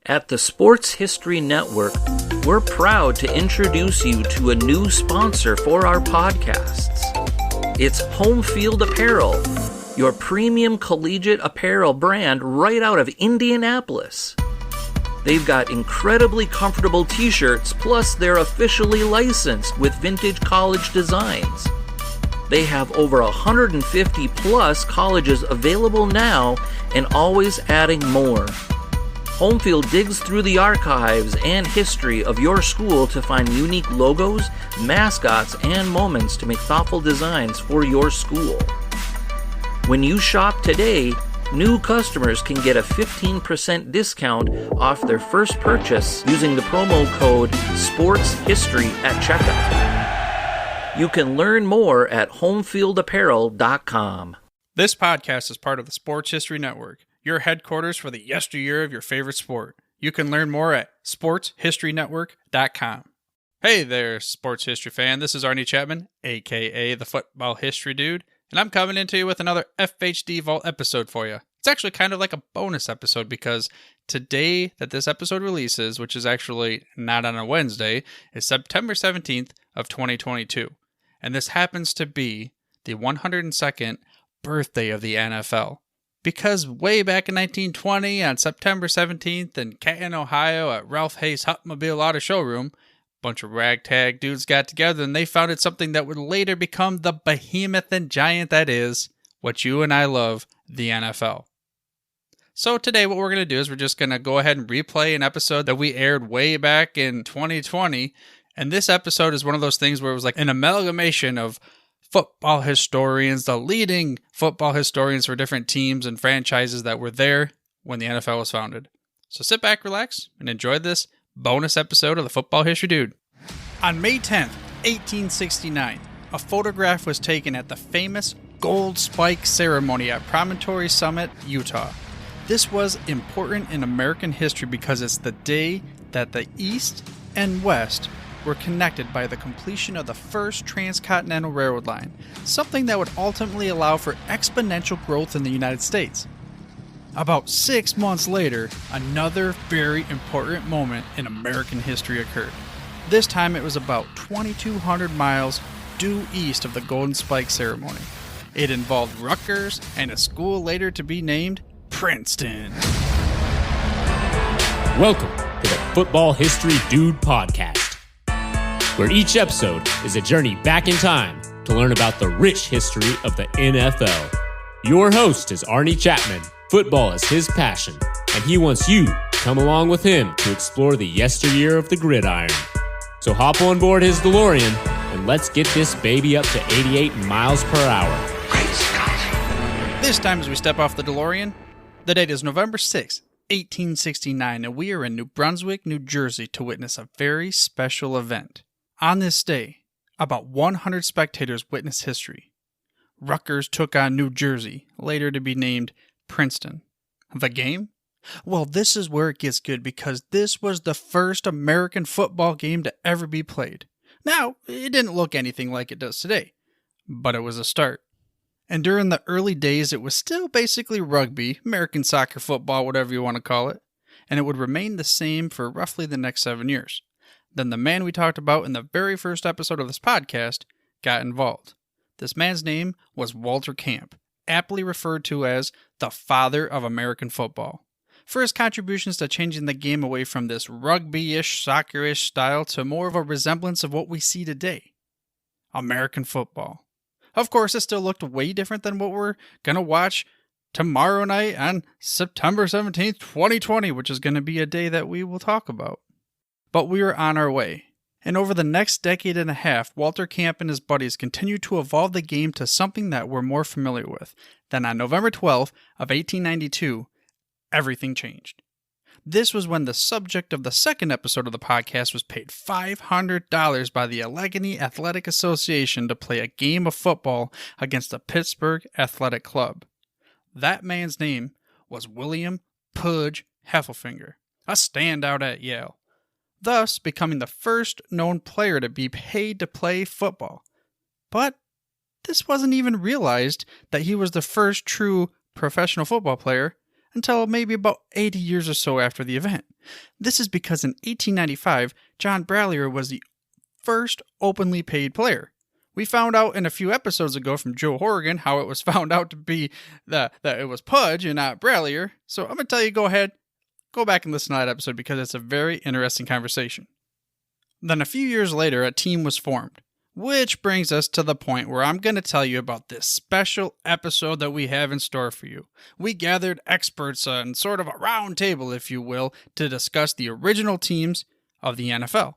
At the Sports History Network, we're proud to introduce you to a new sponsor for our podcasts. It's Home Field Apparel, your premium collegiate apparel brand right out of Indianapolis. They've got incredibly comfortable t-shirts, plus they're officially licensed with vintage college designs. They have over 150 plus colleges available now and always adding more. Homefield digs through the archives and history of your school to find unique logos, mascots, and moments to make thoughtful designs for your school. When you shop today, new customers can get a 15% discount off their first purchase using the promo code SPORTSHISTORY at checkout. You can learn more at homefieldapparel.com. This podcast is part of the Sports History Network, your headquarters for the yesteryear of your favorite sport. You can learn more at sportshistorynetwork.com. Hey there, sports history fan. This is Arnie Chapman, a.k.a. the Football History Dude, and I'm coming into you with another FHD Vault episode for you. It's actually kind of like a bonus episode because today that this episode releases, which is actually not on a Wednesday, is September 17th of 2022. And this happens to be the 102nd birthday of the NFL. Because way back in 1920 on September 17th in Canton, Ohio at Ralph Hayes Hupmobile Auto Showroom, a bunch of ragtag dudes got together and they founded something that would later become the behemoth and giant that is what you and I love, the NFL. So today what we're going to do is we're just going to go ahead and replay an episode that we aired way back in 2020. And this episode is one of those things where it was like an amalgamation of football historians, the leading football historians for different teams and franchises that were there when the NFL was founded. So sit back, relax, and enjoy this bonus episode of the Football History Dude. On May 10th, 1869, a photograph was taken at the famous Gold Spike ceremony at Promontory Summit, Utah. This was important in American history because it's the day that the East and West were connected by the completion of the first transcontinental railroad line, something that would ultimately allow for exponential growth in the United States. About 6 months later, another very important moment in American history occurred. This time it was about 2,200 miles due east of the Golden Spike ceremony. It involved Rutgers and a school later to be named Princeton. Welcome to the Football History Dude podcast, where each episode is a journey back in time to learn about the rich history of the NFL. Your host is Arnie Chapman. Football is his passion, and he wants you to come along with him to explore the yesteryear of the gridiron. So hop on board his DeLorean, and let's get this baby up to 88 miles per hour. Great Scott! This time as we step off the DeLorean, the date is November 6th, 1869, and we are in New Brunswick, New Jersey to witness a very special event. On this day, about 100 spectators witnessed history. Rutgers took on New Jersey, later to be named Princeton. The game? Well, this is where it gets good because this was the first American football game to ever be played. Now, it didn't look anything like it does today, but it was a start. And during the early days, it was still basically rugby, American soccer, football, whatever you want to call it, and it would remain the same for roughly the next 7 years. Then the man we talked about in the very first episode of this podcast got involved. This man's name was Walter Camp, aptly referred to as the father of American football, for his contributions to changing the game away from this rugby-ish, soccer-ish style to more of a resemblance of what we see today. American football. Of course, it still looked way different than what we're going to watch tomorrow night on September 17th, 2020, which is going to be a day that we will talk about. But we were on our way. And over the next decade and a half, Walter Camp and his buddies continued to evolve the game to something that we're more familiar with. Then on November 12th of 1892, everything changed. This was when the subject of the second episode of the podcast was paid $500 by the Allegheny Athletic Association to play a game of football against the Pittsburgh Athletic Club. That man's name was William Pudge Heffelfinger, a standout at Yale, thus becoming the first known player to be paid to play football. But this wasn't even realized that he was the first true professional football player until maybe about 80 years or so after the event. This is because in 1895, John Brallier was the first openly paid player. We found out in a few episodes ago from Joe Horrigan how it was found out to be that it was Pudge and not Brallier. So I'm going to tell you, go back and listen to that episode because it's a very interesting conversation. Then a few years later, a team was formed, which brings us to the point where I'm going to tell you about this special episode that we have in store for you. We gathered experts on sort of a round table, if you will, to discuss the original teams of the NFL.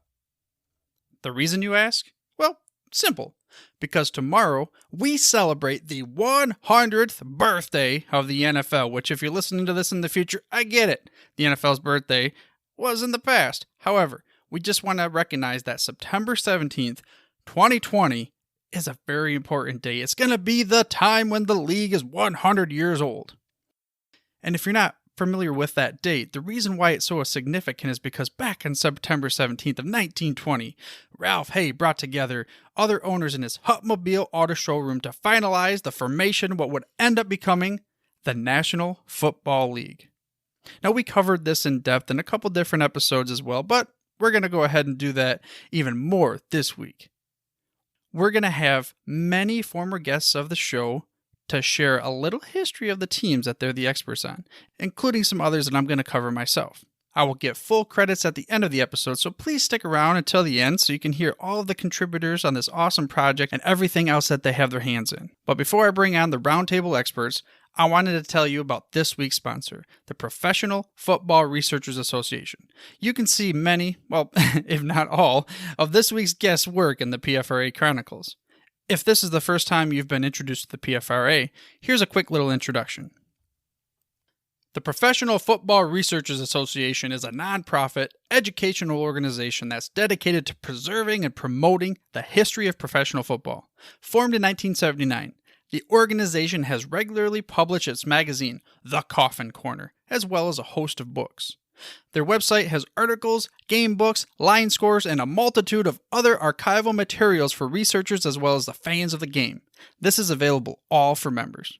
The reason, you ask? Well, simple. Because tomorrow we celebrate the 100th birthday of the NFL, which if you're listening to this in the future, I get it. The NFL's birthday was in the past. However, we just want to recognize that September 17th, 2020 is a very important day. It's going to be the time when the league is 100 years old. And if you're not familiar with that date, the reason why it's so significant is because back on September 17th of 1920, Ralph Hay brought together other owners in his Hutmobile Auto Showroom to finalize the formation of what would end up becoming the National Football League. Now, we covered this in depth in a couple different episodes as well, but we're going to go ahead and do that even more this week. We're going to have many former guests of the show to share a little history of the teams that they're the experts on, including some others that I'm going to cover myself. I will give full credits at the end of the episode, so please stick around until the end so you can hear all of the contributors on this awesome project and everything else that they have their hands in. But before I bring on the roundtable experts, I wanted to tell you about this week's sponsor, the Professional Football Researchers Association. You can see many, well, if not all, of this week's guests' work in the PFRA Chronicles. If this is the first time you've been introduced to the PFRA, here's a quick little introduction. The Professional Football Researchers Association is a nonprofit educational organization that's dedicated to preserving and promoting the history of professional football. Formed in 1979, the organization has regularly published its magazine, The Coffin Corner, as well as a host of books. Their website has articles, game books, line scores, and a multitude of other archival materials for researchers as well as the fans of the game. This is available all for members.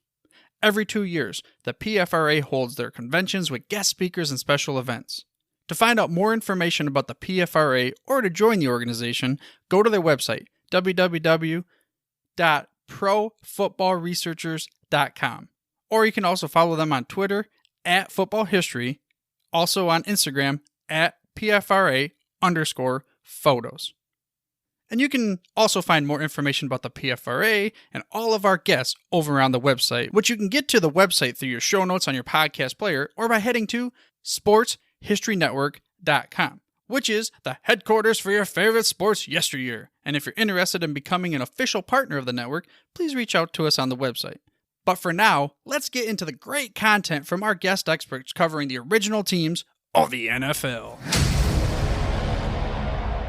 Every 2 years, the PFRA holds their conventions with guest speakers and special events. To find out more information about the PFRA or to join the organization, go to their website, www.profootballresearchers.com. Or you can also follow them on Twitter @footballhistory, also on Instagram @PFRA_photos. And you can also find more information about the PFRA and all of our guests over on the website, which you can get to the website through your show notes on your podcast player or by heading to sportshistorynetwork.com, which is the headquarters for your favorite sports yesteryear. And if you're interested in becoming an official partner of the network, please reach out to us on the website. But for now, let's get into the great content from our guest experts covering the original teams of the NFL.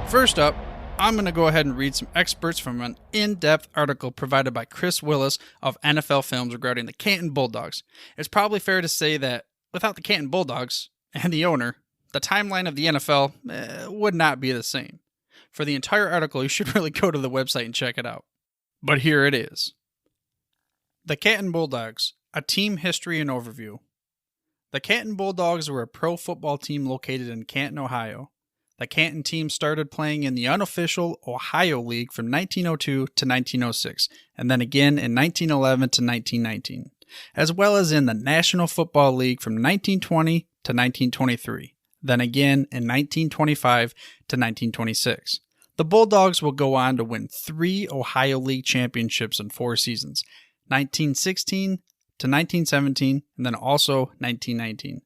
First up, I'm going to go ahead and read some excerpts from an in-depth article provided by Chris Willis of NFL Films regarding the Canton Bulldogs. It's probably fair to say that without the Canton Bulldogs and the owner, the timeline of the NFL would not be the same. For the entire article, you should really go to the website and check it out. But here it is. The Canton Bulldogs, a team history and overview. The Canton Bulldogs were a pro football team located in Canton, Ohio. The Canton team started playing in the unofficial Ohio League from 1902 to 1906, and then again in 1911 to 1919, as well as in the National Football League from 1920 to 1923, then again in 1925 to 1926. The Bulldogs will go on to win 3 Ohio League championships in 4 seasons, 1916 to 1917, and then also 1919.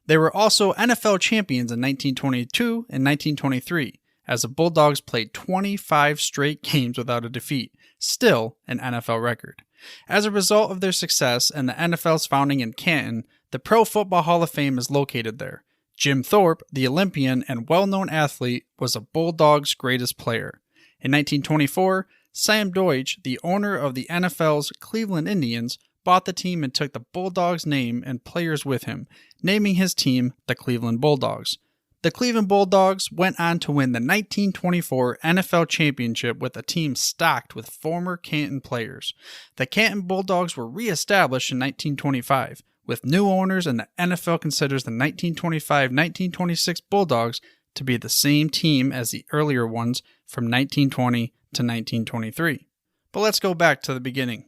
They were also NFL champions in 1922 and 1923, as the Bulldogs played 25 straight games without a defeat, still an NFL record. As a result of their success and the NFL's founding in Canton, the Pro Football Hall of Fame is located there. Jim Thorpe, the Olympian and well-known athlete, was a Bulldogs' greatest player. In 1924, Sam Deutsch, the owner of the NFL's Cleveland Indians, bought the team and took the Bulldogs name and players with him, naming his team the Cleveland Bulldogs. The Cleveland Bulldogs went on to win the 1924 NFL Championship with a team stocked with former Canton players. The Canton Bulldogs were re-established in 1925, with new owners, and the NFL considers the 1925-1926 Bulldogs to be the same team as the earlier ones from 1920 to 1923. But let's go back to the beginning.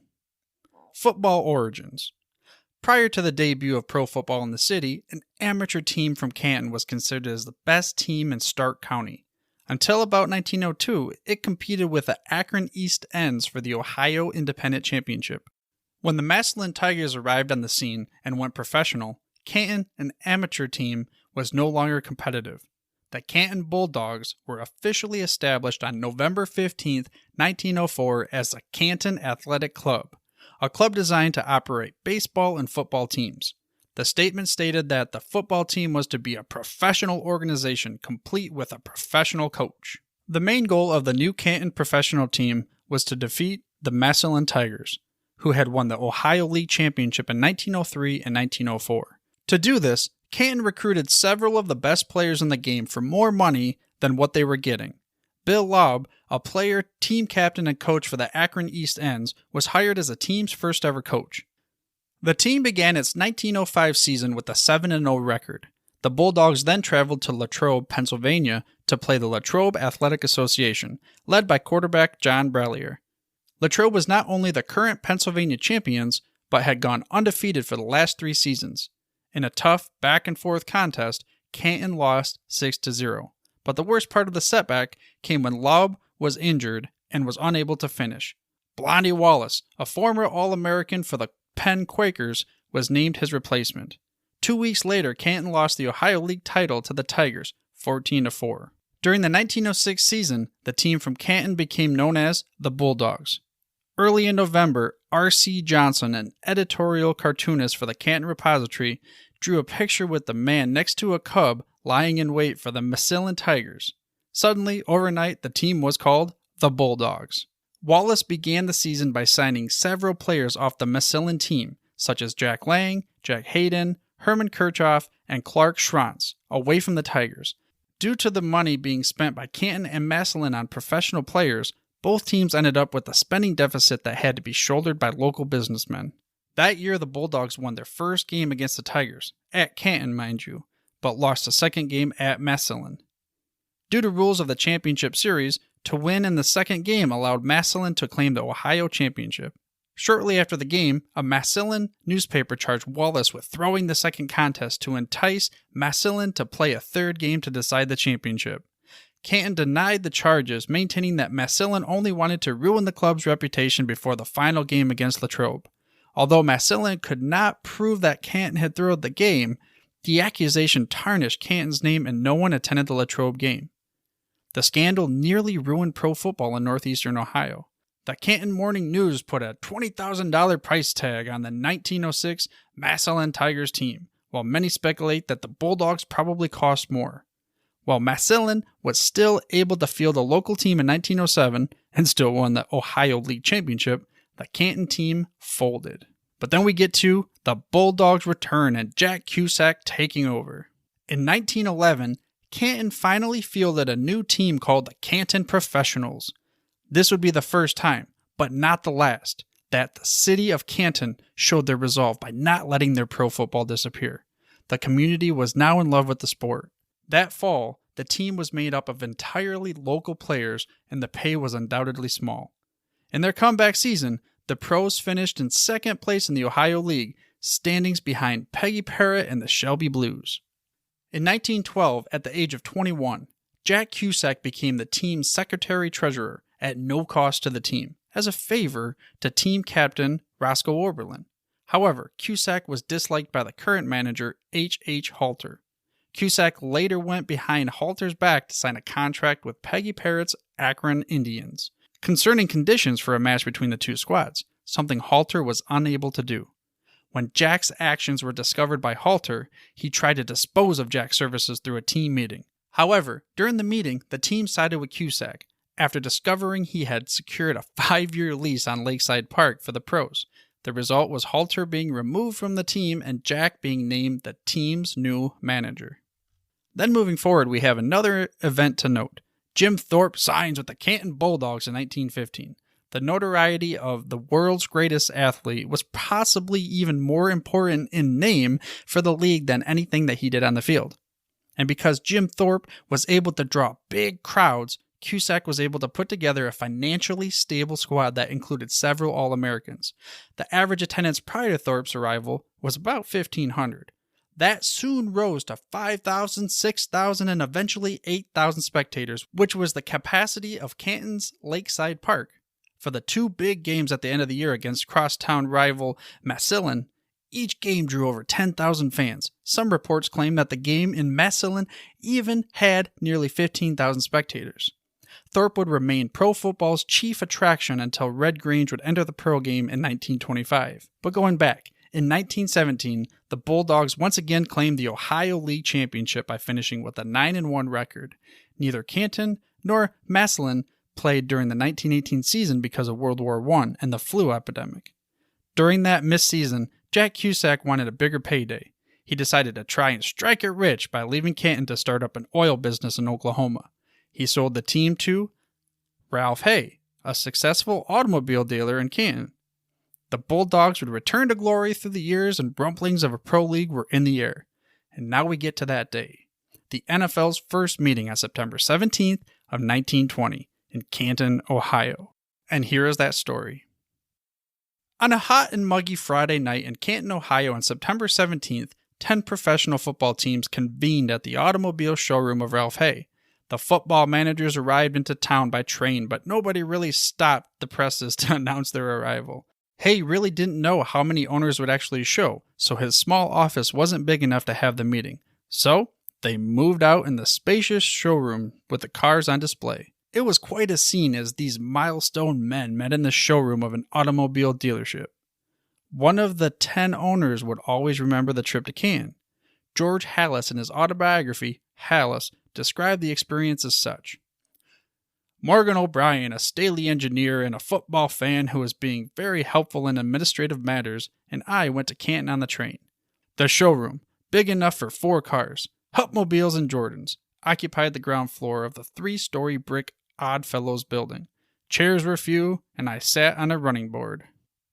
Football origins. Prior to the debut of pro football in the city, an amateur team from Canton was considered as the best team in Stark County. Until about 1902, it competed with the Akron East Ends for the Ohio Independent Championship. When the Massillon Tigers arrived on the scene and went professional, Canton, an amateur team, was no longer competitive. The Canton Bulldogs were officially established on November 15, 1904 as the Canton Athletic Club, a club designed to operate baseball and football teams. The statement stated that the football team was to be a professional organization complete with a professional coach. The main goal of the new Canton professional team was to defeat the Massillon Tigers, who had won the Ohio League Championship in 1903 and 1904. To do this, Canton recruited several of the best players in the game for more money than what they were getting. Bill Laub, a player, team captain, and coach for the Akron East Ends, was hired as the team's first ever coach. The team began its 1905 season with a 7-0 record. The Bulldogs then traveled to Latrobe, Pennsylvania to play the Latrobe Athletic Association, led by quarterback John Brallier. Latrobe was not only the current Pennsylvania champions, but had gone undefeated for the last 3 seasons. In a tough, back-and-forth contest, Canton lost 6-0. But the worst part of the setback came when Laub was injured and was unable to finish. Blondie Wallace, a former All-American for the Penn Quakers, was named his replacement. 2 weeks later, Canton lost the Ohio League title to the Tigers, 14-4. During the 1906 season, the team from Canton became known as the Bulldogs. Early in November, R.C. Johnson, an editorial cartoonist for the Canton Repository, drew a picture with the man next to a cub lying in wait for the Massillon Tigers. Suddenly, overnight, the team was called the Bulldogs. Wallace began the season by signing several players off the Massillon team, such as Jack Lang, Jack Hayden, Herman Kirchhoff, and Clark Schrantz, away from the Tigers. Due to the money being spent by Canton and Massillon on professional players, both teams ended up with a spending deficit that had to be shouldered by local businessmen. That year, the Bulldogs won their first game against the Tigers, at Canton, mind you, but lost the second game at Massillon. Due to rules of the championship series, to win in the second game allowed Massillon to claim the Ohio Championship. Shortly after the game, a Massillon newspaper charged Wallace with throwing the second contest to entice Massillon to play a third game to decide the championship. Canton denied the charges, maintaining that Massillon only wanted to ruin the club's reputation before the final game against Latrobe. Although Massillon could not prove that Canton had thrown the game, the accusation tarnished Canton's name and no one attended the Latrobe game. The scandal nearly ruined pro football in northeastern Ohio. The Canton Morning News put a $20,000 price tag on the 1906 Massillon Tigers team, while many speculate that the Bulldogs probably cost more. While Massillon was still able to field a local team in 1907 and still won the Ohio League Championship, the Canton team folded. But then we get to the Bulldogs' return and Jack Cusack taking over. In 1911, Canton finally fielded a new team called the Canton Professionals. This would be the first time, but not the last, that the city of Canton showed their resolve by not letting their pro football disappear. The community was now in love with the sport. That fall, the team was made up of entirely local players and the pay was undoubtedly small. In their comeback season, the pros finished in second place in the Ohio League, standings behind Peggy Parrott and the Shelby Blues. In 1912, at the age of 21, Jack Cusack became the team's secretary-treasurer at no cost to the team, as a favor to team captain Roscoe Oberlin. However, Cusack was disliked by the current manager, H. Halter. Cusack later went behind Halter's back to sign a contract with Peggy Parrott's Akron Indians concerning conditions for a match between the two squads, something Halter was unable to do. When Jack's actions were discovered by Halter, he tried to dispose of Jack's services through a team meeting. However, during the meeting, the team sided with Cusack, after discovering he had secured a 5-year lease on Lakeside Park for the pros. The result was Halter being removed from the team and Jack being named the team's new manager. Then moving forward, we have another event to note. Jim Thorpe signs with the Canton Bulldogs in 1915. The notoriety of the world's greatest athlete was possibly even more important in name for the league than anything that he did on the field. And because Jim Thorpe was able to draw big crowds, Cusack was able to put together a financially stable squad that included several All-Americans. The average attendance prior to Thorpe's arrival was about 1,500. That soon rose to 5,000, 6,000, and eventually 8,000 spectators, which was the capacity of Canton's Lakeside Park. For the two big games at the end of the year against crosstown rival Massillon, each game drew over 10,000 fans. Some reports claim that the game in Massillon even had nearly 15,000 spectators. Thorpe would remain pro football's chief attraction until Red Grange would enter the Pearl game in 1925. But going back, in 1917, the Bulldogs once again claimed the Ohio League Championship by finishing with a 9-1 record. Neither Canton nor Massillon played during the 1918 season because of World War I and the flu epidemic. During that missed season, Jack Cusack wanted a bigger payday. He decided to try and strike it rich by leaving Canton to start up an oil business in Oklahoma. He sold the team to Ralph Hay, a successful automobile dealer in Canton. The Bulldogs would return to glory through the years, and rumblings of a pro league were in the air. And now we get to that day, the NFL's first meeting on September 17th of 1920 in Canton, Ohio. And here is that story. On a hot and muggy Friday night in Canton, Ohio on September 17th, 10 professional football teams convened at the automobile showroom of Ralph Hay. The football managers arrived into town by train, but nobody really stopped the presses to announce their arrival. Hay really didn't know how many owners would actually show, so his small office wasn't big enough to have the meeting. So, they moved out in the spacious showroom with the cars on display. It was quite a scene as these milestone men met in the showroom of an automobile dealership. One of the 10 owners would always remember the trip to Canton. George Halas, in his autobiography, Halas, described the experience as such. Morgan O'Brien, a Staley engineer and a football fan who was being very helpful in administrative matters, and I went to Canton on the train. The showroom, big enough for 4 cars, Hupmobiles and Jordans, occupied the ground floor of the 3-story brick Oddfellows building. Chairs were few, and I sat on a running board.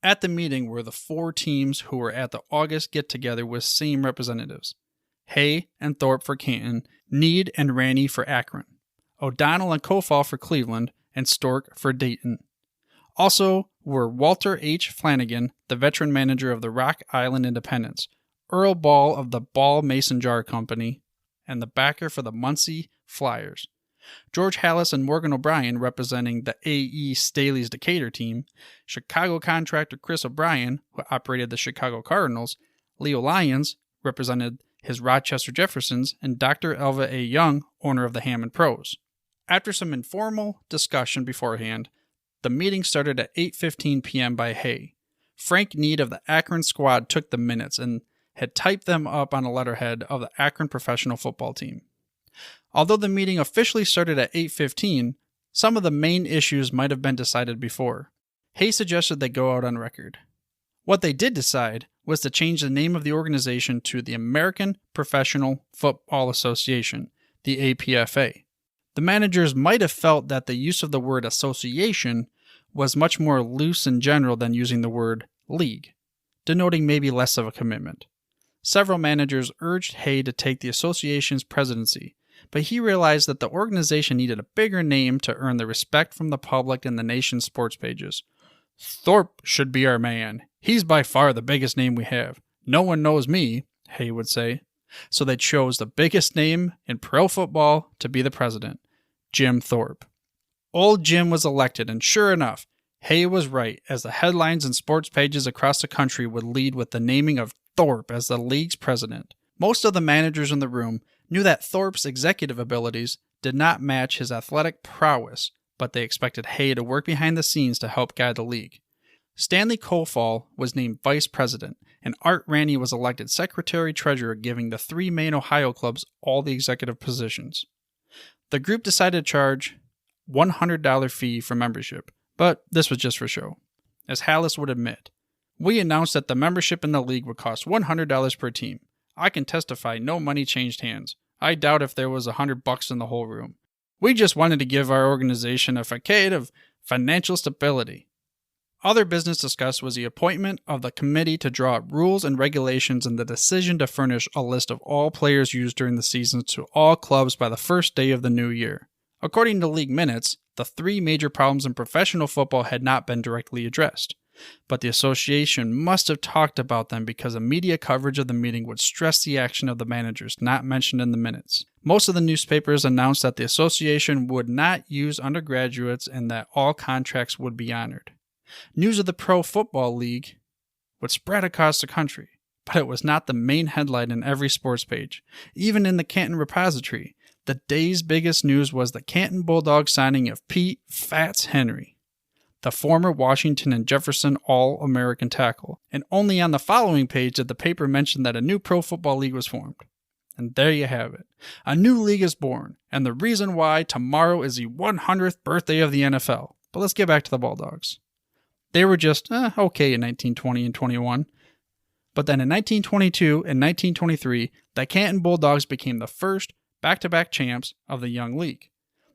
At the meeting were the 4 teams who were at the August get-together with same representatives. Hay and Thorpe for Canton, Need and Ranney for Akron, O'Donnell and Kofall for Cleveland, and Stork for Dayton. Also were Walter H. Flanagan, the veteran manager of the Rock Island Independents, Earl Ball of the Ball Mason Jar Company, and the backer for the Muncie Flyers. George Halas and Morgan O'Brien representing the A.E. Staley's Decatur team, Chicago contractor Chris O'Brien, who operated the Chicago Cardinals, Leo Lyons represented his Rochester Jeffersons, and Dr. Elva A. Young, owner of the Hammond Pros. After some informal discussion beforehand, the meeting started at 8:15 p.m. by Hay. Frank Need of the Akron squad took the minutes and had typed them up on a letterhead of the Akron professional football team. Although the meeting officially started at 8:15, some of the main issues might have been decided before. Hay suggested they go out on record. What they did decide was to change the name of the organization to the American Professional Football Association, the APFA. The managers might have felt that the use of the word association was much more loose and general than using the word league, denoting maybe less of a commitment. Several managers urged Hay to take the association's presidency, but he realized that the organization needed a bigger name to earn the respect from the public and the nation's sports pages. Thorpe should be our man. He's by far the biggest name we have. No one knows me, Hay would say. So they chose the biggest name in pro football to be the president, Jim Thorpe. Old Jim was elected, and sure enough, Hay was right, as the headlines and sports pages across the country would lead with the naming of Thorpe as the league's president. Most of the managers in the room knew that Thorpe's executive abilities did not match his athletic prowess, but they expected Hay to work behind the scenes to help guide the league. Stanley Kofall was named vice president, and Art Ranney was elected secretary-treasurer, giving the 3 main Ohio clubs all the executive positions. The group decided to charge $100 fee for membership, but this was just for show. As Halas would admit, we announced that the membership in the league would cost $100 per team. I can testify no money changed hands. I doubt if there was $100 in the whole room. We just wanted to give our organization a facade of financial stability. Other business discussed was the appointment of the committee to draw up rules and regulations and the decision to furnish a list of all players used during the season to all clubs by the first day of the new year. According to league minutes, the three major problems in professional football had not been directly addressed, but the association must have talked about them because the media coverage of the meeting would stress the action of the managers not mentioned in the minutes. Most of the newspapers announced that the association would not use undergraduates and that all contracts would be honored. News of the Pro Football League would spread across the country, but it was not the main headline in every sports page. Even in the Canton Repository, the day's biggest news was the Canton Bulldogs signing of Pete Fats Henry, the former Washington and Jefferson All-American tackle, and only on the following page did the paper mention that a new Pro Football League was formed. And there you have it. A new league is born, and the reason why tomorrow is the 100th birthday of the NFL. But let's get back to the Bulldogs. They were just okay in 1920 and 21. But then in 1922 and 1923, the Canton Bulldogs became the first back-to-back champs of the young league.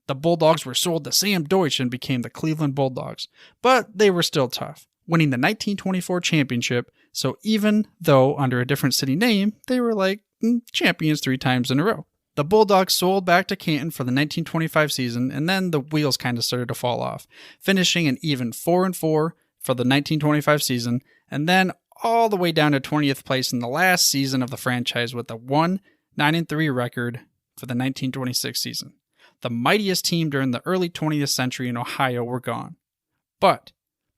The Bulldogs were sold to Sam Deutsch and became the Cleveland Bulldogs, but they were still tough, winning the 1924 championship, so even though under a different city name, they were like champions 3 times in a row. The Bulldogs sold back to Canton for the 1925 season, and then the wheels kind of started to fall off, finishing an even 4-4 for the 1925 season, and then all the way down to 20th place in the last season of the franchise with a 9-3 record for the 1926 season. The mightiest team during the early 20th century in Ohio were gone. But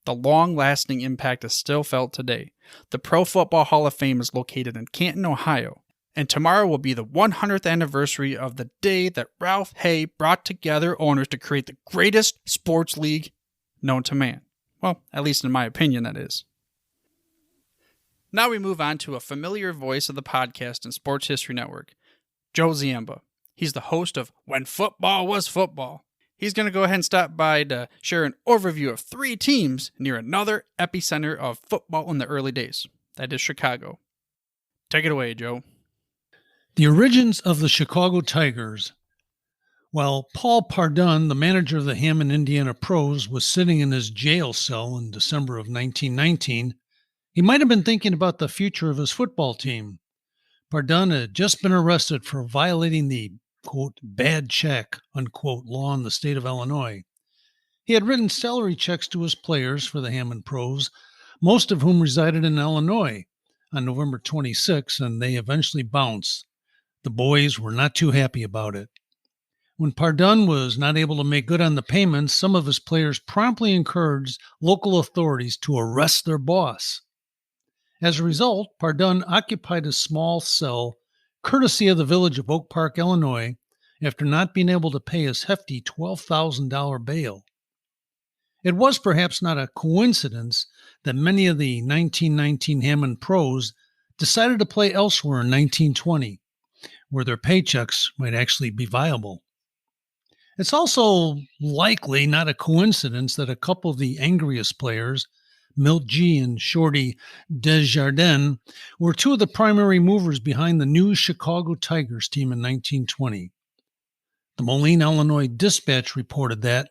the long-lasting impact is still felt today. The Pro Football Hall of Fame is located in Canton, Ohio, and tomorrow will be the 100th anniversary of the day that Ralph Hay brought together owners to create the greatest sports league known to man. Well, at least in my opinion, that is. Now we move on to a familiar voice of the podcast and Sports History Network, Joe Ziemba. He's the host of When Football Was Football. He's going to go ahead and stop by to share an overview of 3 teams near another epicenter of football in the early days. That is Chicago. Take it away, Joe. The origins of the Chicago Tigers. While Paul Pardun, the manager of the Hammond, Indiana Pros, was sitting in his jail cell in December of 1919, he might have been thinking about the future of his football team. Pardun had just been arrested for violating the, quote, bad check, unquote, law in the state of Illinois. He had written salary checks to his players for the Hammond Pros, most of whom resided in Illinois, on November 26, and they eventually bounced. The boys were not too happy about it. When Pardun was not able to make good on the payments, some of his players promptly encouraged local authorities to arrest their boss. As a result, Pardun occupied a small cell, courtesy of the village of Oak Park, Illinois, after not being able to pay his hefty $12,000 bail. It was perhaps not a coincidence that many of the 1919 Hammond Pros decided to play elsewhere in 1920, where their paychecks might actually be viable. It's also likely not a coincidence that a couple of the angriest players, Milt G. and Shorty Desjardins, were 2 of the primary movers behind the new Chicago Tigers team in 1920. The Moline, Illinois Dispatch reported that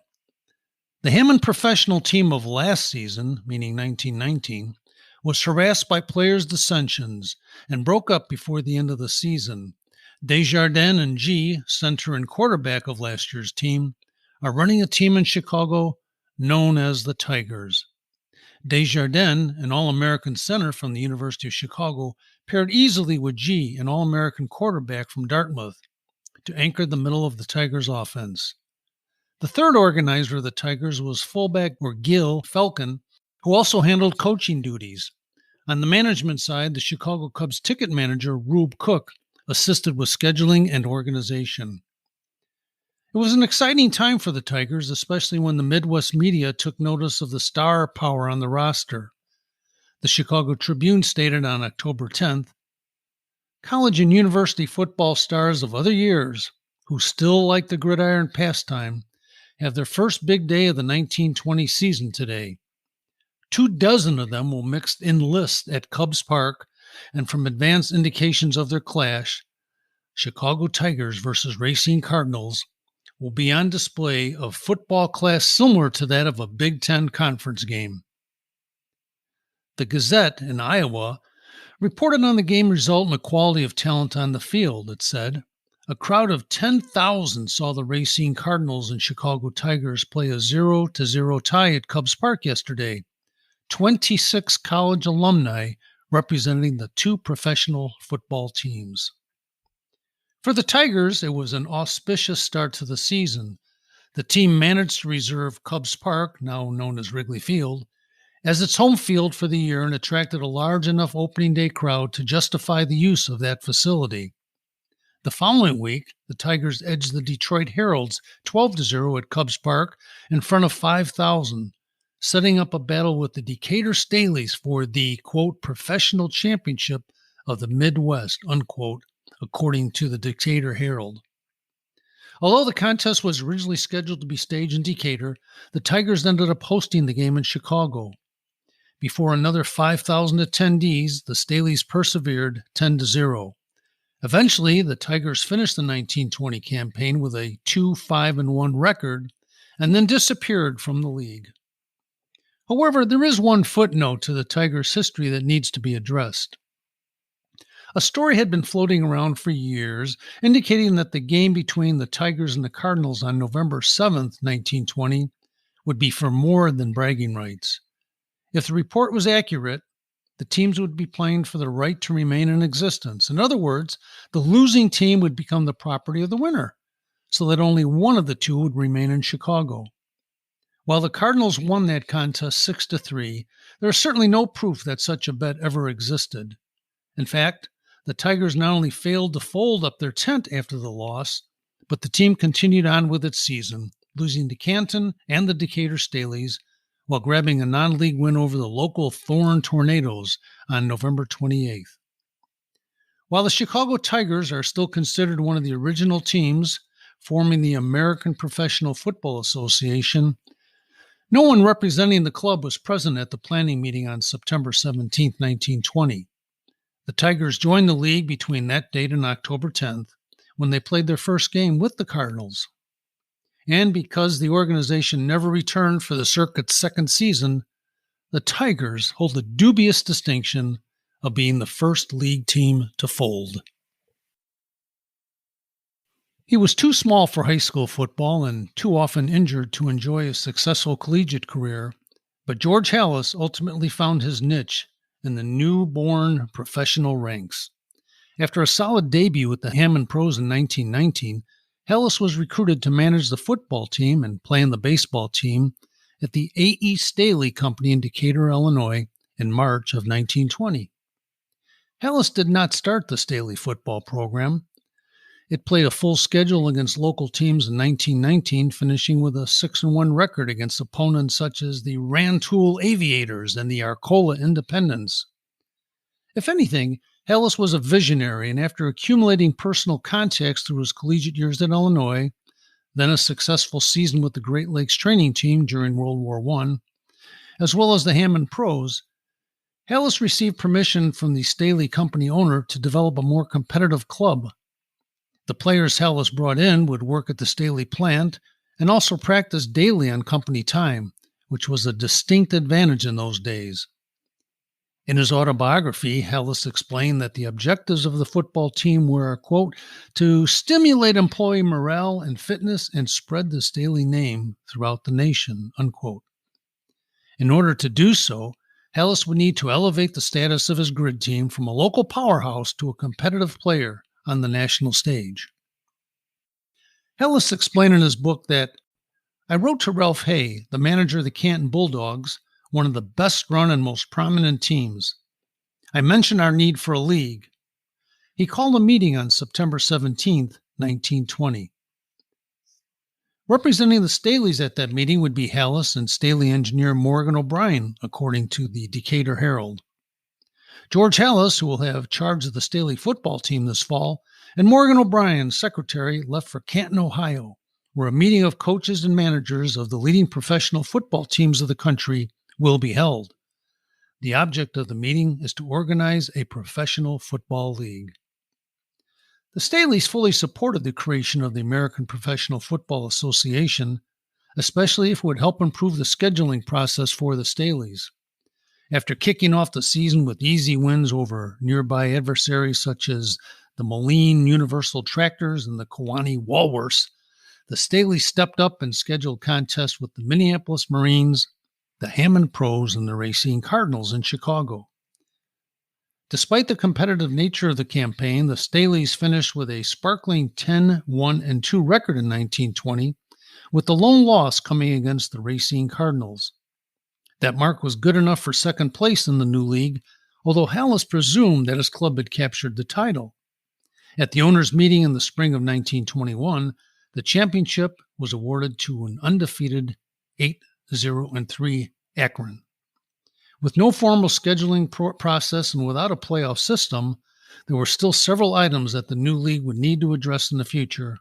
the Hammond professional team of last season, meaning 1919, was harassed by players' dissensions and broke up before the end of the season. Desjardins and G, center and quarterback of last year's team, are running a team in Chicago known as the Tigers. Desjardins, an All-American center from the University of Chicago, paired easily with G, an All-American quarterback from Dartmouth, to anchor the middle of the Tigers' offense. The third organizer of the Tigers was fullback Gil Falcon, who also handled coaching duties. On the management side, the Chicago Cubs ticket manager, Rube Cook, assisted with scheduling and organization. It was an exciting time for the Tigers, especially when the Midwest media took notice of the star power on the roster. The Chicago Tribune stated on October 10th, "College and university football stars of other years, who still like the gridiron pastime, have their first big day of the 1920 season today. 24 of them will enlist at Cubs Park, and from advanced indications of their clash, Chicago Tigers versus Racine Cardinals, will be on display of football class similar to that of a Big Ten conference game. The Gazette in Iowa reported on the game result and the quality of talent on the field. It said, a crowd of 10,000 saw the Racine Cardinals and Chicago Tigers play a 0-0 tie at Cubs Park yesterday. 26 college alumni representing the two professional football teams. For the Tigers, it was an auspicious start to the season. The team managed to reserve Cubs Park, now known as Wrigley Field, as its home field for the year and attracted a large enough opening day crowd to justify the use of that facility. The following week, the Tigers edged the Detroit Heralds 12-0 at Cubs Park in front of 5,000, setting up a battle with the Decatur Staleys for the, quote, professional championship of the Midwest, unquote, according to the Decatur Herald. Although the contest was originally scheduled to be staged in Decatur, the Tigers ended up hosting the game in Chicago. Before another 5,000 attendees, the Staleys persevered 10-0. Eventually, the Tigers finished the 1920 campaign with a 2-5-1 record and then disappeared from the league. However, there is one footnote to the Tigers' history that needs to be addressed. A story had been floating around for years indicating that the game between the Tigers and the Cardinals on November 7, 1920, would be for more than bragging rights. If the report was accurate, the teams would be playing for the right to remain in existence. In other words, the losing team would become the property of the winner, so that only one of the two would remain in Chicago. While the Cardinals won that contest 6-3, there is certainly no proof that such a bet ever existed. In fact, the Tigers not only failed to fold up their tent after the loss, but the team continued on with its season, losing to Canton and the Decatur Staleys, while grabbing a non-league win over the local Thorn Tornadoes on November 28th. While the Chicago Tigers are still considered one of the original teams forming the American Professional Football Association, no one representing the club was present at the planning meeting on September 17, 1920. The Tigers joined the league between that date and October 10th, when they played their first game with the Cardinals. And because the organization never returned for the circuit's second season, the Tigers hold the dubious distinction of being the first league team to fold. He was too small for high school football and too often injured to enjoy a successful collegiate career, but George Halas ultimately found his niche in the newborn professional ranks. After a solid debut with the Hammond Pros in 1919, Halas was recruited to manage the football team and play in the baseball team at the A.E. Staley Company in Decatur, Illinois, in March of 1920. Halas did not start the Staley football program. It played a full schedule against local teams in 1919, finishing with a 6-1 record against opponents such as the Rantoul Aviators and the Arcola Independents. If anything, Halas was a visionary, and after accumulating personal contacts through his collegiate years at Illinois, then a successful season with the Great Lakes training team during World War I, as well as the Hammond Pros, Halas received permission from the Staley Company owner to develop a more competitive club. The players Halas brought in would work at the Staley plant and also practice daily on company time, which was a distinct advantage in those days. In his autobiography, Halas explained that the objectives of the football team were, quote, to stimulate employee morale and fitness and spread the Staley name throughout the nation, unquote. In order to do so, Halas would need to elevate the status of his grid team from a local powerhouse to a competitive player on the national stage. Halas explained in his book that, I wrote to Ralph Hay, the manager of the Canton Bulldogs, one of the best run and most prominent teams. I mentioned our need for a league. He called a meeting on September 17, 1920. Representing the Staleys at that meeting would be Halas and Staley engineer Morgan O'Brien, according to the Decatur Herald. George Halas, who will have charge of the Staley football team this fall, and Morgan O'Brien, secretary, left for Canton, Ohio, where a meeting of coaches and managers of the leading professional football teams of the country will be held. The object of the meeting is to organize a professional football league. The Staleys fully supported the creation of the American Professional Football Association, especially if it would help improve the scheduling process for the Staleys. After kicking off the season with easy wins over nearby adversaries such as the Moline Universal Tractors and the Kewanee Walrus, the Staleys stepped up and scheduled contests with the Minneapolis Marines, the Hammond Pros, and the Racine Cardinals in Chicago. Despite the competitive nature of the campaign, the Staleys finished with a sparkling 10-1-2 record in 1920, with the lone loss coming against the Racine Cardinals. That mark was good enough for second place in the new league, although Hallis presumed that his club had captured the title. At the owners' meeting in the spring of 1921, the championship was awarded to an undefeated 8-0-3 Akron. With no formal scheduling process and without a playoff system, there were still several items that the new league would need to address in the future,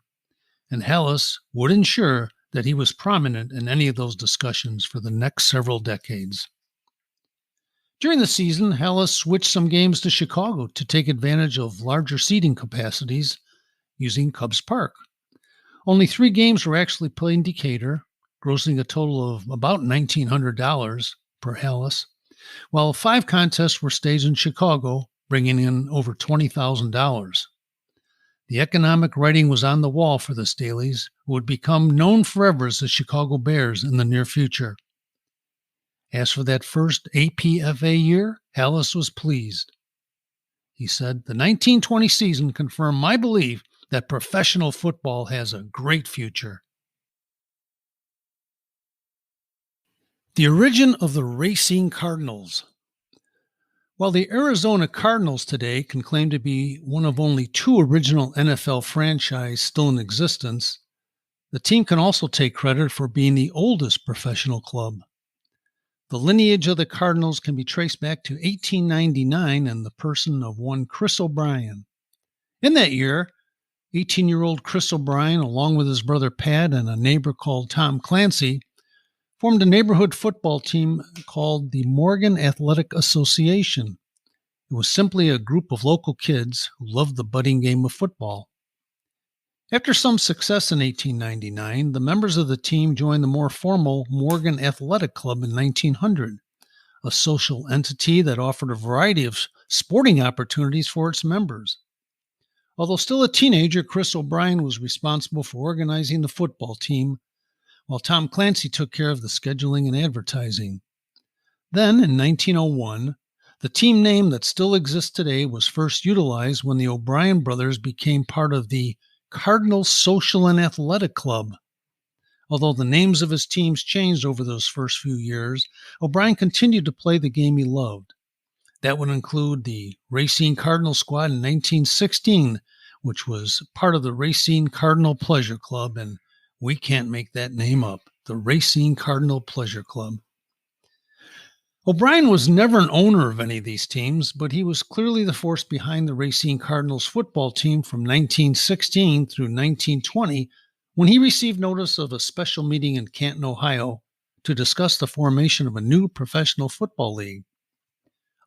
and Hallis would ensure that he was prominent in any of those discussions for the next several decades. During the season, Hallis switched some games to Chicago to take advantage of larger seating capacities using Cubs Park. Only 3 games were actually played in Decatur, grossing a total of about $1,900 per Hallis, while 5 contests were staged in Chicago, bringing in over $20,000. The economic writing was on the wall for the Staleys, who would become known forever as the Chicago Bears in the near future. As for that first APFA year, Hallis was pleased. He said, "The 1920 season confirmed my belief that professional football has a great future." The origin of the Racine Cardinals. While the Arizona Cardinals today can claim to be one of only 2 original NFL franchises still in existence, the team can also take credit for being the oldest professional club. The lineage of the Cardinals can be traced back to 1899 in the person of one Chris O'Brien. In that year, 18-year-old Chris O'Brien, along with his brother Pat and a neighbor called Tom Clancy, formed a neighborhood football team called the Morgan Athletic Association. It was simply a group of local kids who loved the budding game of football. After some success in 1899, the members of the team joined the more formal Morgan Athletic Club in 1900, a social entity that offered a variety of sporting opportunities for its members. Although still a teenager, Chris O'Brien was responsible for organizing the football team, while Tom Clancy took care of the scheduling and advertising. Then, in 1901, the team name that still exists today was first utilized when the O'Brien brothers became part of the Cardinals Social and Athletic Club. Although the names of his teams changed over those first few years, O'Brien continued to play the game he loved. That would include the Racine Cardinal squad in 1916, which was part of the Racine Cardinal Pleasure Club, and we can't make that name up, the Racine Cardinal Pleasure Club. O'Brien was never an owner of any of these teams, but he was clearly the force behind the Racine Cardinals football team from 1916 through 1920, when he received notice of a special meeting in Canton, Ohio, to discuss the formation of a new professional football league.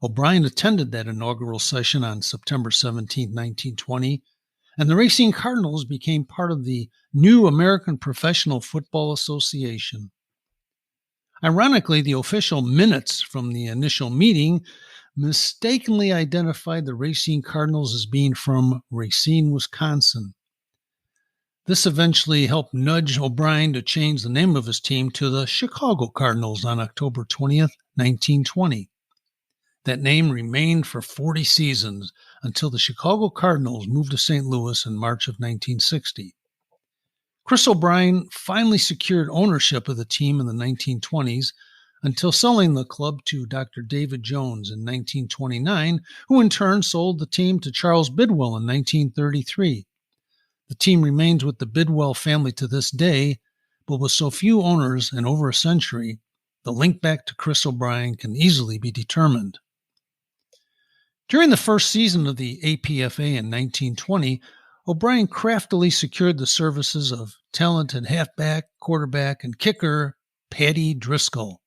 O'Brien attended that inaugural session on September 17, 1920, and the Racine Cardinals became part of the new American Professional Football Association. Ironically, the official minutes from the initial meeting mistakenly identified the Racine Cardinals as being from Racine, Wisconsin. This eventually helped nudge O'Brien to change the name of his team to the Chicago Cardinals on October 20th, 1920. That name remained for 40 seasons until the Chicago Cardinals moved to St. Louis in March of 1960. Chris O'Brien finally secured ownership of the team in the 1920s until selling the club to Dr. David Jones in 1929, who in turn sold the team to Charles Bidwell in 1933. The team remains with the Bidwell family to this day, but with so few owners and over a century, the link back to Chris O'Brien can easily be determined. During the first season of the APFA in 1920, O'Brien craftily secured the services of talented halfback, quarterback, and kicker Patty Driscoll.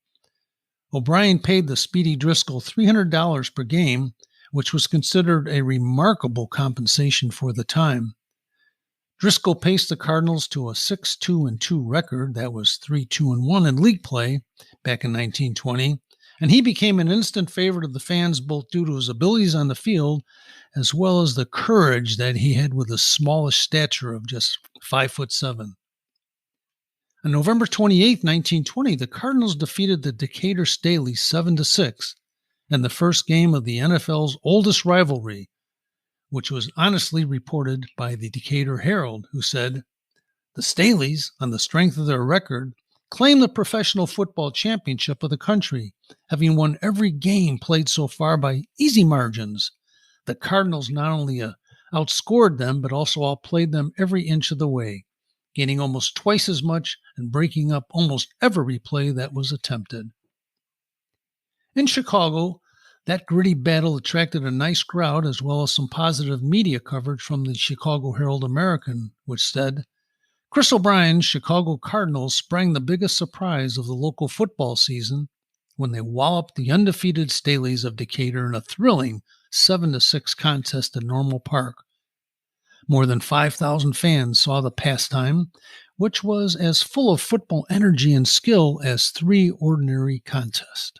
O'Brien paid the speedy Driscoll $300 per game, which was considered a remarkable compensation for the time. Driscoll paced the Cardinals to a 6-2-2 record. That was 3-2-1 in league play back in 1920. And he became an instant favorite of the fans, both due to his abilities on the field as well as the courage that he had with a smallish stature of just 5'7". On November 28, 1920, the Cardinals defeated the Decatur Staleys 7-6 in the first game of the NFL's oldest rivalry, which was honestly reported by the Decatur Herald, who said, "The Staleys, on the strength of their record, claim the professional football championship of the country, having won every game played so far by easy margins. The Cardinals not only outscored them, but also outplayed them every inch of the way, gaining almost twice as much and breaking up almost every play that was attempted." In Chicago, that gritty battle attracted a nice crowd as well as some positive media coverage from the Chicago Herald-American, which said, "Chris O'Brien's Chicago Cardinals sprang the biggest surprise of the local football season when they walloped the undefeated Staleys of Decatur in a thrilling 7-6 contest at Normal Park. More than 5,000 fans saw the pastime, which was as full of football energy and skill as 3 ordinary contests."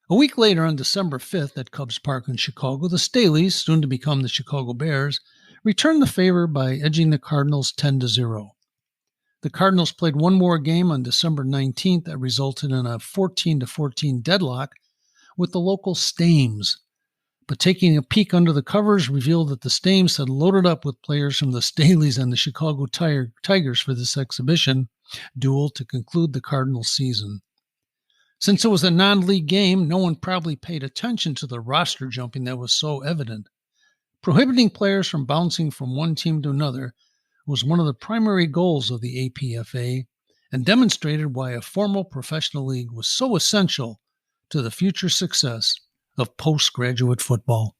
A week later, on December 5th at Cubs Park in Chicago, the Staleys, soon to become the Chicago Bears, returned the favor by edging the Cardinals 10-0. The Cardinals played one more game on December 19th that resulted in a 14-14 deadlock with the local Stames. But taking a peek under the covers revealed that the Stames had loaded up with players from the Staleys and the Chicago Tigers for this exhibition duel to conclude the Cardinals season. Since it was a non-league game, no one probably paid attention to the roster jumping that was so evident. Prohibiting players from bouncing from one team to another was one of the primary goals of the APFA and demonstrated why a formal professional league was so essential to the future success of postgraduate football.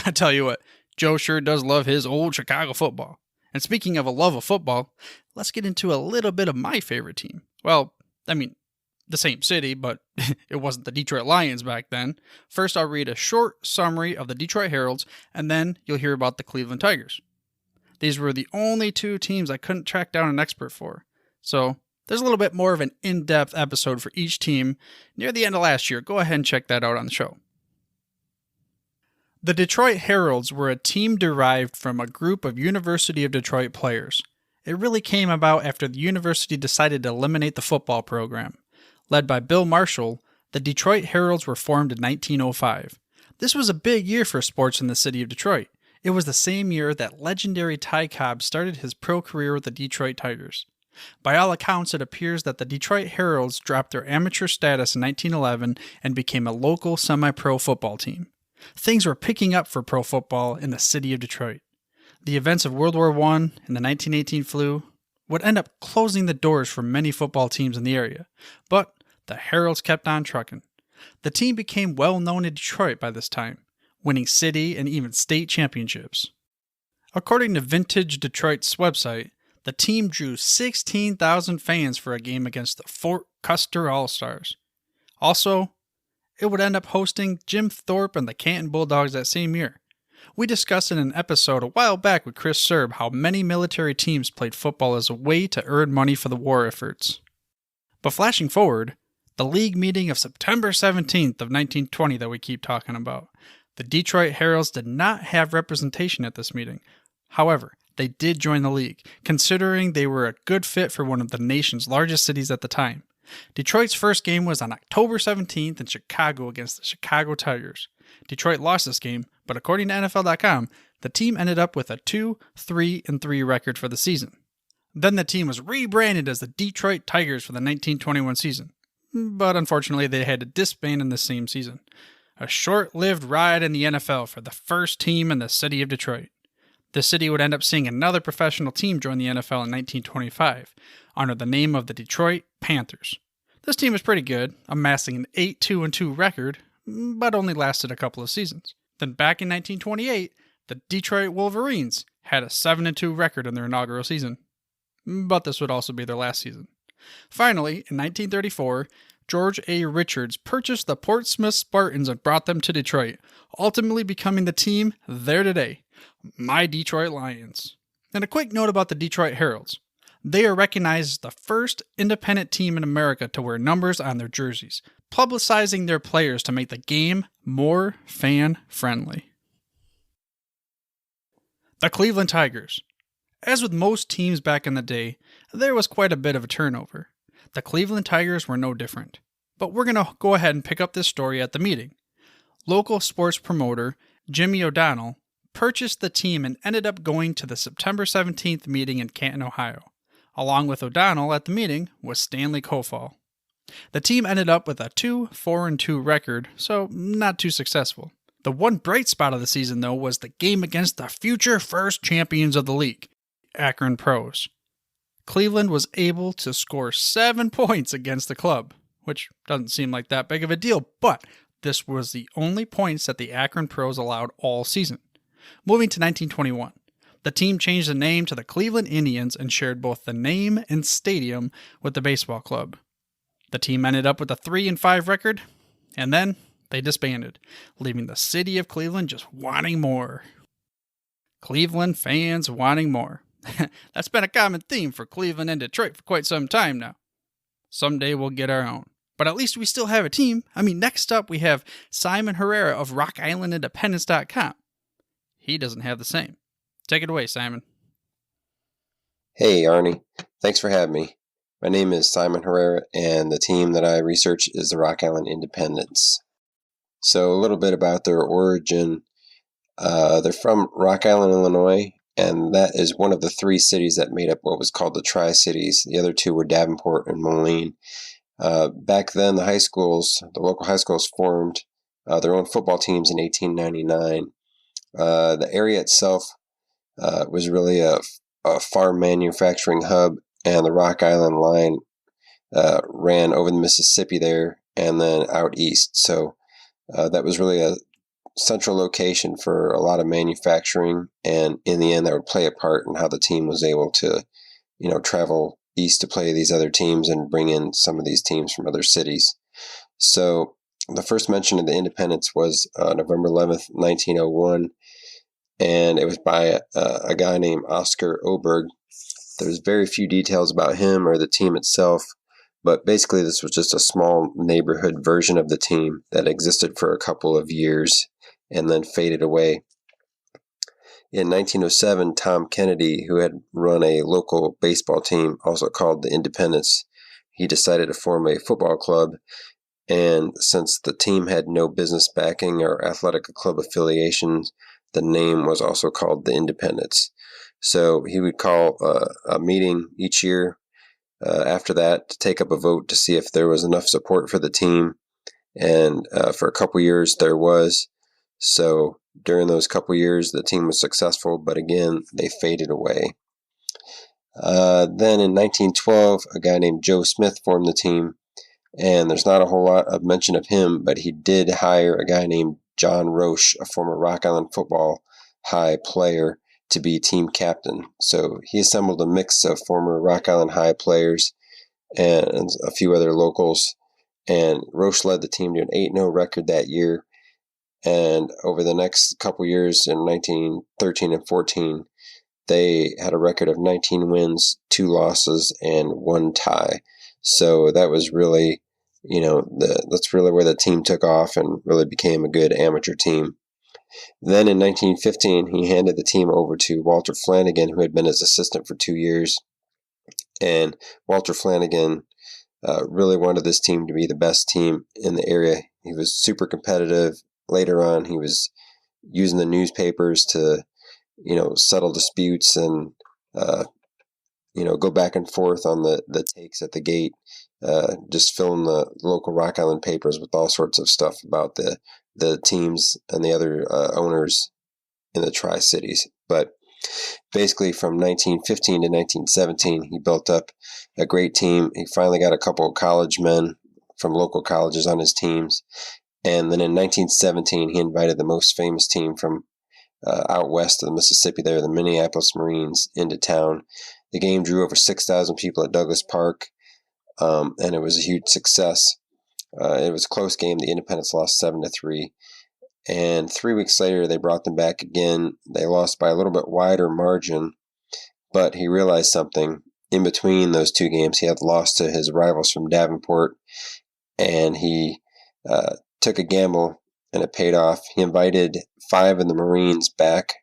I tell you what, Joe sure does love his old Chicago football. And speaking of a love of football, let's get into a little bit of my favorite team. Well, I mean, the same city, but it wasn't the Detroit Lions back then. First, I'll read a short summary of the Detroit Heralds, and then you'll hear about the Cleveland Tigers. These were the only 2 teams I couldn't track down an expert for. So there's a little bit more of an in-depth episode for each team near the end of last year. Go ahead and check that out on the show. The Detroit Heralds were a team derived from a group of University of Detroit players. It really came about after the university decided to eliminate the football program. Led by Bill Marshall, the Detroit Heralds were formed in 1905. This was a big year for sports in the city of Detroit. It was the same year that legendary Ty Cobb started his pro career with the Detroit Tigers. By all accounts, it appears that the Detroit Heralds dropped their amateur status in 1911 and became a local semi-pro football team. Things were picking up for pro football in the city of Detroit. The events of World War I and the 1918 flu would end up closing the doors for many football teams in the area, but the Heralds kept on trucking. The team became well known in Detroit by this time, winning city and even state championships. According to Vintage Detroit's website, the team drew 16,000 fans for a game against the Fort Custer All-Stars. Also, it would end up hosting Jim Thorpe and the Canton Bulldogs that same year. We discussed in an episode a while back with Chris Serb how many military teams played football as a way to earn money for the war efforts. But flashing forward, the league meeting of September 17th of 1920 that we keep talking about, the Detroit Heralds did not have representation at this meeting. However, they did join the league, considering they were a good fit for one of the nation's largest cities at the time. Detroit's first game was on October 17th in Chicago against the Chicago Tigers. Detroit lost this game, but according to NFL.com, the team ended up with a 2-3-3 record for the season. Then the team was rebranded as the Detroit Tigers for the 1921 season, but unfortunately they had to disband in the same season. A short-lived ride in the NFL for the first team in the city of Detroit. The city would end up seeing another professional team join the NFL in 1925, under the name of the Detroit Panthers. This team was pretty good, amassing an 8-2-2 record, but only lasted a couple of seasons. Then back in 1928, the Detroit Wolverines had a 7-2 record in their inaugural season, but this would also be their last season. Finally, in 1934, George A. Richards purchased the Portsmouth Spartans and brought them to Detroit, ultimately becoming the team there today, my Detroit Lions. And a quick note about the Detroit Heralds. They are recognized as the first independent team in America to wear numbers on their jerseys, publicizing their players to make the game more fan-friendly. The Cleveland Tigers. As with most teams back in the day, there was quite a bit of a turnover. The Cleveland Tigers were no different. But we're going to go ahead and pick up this story at the meeting. Local sports promoter Jimmy O'Donnell purchased the team and ended up going to the September 17th meeting in Canton, Ohio. Along with O'Donnell at the meeting was Stanley Kofall. The team ended up with a 2-4-2 record, so not too successful. The one bright spot of the season, though, was the game against the future first champions of the league, Akron Pros. Cleveland was able to score 7 points against the club, which doesn't seem like that big of a deal, but this was the only points that the Akron Pros allowed all season. Moving to 1921, the team changed the name to the Cleveland Indians and shared both the name and stadium with the baseball club. The team ended up with a 3-5 record, and then they disbanded, leaving the city of Cleveland just wanting more. Cleveland fans wanting more. That's been a common theme for Cleveland and Detroit for quite some time now. Someday we'll get our own. But at least we still have a team. Next up we have Simon Herrera of Headliner.app. He doesn't have the same. Take it away, Simon. Hey, Arnie. Thanks for having me. My name is Simon Herrera, and the team that I research is the Rock Island Independents. So a little bit about their origin. They're from Rock Island, Illinois, and that is one of the 3 cities that made up what was called the Tri-Cities. The other 2 were Davenport and Moline. Back then, the local high schools formed their own football teams in 1899. The area itself was really a farm manufacturing hub, and the Rock Island line ran over the Mississippi there and then out east. So that was really a central location for a lot of manufacturing, and in the end that would play a part in how the team was able to, travel east to play these other teams and bring in some of these teams from other cities. So the first mention of the Independents was November 11th, 1901, and it was by a guy named Oscar Oberg. There's very few details about him or the team itself, but basically this was just a small neighborhood version of the team that existed for a couple of years and then faded away. In 1907, Tom Kennedy, who had run a local baseball team, also called the Independents, he decided to form a football club, and since the team had no business backing or athletic club affiliations, the name was also called the Independents. So he would call a meeting each year after that to take up a vote to see if there was enough support for the team, and for a couple years there was. So during those couple years, the team was successful, but again, they faded away. Then in 1912, a guy named Joe Smith formed the team, and there's not a whole lot of mention of him, but he did hire a guy named John Roche, a former Rock Island football high player, to be team captain. So he assembled a mix of former Rock Island High players and a few other locals, and Roche led the team to an 8-0 record that year. And over the next couple years, in 1913 and 14, they had a record of 19 wins, 2 losses, and 1 tie. So that was really, that's really where the team took off and really became a good amateur team. Then in 1915, he handed the team over to Walter Flanagan, who had been his assistant for 2 years. And Walter Flanagan really wanted this team to be the best team in the area. He was super competitive. Later on, he was using the newspapers to, settle disputes and, go back and forth on the takes at the gate, just filling the local Rock Island papers with all sorts of stuff about the teams and the other owners in the Tri-Cities. But basically from 1915 to 1917, he built up a great team. He finally got a couple of college men from local colleges on his teams. And then in 1917, he invited the most famous team from out west of the Mississippi there, the Minneapolis Marines, into town. The game drew over 6,000 people at Douglas Park, and it was a huge success. It was a close game. The Independents lost 7-3. And 3 weeks later, they brought them back again. They lost by a little bit wider margin, but he realized something. In between those two games, he had lost to his rivals from Davenport, and he took a gamble, and it paid off. He invited 5 of the Marines back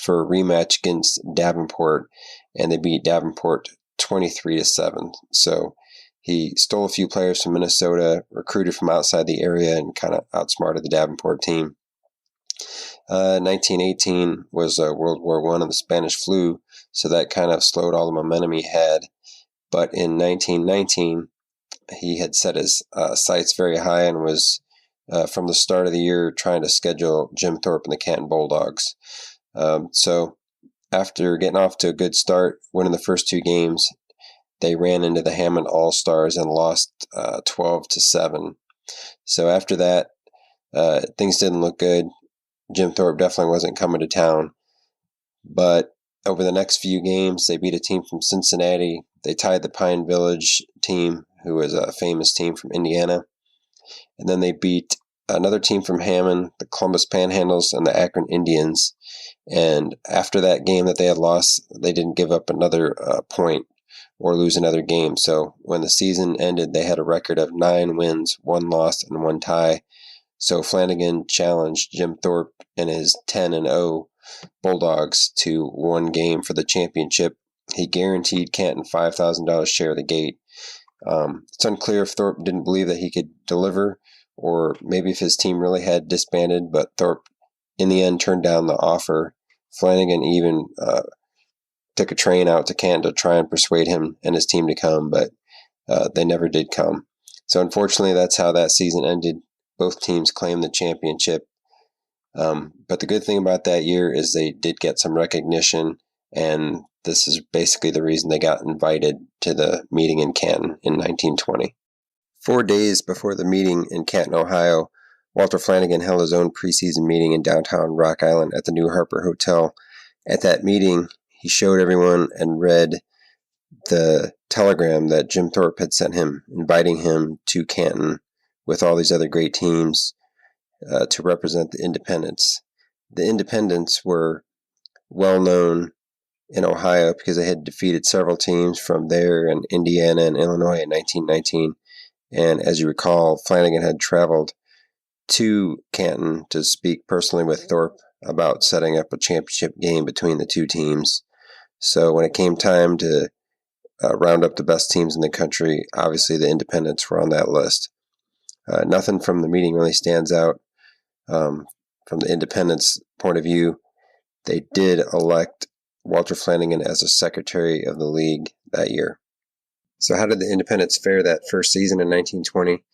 for a rematch against Davenport, and they beat Davenport 23-7. So he stole a few players from Minnesota, recruited from outside the area, and kind of outsmarted the Davenport team. 1918 was World War I and the Spanish flu, so that kind of slowed all the momentum he had. But in 1919, he had set his sights very high and was, from the start of the year, trying to schedule Jim Thorpe and the Canton Bulldogs. So after getting off to a good start, winning the first 2 games, they ran into the Hammond All-Stars and lost 12-7. So after that, things didn't look good. Jim Thorpe definitely wasn't coming to town. But over the next few games, they beat a team from Cincinnati. They tied the Pine Village team, who was a famous team from Indiana. And then they beat another team from Hammond, the Columbus Panhandles, and the Akron Indians. And after that game that they had lost, they didn't give up another point or lose another game. So when the season ended, they had a record of 9 wins, 1 loss, and 1 tie. So Flanagan challenged Jim Thorpe and his 10-0 Bulldogs to 1 game for the championship. He guaranteed Canton $5,000 share of the gate. It's unclear if Thorpe didn't believe that he could deliver, or maybe if his team really had disbanded, but Thorpe in the end turned down the offer. Flanagan even took a train out to Canton to try and persuade him and his team to come, but they never did come. So unfortunately, that's how that season ended. Both teams claimed the championship. But the good thing about that year is they did get some recognition, and this is basically the reason they got invited to the meeting in Canton in 1920. 4 days before the meeting in Canton, Ohio, Walter Flanagan held his own preseason meeting in downtown Rock Island at the New Harper Hotel. At that meeting, he showed everyone and read the telegram that Jim Thorpe had sent him, inviting him to Canton with all these other great teams to represent the Independents. The Independents were well known in Ohio because they had defeated several teams from there in Indiana and Illinois in 1919. And as you recall, Flanagan had traveled to Canton to speak personally with Thorpe about setting up a championship game between the two teams. So when it came time to round up the best teams in the country, obviously the Independents were on that list. Nothing from the meeting really stands out. From the Independents' point of view, they did elect Walter Flanagan as a secretary of the league that year. So how did the Independents fare that first season in 1920?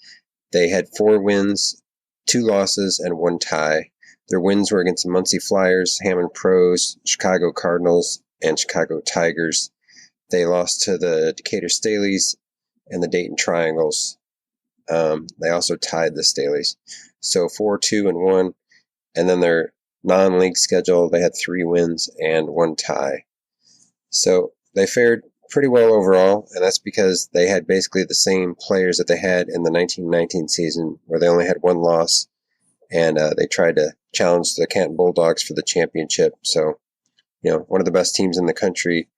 They had 4 wins, 2 losses, and 1 tie. Their wins were against the Muncie Flyers, Hammond Pros, Chicago Cardinals, and Chicago Tigers. They lost to the Decatur Staleys and the Dayton Triangles. They also tied the Staleys. So 4-2-1. And then their non-league schedule, they had 3 wins and 1 tie. So they fared pretty well overall, and that's because they had basically the same players that they had in the 1919 season, where they only had 1 loss, and they tried to challenge the Canton Bulldogs for the championship. So, one of the best teams in the country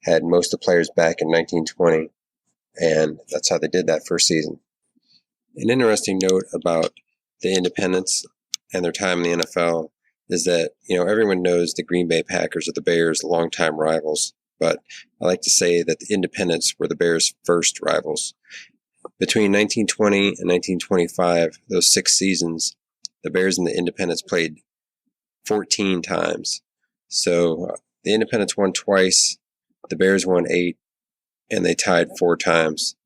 had most of the players back in 1920, and that's how they did that first season. An interesting note about the Independents and their time in the NFL is that, everyone knows the Green Bay Packers are the Bears' longtime rivals, but I like to say that the Independents were the Bears' first rivals. Between 1920 and 1925, those 6 seasons, the Bears and the Independents played 14 times. So the Independents won twice, the Bears won 8, and they tied 4 times.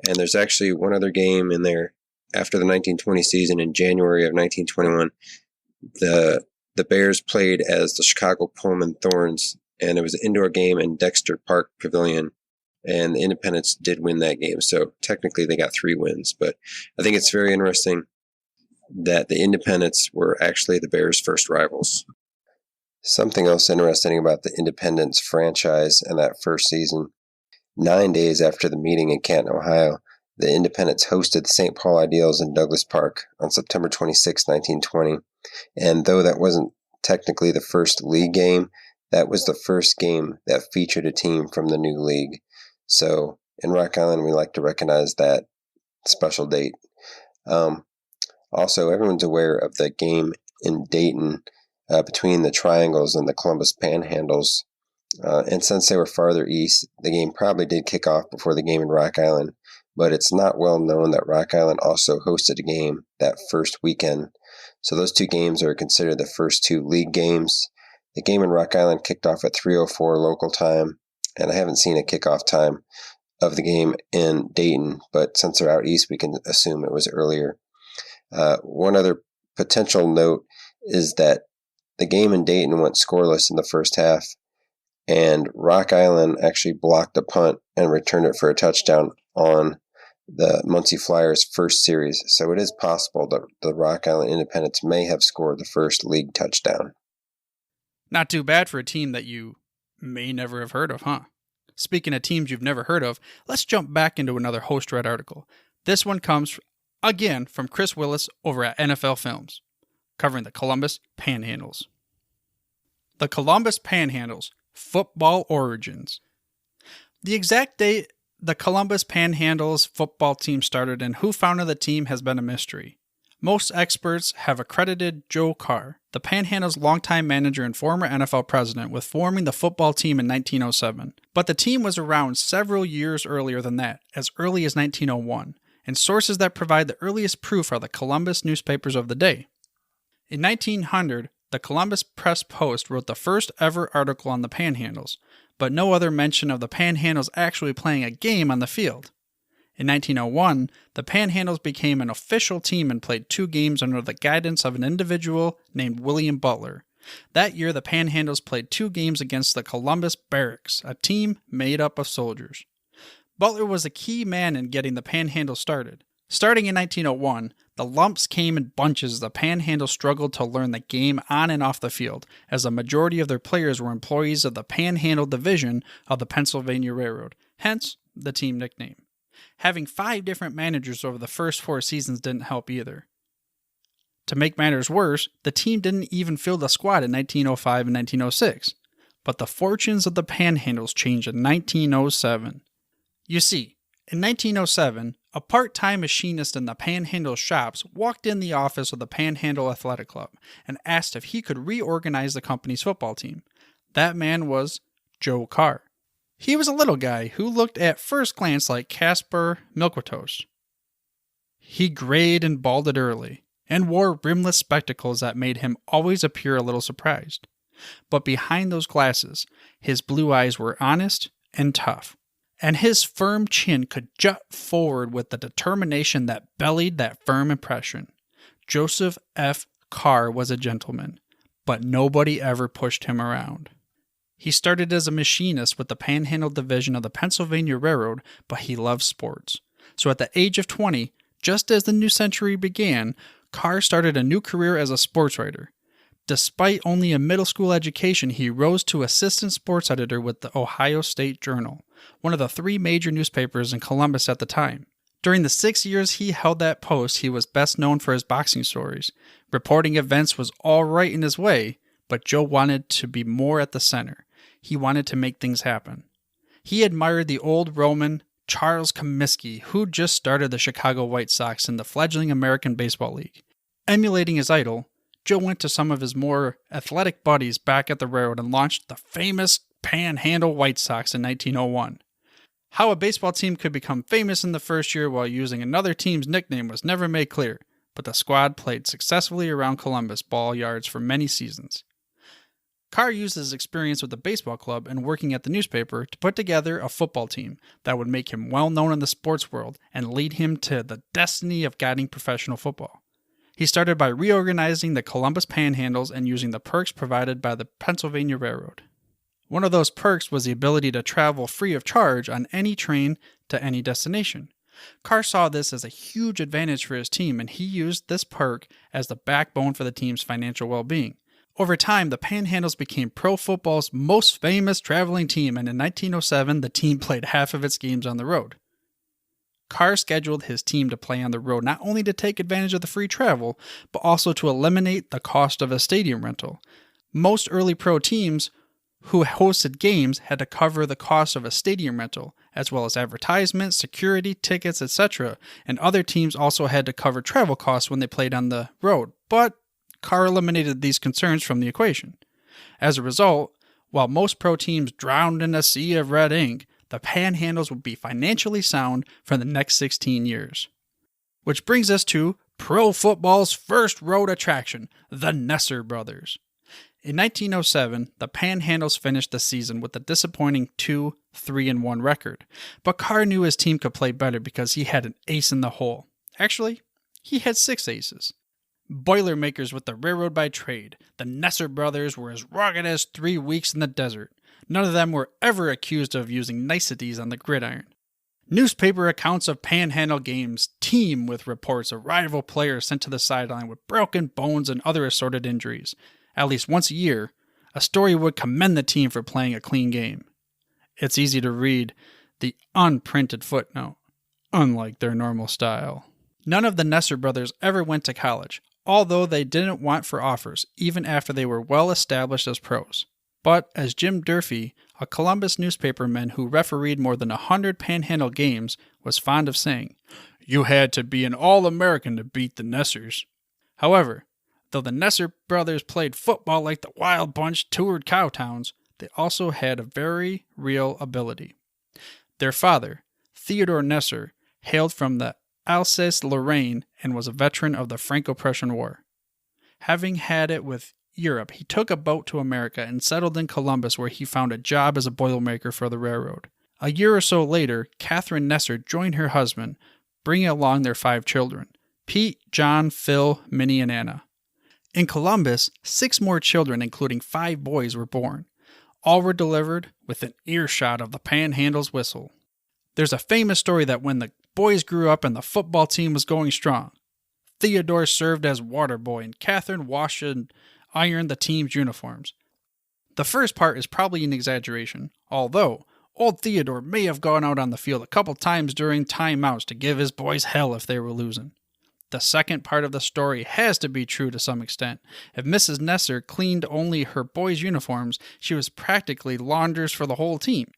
And there's actually one other game in there after the 1920 season in January of 1921. The Bears played as the Chicago Pullman Thorns, and it was an indoor game in Dexter Park Pavilion, and the Independents did win that game. So technically they got 3 wins, but I think it's very interesting that the Independents were actually the Bears' first rivals. Something else interesting about the Independents franchise and that first season, 9 days after the meeting in Canton, Ohio, the Independents hosted the St. Paul Ideals in Douglas Park on September 26, 1920. And though that wasn't technically the first league game, that was the first game that featured a team from the new league. So in Rock Island, we like to recognize that special date. Also, everyone's aware of the game in Dayton between the Triangles and the Columbus Panhandles. And since they were farther east, the game probably did kick off before the game in Rock Island, but it's not well known that Rock Island also hosted a game that first weekend. So those two games are considered the first two league games. The game in Rock Island kicked off at 3:04 local time, and I haven't seen a kickoff time of the game in Dayton, but since they're out east, we can assume it was earlier. One other potential note is that the game in Dayton went scoreless in the first half, and Rock Island actually blocked a punt and returned it for a touchdown on the Muncie Flyers' first series. So it is possible that the Rock Island Independents may have scored the first league touchdown. Not too bad for a team that you may never have heard of, huh? Speaking of teams you've never heard of, let's jump back into another host-read article. This one comes, again, from Chris Willis over at NFL Films, covering the Columbus Panhandles. The Columbus Panhandles, football origins. The exact date the Columbus Panhandles football team started and who founded the team has been a mystery. Most experts have accredited Joe Carr, the Panhandles' longtime manager and former NFL president, with forming the football team in 1907. But the team was around several years earlier than that, as early as 1901, and sources that provide the earliest proof are the Columbus newspapers of the day. In 1900, the Columbus Press-Post wrote the first ever article on the Panhandles, but no other mention of the Panhandles actually playing a game on the field. In 1901, the Panhandles became an official team and played 2 games under the guidance of an individual named William Butler. That year, the Panhandles played 2 games against the Columbus Barracks, a team made up of soldiers. Butler was a key man in getting the Panhandle started. Starting in 1901, the lumps came in bunches as the Panhandle struggled to learn the game on and off the field, as a majority of their players were employees of the Panhandle Division of the Pennsylvania Railroad, hence the team nickname. Having 5 different managers over the first 4 seasons didn't help either. To make matters worse, the team didn't even field a squad in 1905 and 1906. But the fortunes of the Panhandles changed in 1907. You see, in 1907, a part-time machinist in the Panhandle shops walked in the office of the Panhandle Athletic Club and asked if he could reorganize the company's football team. That man was Joe Carr. He was a little guy who looked at first glance like Casper Milquetoast. He grayed and balded early, and wore rimless spectacles that made him always appear a little surprised. But behind those glasses, his blue eyes were honest and tough, and his firm chin could jut forward with the determination that bellied that firm impression. Joseph F. Carr was a gentleman, but nobody ever pushed him around. He started as a machinist with the Panhandle Division of the Pennsylvania Railroad, but he loved sports. So at the age of 20, just as the new century began, Carr started a new career as a sports writer. Despite only a middle school education, he rose to assistant sports editor with the Ohio State Journal, one of the 3 major newspapers in Columbus at the time. During the 6 years he held that post, he was best known for his boxing stories. Reporting events was all right in his way, but Joe wanted to be more at the center. He wanted to make things happen. He admired the old Roman Charles Comiskey, who just started the Chicago White Sox in the fledgling American Baseball League. Emulating his idol, Joe went to some of his more athletic buddies back at the railroad and launched the famous Panhandle White Sox in 1901. How a baseball team could become famous in the first year while using another team's nickname was never made clear, but the squad played successfully around Columbus ball yards for many seasons. Carr used his experience with the baseball club and working at the newspaper to put together a football team that would make him well known in the sports world and lead him to the destiny of guiding professional football. He started by reorganizing the Columbus Panhandles and using the perks provided by the Pennsylvania Railroad. One of those perks was the ability to travel free of charge on any train to any destination. Carr saw this as a huge advantage for his team, and he used this perk as the backbone for the team's financial well-being. Over time, the Panhandles became pro football's most famous traveling team, and in 1907, the team played half of its games on the road. Carr scheduled his team to play on the road not only to take advantage of the free travel, but also to eliminate the cost of a stadium rental. Most early pro teams who hosted games had to cover the cost of a stadium rental, as well as advertisements, security, tickets, etc., and other teams also had to cover travel costs when they played on the road, but Carr eliminated these concerns from the equation. As a result, while most pro teams drowned in a sea of red ink, the Panhandles would be financially sound for the next 16 years. Which brings us to pro football's first road attraction, the Nesser brothers. In 1907, the Panhandles finished the season with a disappointing 2-3-1 record, but Carr knew his team could play better because he had an ace in the hole. Actually, he had 6 aces. Boilermakers with the railroad by trade, the Nesser brothers were as rugged as 3 weeks in the desert. None of them were ever accused of using niceties on the gridiron. Newspaper accounts of Panhandle games teem with reports of rival players sent to the sideline with broken bones and other assorted injuries. At least once a year, a story would commend the team for playing a clean game. It's easy to read the unprinted footnote, unlike their normal style. None of the Nesser brothers ever went to college, although they didn't want for offers, even after they were well established as pros. But as Jim Durfee, a Columbus newspaperman who refereed more than 100 Panhandle games, was fond of saying, "You had to be an All-American to beat the Nessers." However, though the Nesser brothers played football like the Wild Bunch toured cowtowns, they also had a very real ability. Their father, Theodore Nesser, hailed from the Alsace-Lorraine and was a veteran of the Franco-Prussian War. Having had it with Europe, he took a boat to America and settled in Columbus, where he found a job as a boilermaker for the railroad. A year or so later, Catherine Nesser joined her husband, bringing along their 5 children, Pete, John, Phil, Minnie, and Anna. In Columbus, 6 more children, including 5 boys, were born. All were delivered within earshot of the Panhandle's whistle. There's a famous story that when the boys grew up and the football team was going strong, Theodore served as water boy and Catherine washed and ironed the team's uniforms. The first part is probably an exaggeration, although old Theodore may have gone out on the field a couple times during timeouts to give his boys hell if they were losing. The second part of the story has to be true to some extent. If Mrs. Nesser cleaned only her boys' uniforms, she was practically laundress for the whole team.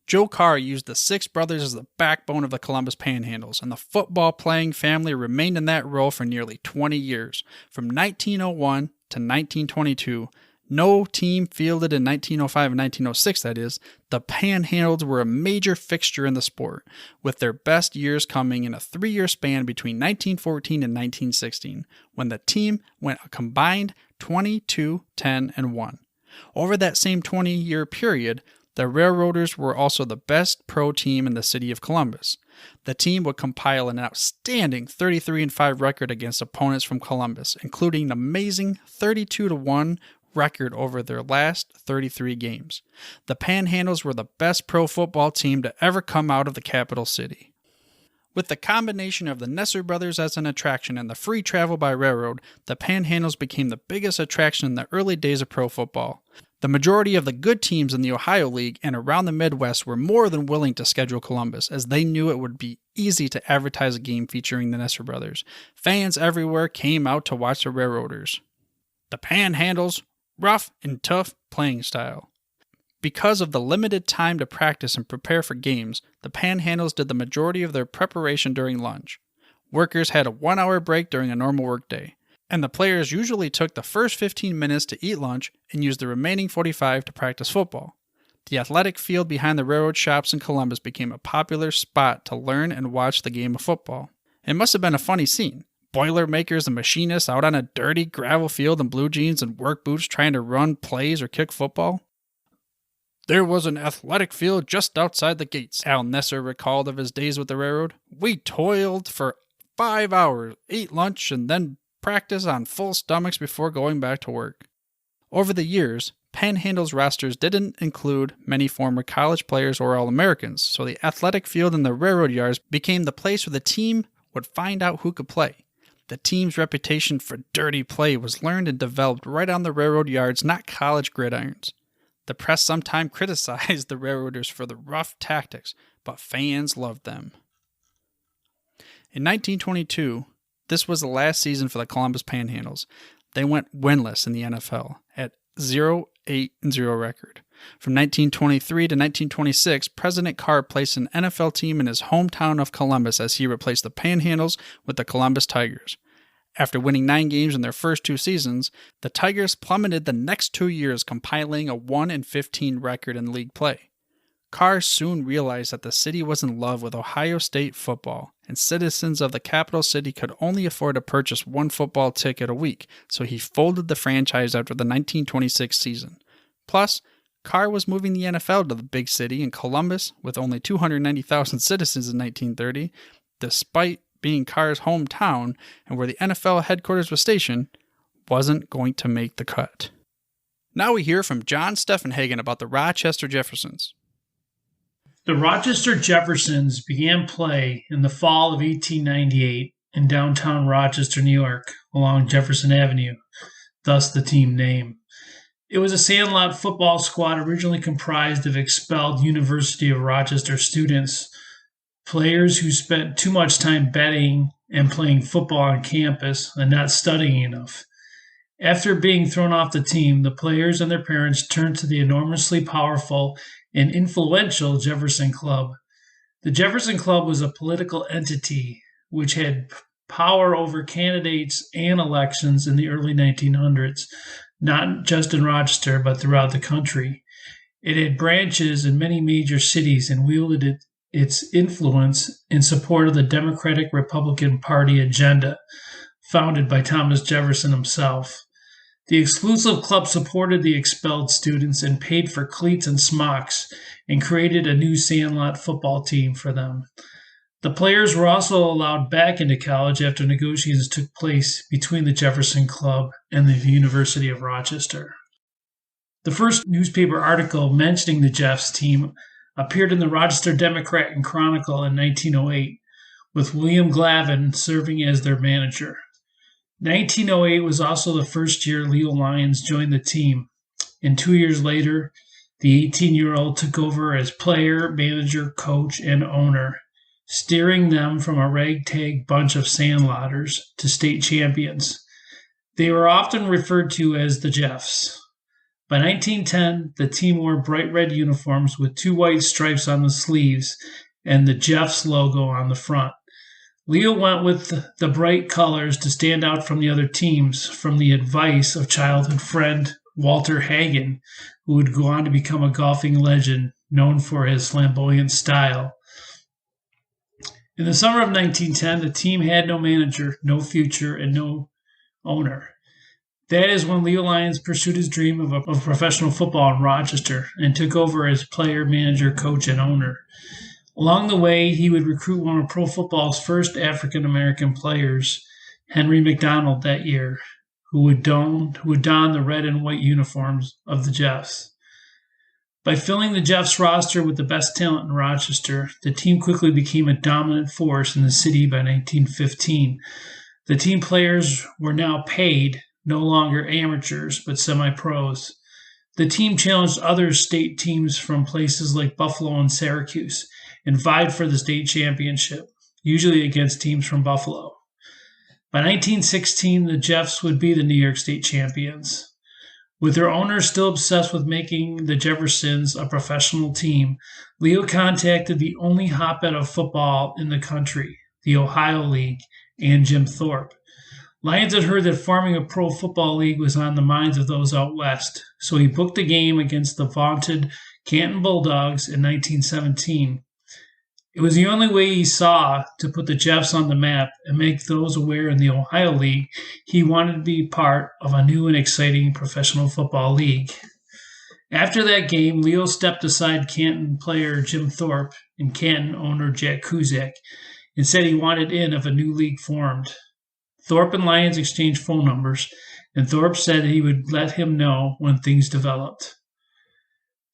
Joe Carr used the 6 brothers as the backbone of the Columbus Panhandles, and the football-playing family remained in that role for nearly 20 years. From 1901 to 1922, no team fielded in 1905 and 1906, that is, the Panhandles were a major fixture in the sport, with their best years coming in a 3-year span between 1914 and 1916, when the team went a combined 22-10-1. Over that same 20-year period, the Railroaders were also the best pro team in the city of Columbus. The team would compile an outstanding 33-5 record against opponents from Columbus, including an amazing 32-1 record over their last 33 games. The Panhandles were the best pro football team to ever come out of the capital city. With the combination of the Nesser brothers as an attraction and the free travel by railroad, the Panhandles became the biggest attraction in the early days of pro football. The majority of the good teams in the Ohio League and around the Midwest were more than willing to schedule Columbus, as they knew it would be easy to advertise a game featuring the Nesser brothers. Fans everywhere came out to watch the Railroaders. The Panhandles' rough and tough playing style. Because of the limited time to practice and prepare for games, the Panhandles did the majority of their preparation during lunch. Workers had a 1-hour break during a normal workday, and the players usually took the first 15 minutes to eat lunch and used the remaining 45 to practice football. The athletic field behind the railroad shops in Columbus became a popular spot to learn and watch the game of football. It must have been a funny scene. Boilermakers and machinists out on a dirty gravel field in blue jeans and work boots trying to run plays or kick football. "There was an athletic field just outside the gates," Al Nesser recalled of his days with the railroad. "We toiled for 5 hours, ate lunch, and then practice on full stomachs before going back to work." Over the years, Panhandle's rosters didn't include many former college players or All-Americans, so the athletic field in the railroad yards became the place where the team would find out who could play. The team's reputation for dirty play was learned and developed right on the railroad yards, not college gridirons. The press sometimes criticized the Railroaders for the rough tactics, but fans loved them. In 1922, this was the last season for the Columbus Panhandles. They went winless in the NFL at 0-8-0 record. From 1923 to 1926, President Carr placed an NFL team in his hometown of Columbus as he replaced the Panhandles with the Columbus Tigers. After winning 9 games in their first 2 seasons, the Tigers plummeted the next 2 years, compiling a 1-15 record in league play. Carr soon realized that the city was in love with Ohio State football, and citizens of the capital city could only afford to purchase 1 football ticket a week, so he folded the franchise after the 1926 season. Plus, Carr was moving the NFL to the big city in Columbus with only 290,000 citizens in 1930, despite being Carr's hometown and where the NFL headquarters was stationed, wasn't going to make the cut. Now we hear from John Steffenhagen about the Rochester Jeffersons. The Rochester Jeffersons began play in the fall of 1898 in downtown Rochester, New York, along Jefferson Avenue, thus the team name. It was a sandlot football squad originally comprised of expelled University of Rochester students, players who spent too much time betting and playing football on campus and not studying enough. After being thrown off the team, the players and their parents turned to the enormously powerful and influential Jefferson Club. The Jefferson Club was a political entity which had power over candidates and elections in the early 1900s, not just in Rochester, but throughout the country. It had branches in many major cities and wielded its influence in support of the Democratic-Republican Party agenda, founded by Thomas Jefferson himself. The exclusive club supported the expelled students and paid for cleats and smocks and created a new sandlot football team for them. The players were also allowed back into college after negotiations took place between the Jefferson Club and the University of Rochester. The first newspaper article mentioning the Jeffs team appeared in the Rochester Democrat and Chronicle in 1908, with William Glavin serving as their manager. 1908 was also the first year Leo Lyons joined the team, and 2 years later, the 18-year-old took over as player, manager, coach, and owner, steering them from a ragtag bunch of sandlotters to state champions. They were often referred to as the Jeffs. By 1910, the team wore bright red uniforms with 2 white stripes on the sleeves and the Jeffs logo on the front. Leo went with the bright colors to stand out from the other teams, from the advice of childhood friend Walter Hagen, who would go on to become a golfing legend known for his flamboyant style. In the summer of 1910, the team had no manager, no future, and no owner. That is when Leo Lyons pursued his dream of professional football in Rochester and took over as player, manager, coach, and owner. Along the way, he would recruit one of pro football's first African-American players, Henry McDonald, that year, who would don the red and white uniforms of the Jeffs. By filling the Jeffs roster with the best talent in Rochester, the team quickly became a dominant force in the city by 1915. The team players were now paid, no longer amateurs, but semi-pros. The team challenged other state teams from places like Buffalo and Syracuse, and vied for the state championship, usually against teams from Buffalo. By 1916, the Jeffs would be the New York State champions. With their owners still obsessed with making the Jeffersons a professional team, Leo contacted the only hotbed of football in the country, the Ohio League, and Jim Thorpe. Lyons had heard that forming a pro football league was on the minds of those out west, so he booked a game against the vaunted Canton Bulldogs in 1917. It was the only way he saw to put the Jeffs on the map and make those aware in the Ohio League he wanted to be part of a new and exciting professional football league. After that game, Leo stepped aside Canton player Jim Thorpe and Canton owner Jack Kuzak and said he wanted in if a new league formed. Thorpe and Lyons exchanged phone numbers, and Thorpe said he would let him know when things developed.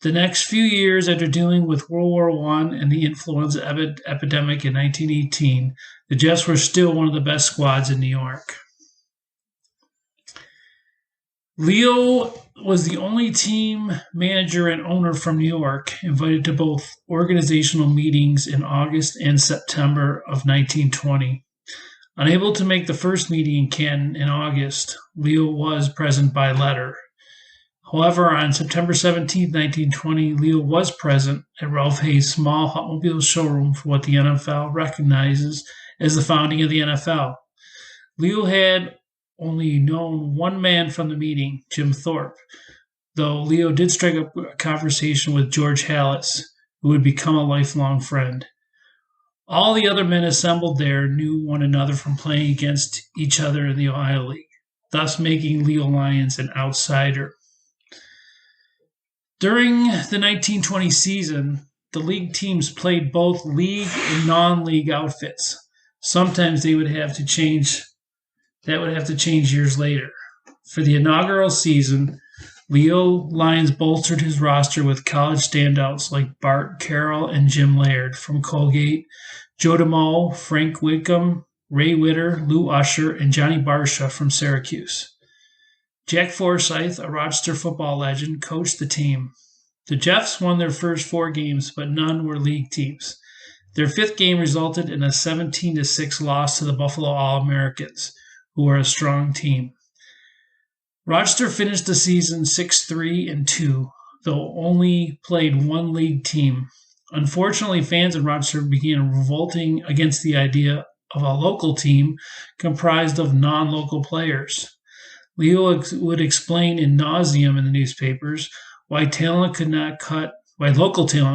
The next few years after dealing with World War I and the influenza epidemic in 1918, the Jeffs were still one of the best squads in New York. Leo was the only team manager and owner from New York invited to both organizational meetings in August and September of 1920. Unable to make the first meeting in Canton in August, Leo was present by letter. However, on September 17, 1920, Leo was present at Ralph Hayes' small automobile showroom for what the NFL recognizes as the founding of the NFL. Leo had only known one man from the meeting, Jim Thorpe, though Leo did strike up a conversation with George Halas, who would become a lifelong friend. All the other men assembled there knew one another from playing against each other in the Ohio League, thus making Leo Lions an outsider. During the 1920 season, the league teams played both league and non-league outfits. Sometimes they would have to change. That would have to change years later. For the inaugural season, Leo Lions bolstered his roster with college standouts like Bart Carroll and Jim Laird from Colgate, Joe DeMoe, Frank Wickham, Ray Witter, Lou Usher, and Johnny Barsha from Syracuse. Jack Forsyth, a Rochester football legend, coached the team. The Jeffs won their first 4 games, but none were league teams. Their 5th game resulted in a 17-6 loss to the Buffalo All-Americans, who were a strong team. Rochester finished the season 6-3-2, though only played one league team. Unfortunately, fans in Rochester began revolting against the idea of a local team comprised of non-local players. Leo would explain in nauseam in the newspapers why local talent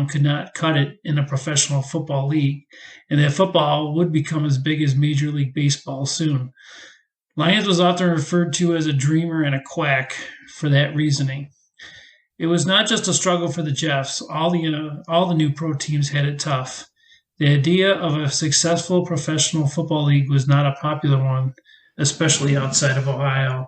could not cut it in a professional football league, and that football would become as big as Major League Baseball soon. Lions was often referred to as a dreamer and a quack for that reasoning. It was not just a struggle for the Jeffs. All the new pro teams had it tough. The idea of a successful professional football league was not a popular one, especially outside of Ohio.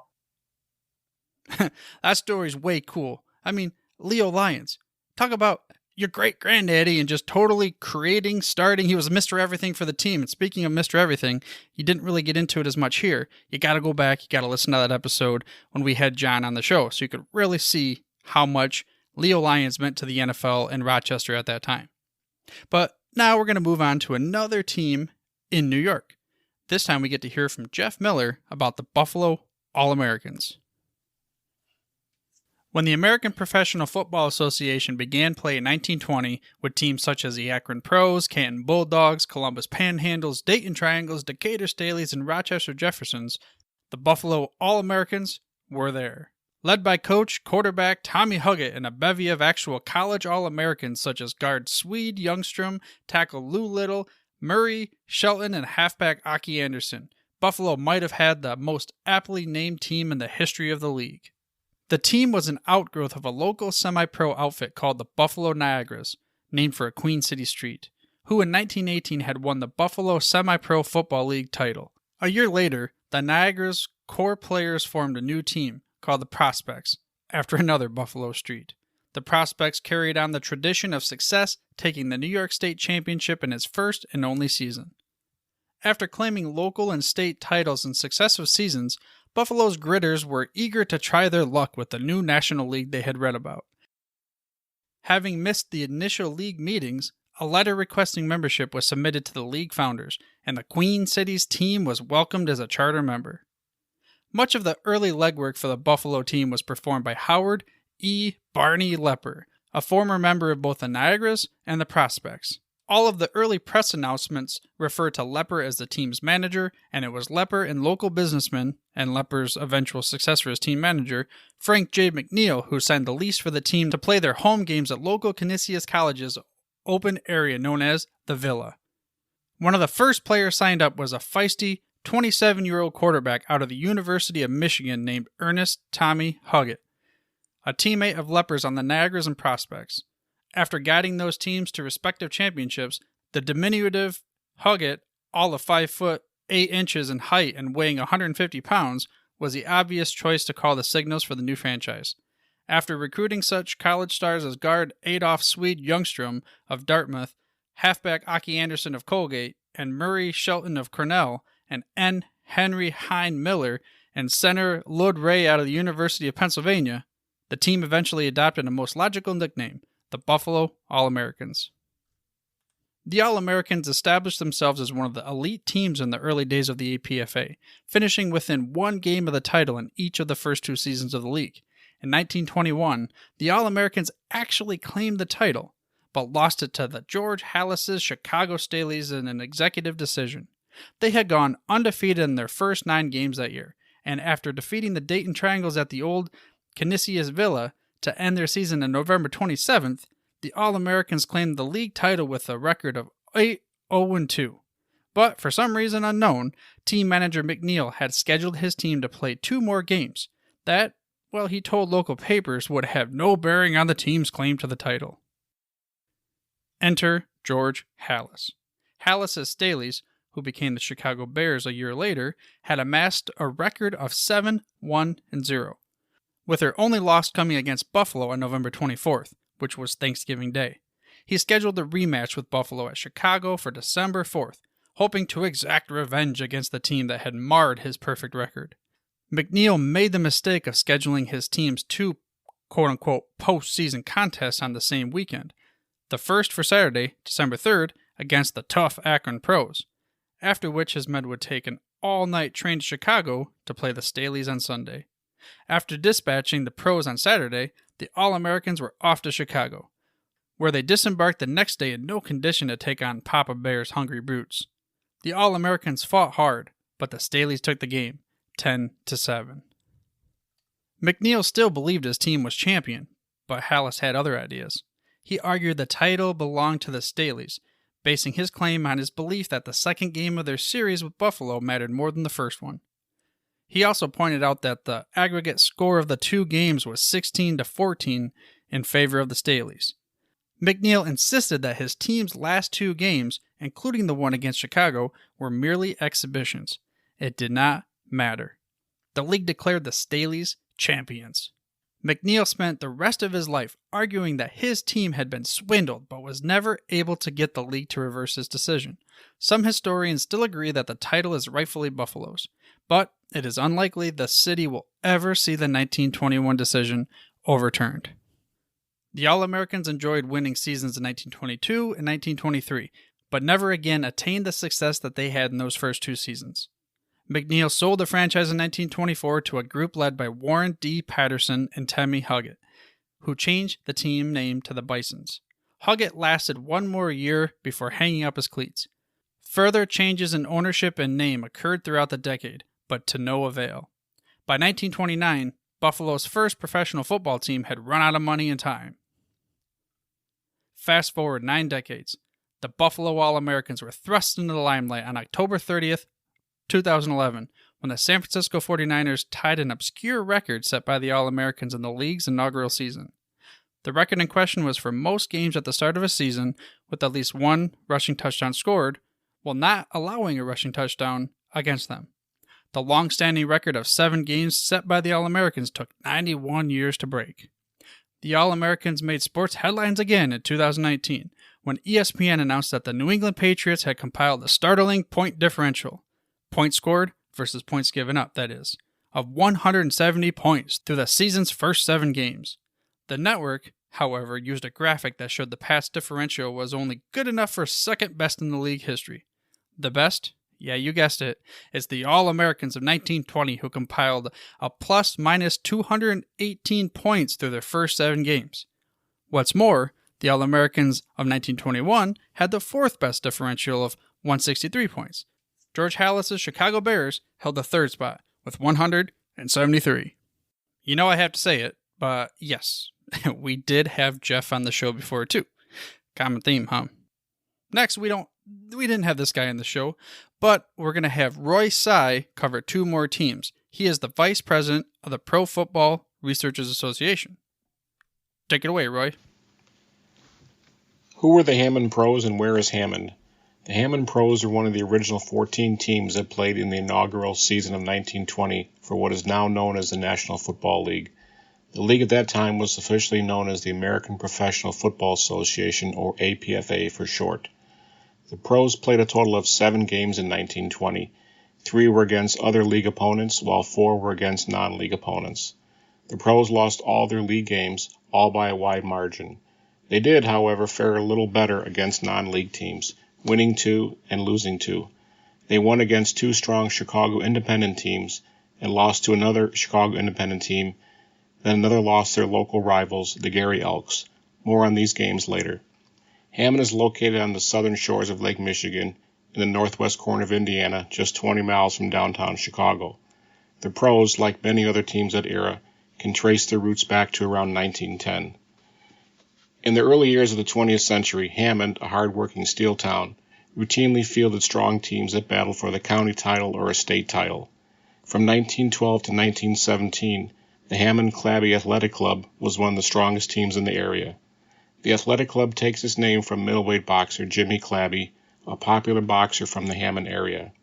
That story's way cool. I mean, Leo Lions. Talk about your great-granddaddy and just totally starting. He was Mr. Everything for the team. And speaking of Mr. Everything, he didn't really get into it as much here. You got to go back. You got to listen to that episode when we had John on the show so you could really see how much Leo Lions meant to the NFL in Rochester at that time. But now we're going to move on to another team in New York. This time we get to hear from Jeff Miller about the Buffalo All-Americans. When the American Professional Football Association began play in 1920 with teams such as the Akron Pros, Canton Bulldogs, Columbus Panhandles, Dayton Triangles, Decatur Staleys, and Rochester Jeffersons, the Buffalo All-Americans were there. Led by coach, quarterback Tommy Huggett and a bevy of actual college All-Americans such as guard Swede Youngstrom, tackle Lou Little, Murray, Shelton, and halfback Aki Anderson, Buffalo might have had the most aptly named team in the history of the league. The team was an outgrowth of a local semi-pro outfit called the Buffalo Niagaras, named for a Queen City street, who in 1918 had won the Buffalo Semi-Pro Football League title. A year later, the Niagaras' core players formed a new team called the Prospects, after another Buffalo street. The Prospects carried on the tradition of success, taking the New York State Championship in its first and only season. After claiming local and state titles in successive seasons, Buffalo's Gritters were eager to try their luck with the new National League they had read about. Having missed the initial league meetings, a letter requesting membership was submitted to the league founders, and the Queen City's team was welcomed as a charter member. Much of the early legwork for the Buffalo team was performed by Howard E. Barney Lepper, a former member of both the Niagaras and the Prospects. All of the early press announcements referred to Lepper as the team's manager, and it was Lepper and local businessman, and Lepper's eventual successor as team manager, Frank J. McNeil, who signed the lease for the team to play their home games at local Canisius College's open area known as the Villa. One of the first players signed up was a feisty, 27-year-old quarterback out of the University of Michigan named Ernest Tommy Huggett, a teammate of Lepper's on the Niagaras and Prospects. After guiding those teams to respective championships, the diminutive Huggett, all of 5 foot 8 inches in height and weighing 150 pounds, was the obvious choice to call the signals for the new franchise. After recruiting such college stars as guard Adolph Swede Youngstrom of Dartmouth, halfback Aki Anderson of Colgate, and Murray Shelton of Cornell, and N. Henry Hine Miller, and center Lud Ray out of the University of Pennsylvania, the team eventually adopted a most logical nickname, the Buffalo All-Americans. The All-Americans established themselves as one of the elite teams in the early days of the APFA, finishing within one game of the title in each of the first 2 seasons of the league. In 1921, the All-Americans actually claimed the title, but lost it to the George Halas's Chicago Staleys in an executive decision. They had gone undefeated in their first 9 games that year, and after defeating the Dayton Triangles at the old Canisius Villa to end their season on November 27th, the All-Americans claimed the league title with a record of 8-0-2. But for some reason unknown, team manager McNeil had scheduled his team to play 2 more games that, well, he told local papers would have no bearing on the team's claim to the title. Enter George Halas. Halas's Staleys, who became the Chicago Bears a year later, had amassed a record of 7-1-0, with their only loss coming against Buffalo on November 24th, which was Thanksgiving Day. He scheduled a rematch with Buffalo at Chicago for December 4th, hoping to exact revenge against the team that had marred his perfect record. McNeil made the mistake of scheduling his team's 2 quote-unquote postseason contests on the same weekend. The first for Saturday, December 3rd, against the tough Akron Pros, after which his men would take an all-night train to Chicago to play the Staleys on Sunday. After dispatching the Pros on Saturday, the All-Americans were off to Chicago, where they disembarked the next day in no condition to take on Papa Bear's hungry brutes. The All-Americans fought hard, but the Staleys took the game, 10-7. McNeil still believed his team was champion, but Halas had other ideas. He argued the title belonged to the Staleys, basing his claim on his belief that the second game of their series with Buffalo mattered more than the first one. He also pointed out that the aggregate score of the 2 games was 16-14 in favor of the Staleys. McNeil insisted that his team's last 2 games, including the one against Chicago, were merely exhibitions. It did not matter. The league declared the Staleys champions. McNeil spent the rest of his life arguing that his team had been swindled but was never able to get the league to reverse his decision. Some historians still agree that the title is rightfully Buffalo's, but it is unlikely the city will ever see the 1921 decision overturned. The All-Americans enjoyed winning seasons in 1922 and 1923, but never again attained the success that they had in those first 2 seasons. McNeil sold the franchise in 1924 to a group led by Warren D. Patterson and Tammy Huggett, who changed the team name to the Bisons. Huggett lasted 1 more year before hanging up his cleats. Further changes in ownership and name occurred throughout the decade, but to no avail. By 1929, Buffalo's first professional football team had run out of money and time. Fast forward 9 decades, the Buffalo All-Americans were thrust into the limelight on October 30th, 2011, when the San Francisco 49ers tied an obscure record set by the All-Americans in the league's inaugural season. The record in question was for most games at the start of a season with at least 1 rushing touchdown scored, while not allowing a rushing touchdown against them. The long-standing record of 7 games set by the All-Americans took 91 years to break. The All-Americans made sports headlines again in 2019, when ESPN announced that the New England Patriots had compiled a startling point differential, points scored versus points given up, that is, of 170 points through the season's first 7 games. The network, however, used a graphic that showed the pass differential was only good enough for second best in the league history. The best? Yeah, you guessed it. It's the All-Americans of 1920 who compiled a plus-minus 218 points through their first 7 games. What's more, the All-Americans of 1921 had the 4th best differential of 163 points. George Halas's Chicago Bears held the 3rd spot with 173. You know I have to say it, but yes, we did have Jeff on the show before too. Common theme, huh? Next, we didn't have this guy on the show, but we're going to have Roy Tsai cover 2 more teams. He is the vice president of the Pro Football Researchers Association. Take it away, Roy. Who were the Hammond Pros and where is Hammond? The Hammond Pros are one of the original 14 teams that played in the inaugural season of 1920 for what is now known as the National Football League. The league at that time was officially known as the American Professional Football Association, or APFA for short. The Pros played a total of 7 games in 1920. 3 were against other league opponents, while 4 were against non-league opponents. The Pros lost all their league games, all by a wide margin. They did, however, fare a little better against non-league teams, winning 2 and losing 2. They won against 2 strong Chicago independent teams and lost to another Chicago independent team, then another lost to their local rivals, the Gary Elks. More on these games later. Hammond is located on the southern shores of Lake Michigan in the northwest corner of Indiana, just 20 miles from downtown Chicago. The Pros, like many other teams that era, can trace their roots back to around 1910. In the early years of the 20th century, Hammond, a hard-working steel town, routinely fielded strong teams that battled for the county title or a state title. From 1912 to 1917, the Hammond-Clabby Athletic Club was one of the strongest teams in the area. The athletic club takes its name from middleweight boxer Jimmy Clabby, a popular boxer from the Hammond area.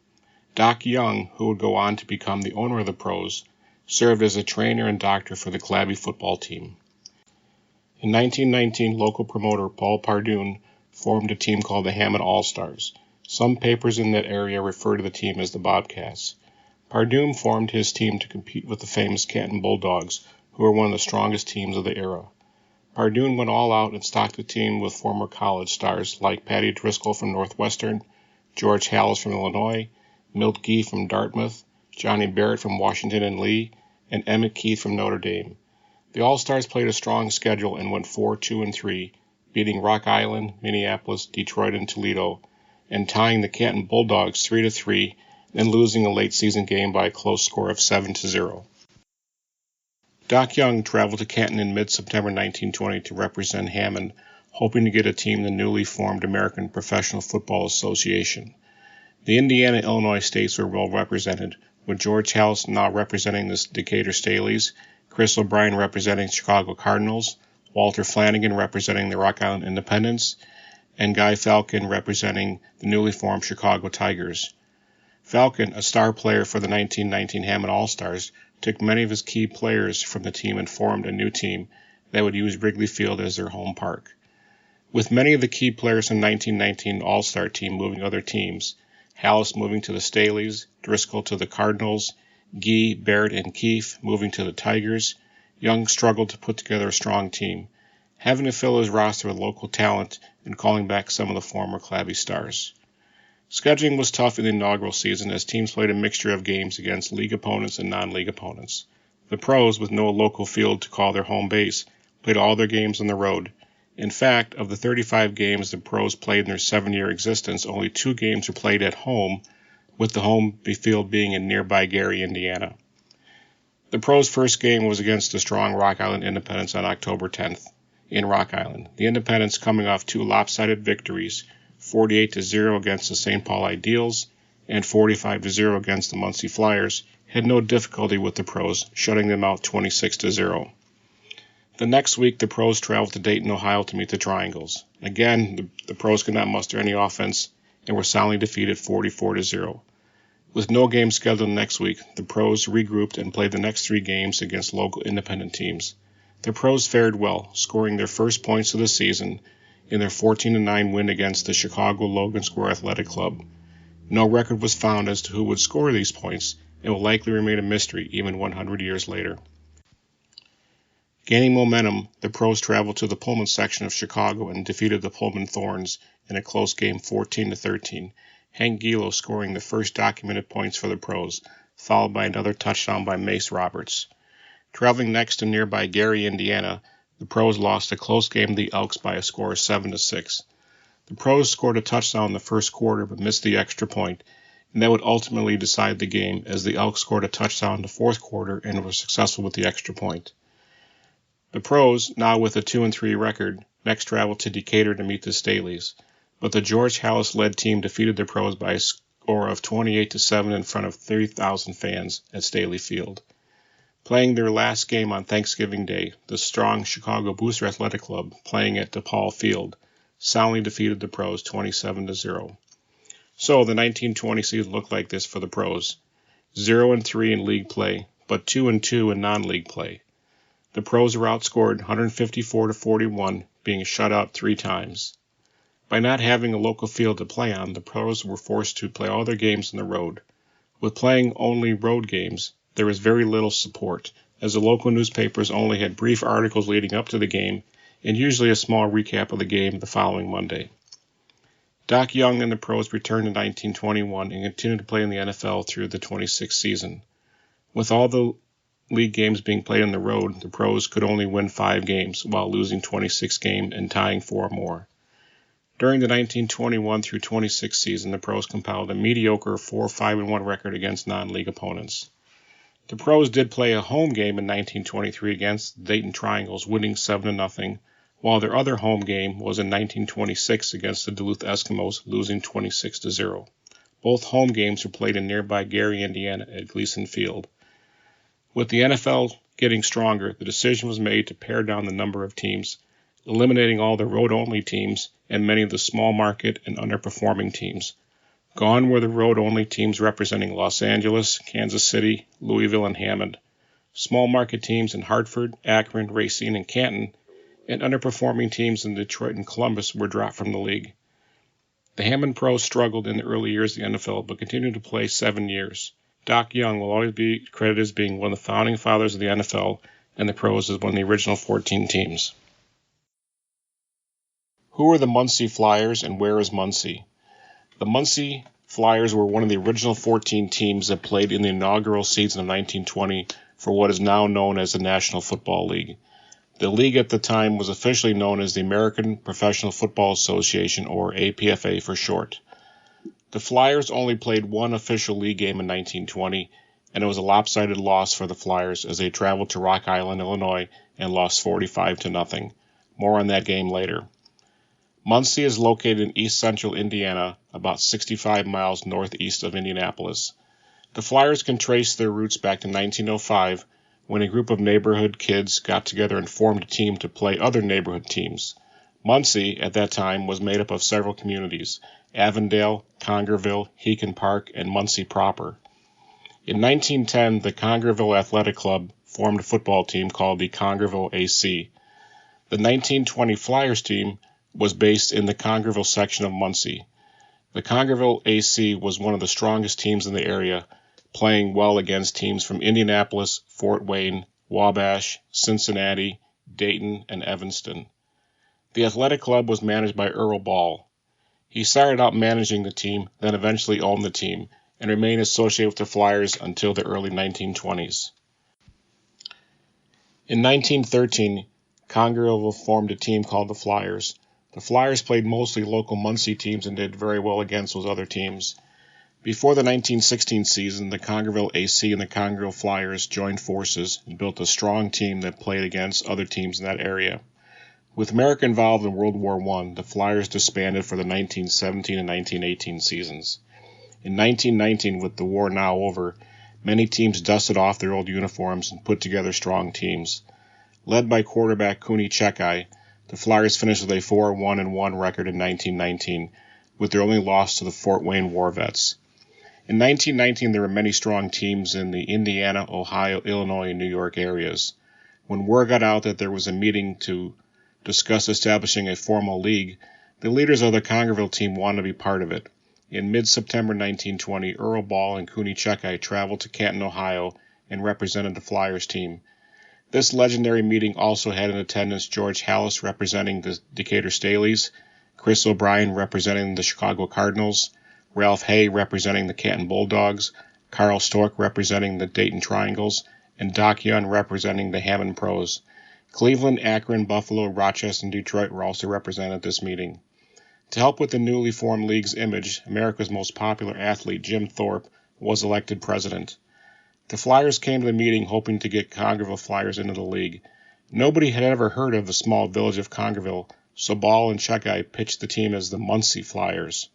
Doc Young, who would go on to become the owner of the Pros, served as a trainer and doctor for the Clabby football team. In 1919, local promoter Paul Pardoon formed a team called the Hammond All-Stars. Some papers in that area refer to the team as the Bobcats. Pardoon formed his team to compete with the famous Canton Bulldogs, who were one of the strongest teams of the era. Pardoon went all out and stocked the team with former college stars like Patty Driscoll from Northwestern, George Hallis from Illinois, Milt Gee from Dartmouth, Johnny Barrett from Washington and Lee, and Emmett Keith from Notre Dame. The All-Stars played a strong schedule and went 4-2-3, beating Rock Island, Minneapolis, Detroit, and Toledo, and tying the Canton Bulldogs 3-3, then losing a late-season game by a close score of 7-0. Doc Young traveled to Canton in mid-September 1920 to represent Hammond, hoping to get a team in the newly formed American Professional Football Association. The Indiana-Illinois states were well represented, with George Hallis now representing the Decatur Staleys, Chris O'Brien representing Chicago Cardinals, Walter Flanagan representing the Rock Island Independents, and Guy Falcon representing the newly formed Chicago Tigers. Falcon, a star player for the 1919 Hammond All-Stars, took many of his key players from the team and formed a new team that would use Wrigley Field as their home park. With many of the key players in the 1919 All-Star team moving other teams, Hallis moving to the Staleys, Driscoll to the Cardinals, Gee, Barrett, and Keefe moving to the Tigers, Young struggled to put together a strong team, having to fill his roster with local talent and calling back some of the former Clabby stars. Scheduling was tough in the inaugural season as teams played a mixture of games against league opponents and non-league opponents. The Pros, with no local field to call their home base, played all their games on the road. In fact, of the 35 games the Pros played in their 7-year existence, only 2 games were played at home, with the home field being in nearby Gary, Indiana. The Pros' first game was against the strong Rock Island Independents on October 10th in Rock Island. The Independents, coming off 2 lopsided victories, 48-0 against the St. Paul Ideals and 45-0 against the Muncie Flyers, had no difficulty with the Pros, shutting them out 26-0. The next week, the Pros traveled to Dayton, Ohio to meet the Triangles. Again, the Pros could not muster any offense and were soundly defeated 44-0. With no game scheduled next week, the Pros regrouped and played the next 3 games against local independent teams. The Pros fared well, scoring their first points of the season in their 14-9 win against the Chicago Logan Square Athletic Club. No record was found as to who would score these points, and will likely remain a mystery even 100 years later. Gaining momentum, the Pros traveled to the Pullman section of Chicago and defeated the Pullman Thorns in a close game 14-13, Hank Gilo scoring the first documented points for the Pros, followed by another touchdown by Mace Roberts. Traveling next to nearby Gary, Indiana, the Pros lost a close game to the Elks by a score of 7-6. The Pros scored a touchdown in the first quarter but missed the extra point, and that would ultimately decide the game as the Elks scored a touchdown in the fourth quarter and were successful with the extra point. The Pros, now with a 2-3 record, next traveled to Decatur to meet the Staleys, but the George Hallis-led team defeated the Pros by a score of 28-7 in front of 30,000 fans at Staley Field. Playing their last game on Thanksgiving Day, the strong Chicago Booster Athletic Club, playing at DePaul Field, soundly defeated the Pros 27-0. So the 1920 season looked like this for the Pros: 0-3 in league play, but 2-2 in non-league play. The Pros were outscored 154-41, being shut out 3 times. By not having a local field to play on, the Pros were forced to play all their games on the road. With playing only road games, there was very little support, as the local newspapers only had brief articles leading up to the game and usually a small recap of the game the following Monday. Doc Young and the pros returned in 1921 and continued to play in the NFL through the 26th season. With all the league games being played on the road, the pros could only win 5 games while losing 26 games and tying 4 more. During the 1921 through 26 season, the pros compiled a mediocre 4-5-1 record against non-league opponents. The pros did play a home game in 1923 against the Dayton Triangles, winning 7-0, while their other home game was in 1926 against the Duluth Eskimos, losing 26-0. Both home games were played in nearby Gary, Indiana at Gleason Field. With the NFL getting stronger, the decision was made to pare down the number of teams, eliminating all the road-only teams and many of the small market and underperforming teams. Gone were the road-only teams representing Los Angeles, Kansas City, Louisville, and Hammond. Small market teams in Hartford, Akron, Racine, and Canton, and underperforming teams in Detroit and Columbus were dropped from the league. The Hammond pros struggled in the early years of the NFL, but continued to play 7 years. Doc Young will always be credited as being one of the founding fathers of the NFL, and the pros as one of the original 14 teams. Who are the Muncie Flyers, and where is Muncie? The Muncie Flyers were one of the original 14 teams that played in the inaugural season of 1920 for what is now known as the National Football League. The league at the time was officially known as the American Professional Football Association, or APFA for short. The Flyers only played one official league game in 1920, and it was a lopsided loss for the Flyers as they traveled to Rock Island, Illinois, and lost 45-0. More on that game later. Muncie is located in east-central Indiana, about 65 miles northeast of Indianapolis. The Flyers can trace their roots back to 1905, when a group of neighborhood kids got together and formed a team to play other neighborhood teams. Muncie, at that time, was made up of several communities: Avondale, Congerville, Heacon Park, and Muncie proper. In 1910, the Congerville Athletic Club formed a football team called the Congerville AC. The 1920 Flyers team was based in the Congerville section of Muncie. The Congerville AC was one of the strongest teams in the area, playing well against teams from Indianapolis, Fort Wayne, Wabash, Cincinnati, Dayton, and Evanston. The athletic club was managed by Earl Ball. He started out managing the team, then eventually owned the team, and remained associated with the Flyers until the early 1920s. In 1913, Congerville formed a team called the Flyers. The Flyers played mostly local Muncie teams and did very well against those other teams. Before the 1916 season, the Congerville AC and the Congerville Flyers joined forces and built a strong team that played against other teams in that area. With America involved in World War I, the Flyers disbanded for the 1917 and 1918 seasons. In 1919, with the war now over, many teams dusted off their old uniforms and put together strong teams. Led by quarterback Cooney Checkeye, the Flyers finished with a 4-1-1 record in 1919, with their only loss to the Fort Wayne War Vets. In 1919, there were many strong teams in the Indiana, Ohio, Illinois, and New York areas. When word got out that there was a meeting to discuss establishing a formal league, the leaders of the Congerville team wanted to be part of it. In mid-September 1920, Earl Ball and Cooney Checkeye traveled to Canton, Ohio, and represented the Flyers team. This legendary meeting also had in attendance George Hallis representing the Decatur Staleys, Chris O'Brien representing the Chicago Cardinals, Ralph Hay representing the Canton Bulldogs, Carl Stork representing the Dayton Triangles, and Doc Young representing the Hammond Pros. Cleveland, Akron, Buffalo, Rochester, and Detroit were also represented at this meeting. To help with the newly formed league's image, America's most popular athlete, Jim Thorpe, was elected president. The Flyers came to the meeting hoping to get Congerville Flyers into the league. Nobody had ever heard of the small village of Congerville, so Ball and Checkeye pitched the team as the Muncie Flyers.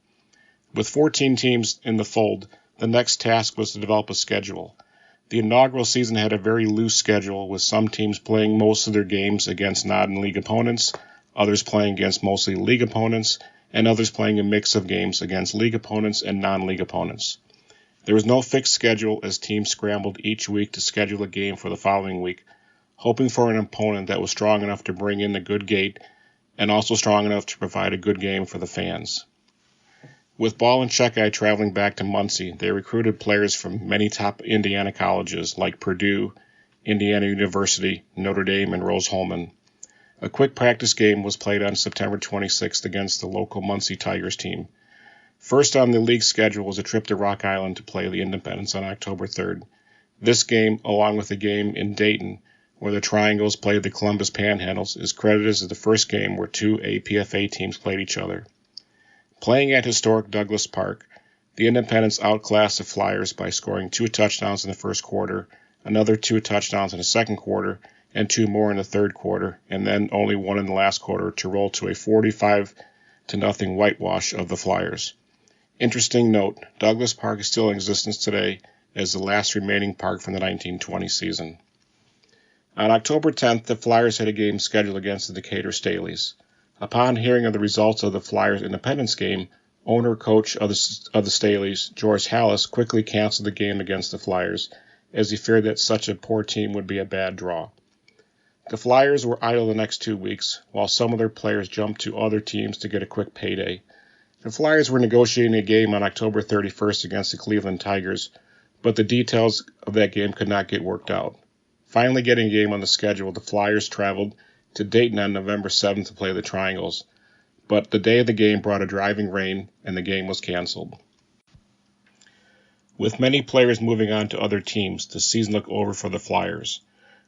With 14 teams in the fold, the next task was to develop a schedule. The inaugural season had a very loose schedule, with some teams playing most of their games against non-league opponents, others playing against mostly league opponents, and others playing a mix of games against league opponents and non-league opponents. There was no fixed schedule as teams scrambled each week to schedule a game for the following week, hoping for an opponent that was strong enough to bring in a good gate and also strong enough to provide a good game for the fans. With Ball and Checkeye traveling back to Muncie, they recruited players from many top Indiana colleges like Purdue, Indiana University, Notre Dame, and Rose-Hulman. A quick practice game was played on September 26th against the local Muncie Tigers team. First on the league schedule was a trip to Rock Island to play the Independents on October 3rd. This game, along with a game in Dayton, where the Triangles played the Columbus Panhandles, is credited as the first game where two APFA teams played each other. Playing at historic Douglas Park, the Independents outclassed the Flyers by scoring 2 touchdowns in the first quarter, another 2 touchdowns in the second quarter, and 2 more in the third quarter, and then only 1 in the last quarter to roll to a 45-0 whitewash of the Flyers. Interesting note, Douglas Park is still in existence today as the last remaining park from the 1920 season. On October 10th, the Flyers had a game scheduled against the Decatur Staleys. Upon hearing of the results of the Flyers Independence game, owner-coach of the Staleys, George Hallis, quickly canceled the game against the Flyers, as he feared that such a poor team would be a bad draw. The Flyers were idle the next 2 weeks, while some of their players jumped to other teams to get a quick payday. The Flyers were negotiating a game on October 31st against the Cleveland Tigers, but the details of that game could not get worked out. Finally getting a game on the schedule, the Flyers traveled to Dayton on November 7th to play the Triangles, but the day of the game brought a driving rain and the game was canceled. With many players moving on to other teams, the season looked over for the Flyers.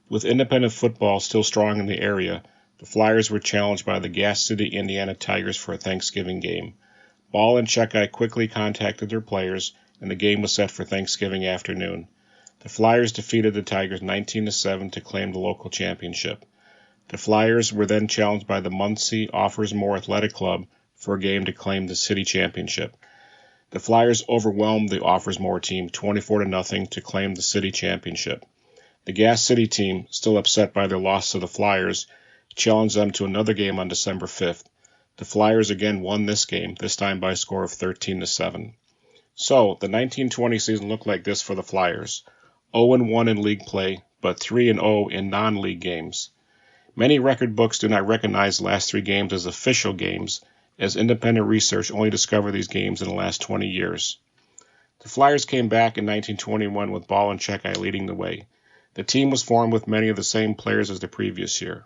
With independent football still strong in the area, the Flyers were challenged by the Gas City, Indiana Tigers for a Thanksgiving game. Ball and Checkeye quickly contacted their players, and the game was set for Thanksgiving afternoon. The Flyers defeated the Tigers 19-7 to claim the local championship. The Flyers were then challenged by the Muncie Offers More Athletic Club for a game to claim the city championship. The Flyers overwhelmed the Offers More team 24-0 to claim the city championship. The Gas City team, still upset by their loss to the Flyers, challenged them to another game on December 5th. The Flyers again won this game, this time by a score of 13-7. So, the 1920 season looked like this for the Flyers. 0-1 in league play, but 3-0 in non-league games. Many record books do not recognize the last 3 games as official games, as independent research only discovered these games in the last 20 years. The Flyers came back in 1921 with Ball and Checkeye leading the way. The team was formed with many of the same players as the previous year.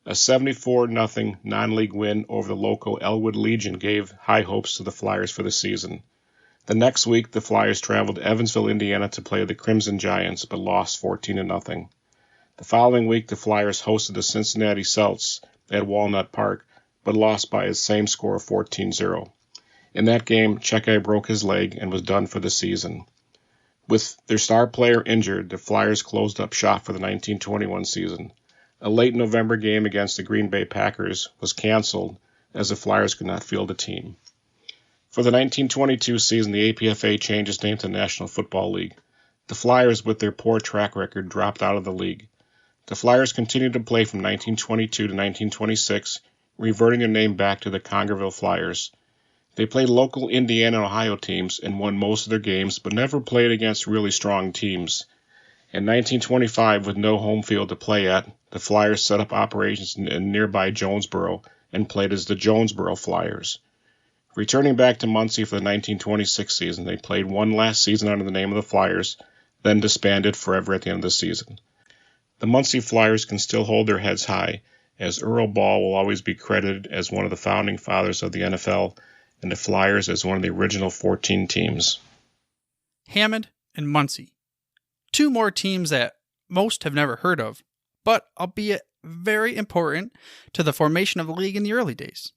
A 74-0 non-league win over the local Elwood Legion gave high hopes to the Flyers for the season. The next week, the Flyers traveled to Evansville, Indiana to play the Crimson Giants, but lost 14-0. The following week, the Flyers hosted the Cincinnati Celts at Walnut Park, but lost by the same score of 14-0. In that game, Checkeye broke his leg and was done for the season. With their star player injured, the Flyers closed up shop for the 1921 season. A late November game against the Green Bay Packers was canceled as the Flyers could not field a team. For the 1922 season, the APFA changed its name to the National Football League. The Flyers, with their poor track record, dropped out of the league. The Flyers continued to play from 1922 to 1926, reverting their name back to the Congerville Flyers. They played local Indiana and Ohio teams and won most of their games, but never played against really strong teams. In 1925, with no home field to play at, the Flyers set up operations in nearby Jonesboro and played as the Jonesboro Flyers. Returning back to Muncie for the 1926 season, they played one last season under the name of the Flyers, then disbanded forever at the end of the season. The Muncie Flyers can still hold their heads high, as Earl Ball will always be credited as one of the founding fathers of the NFL, and the Flyers as one of the original 14 teams. Hammond and Muncie. 2 more teams that most have never heard of, but albeit very important to the formation of the league in the early days.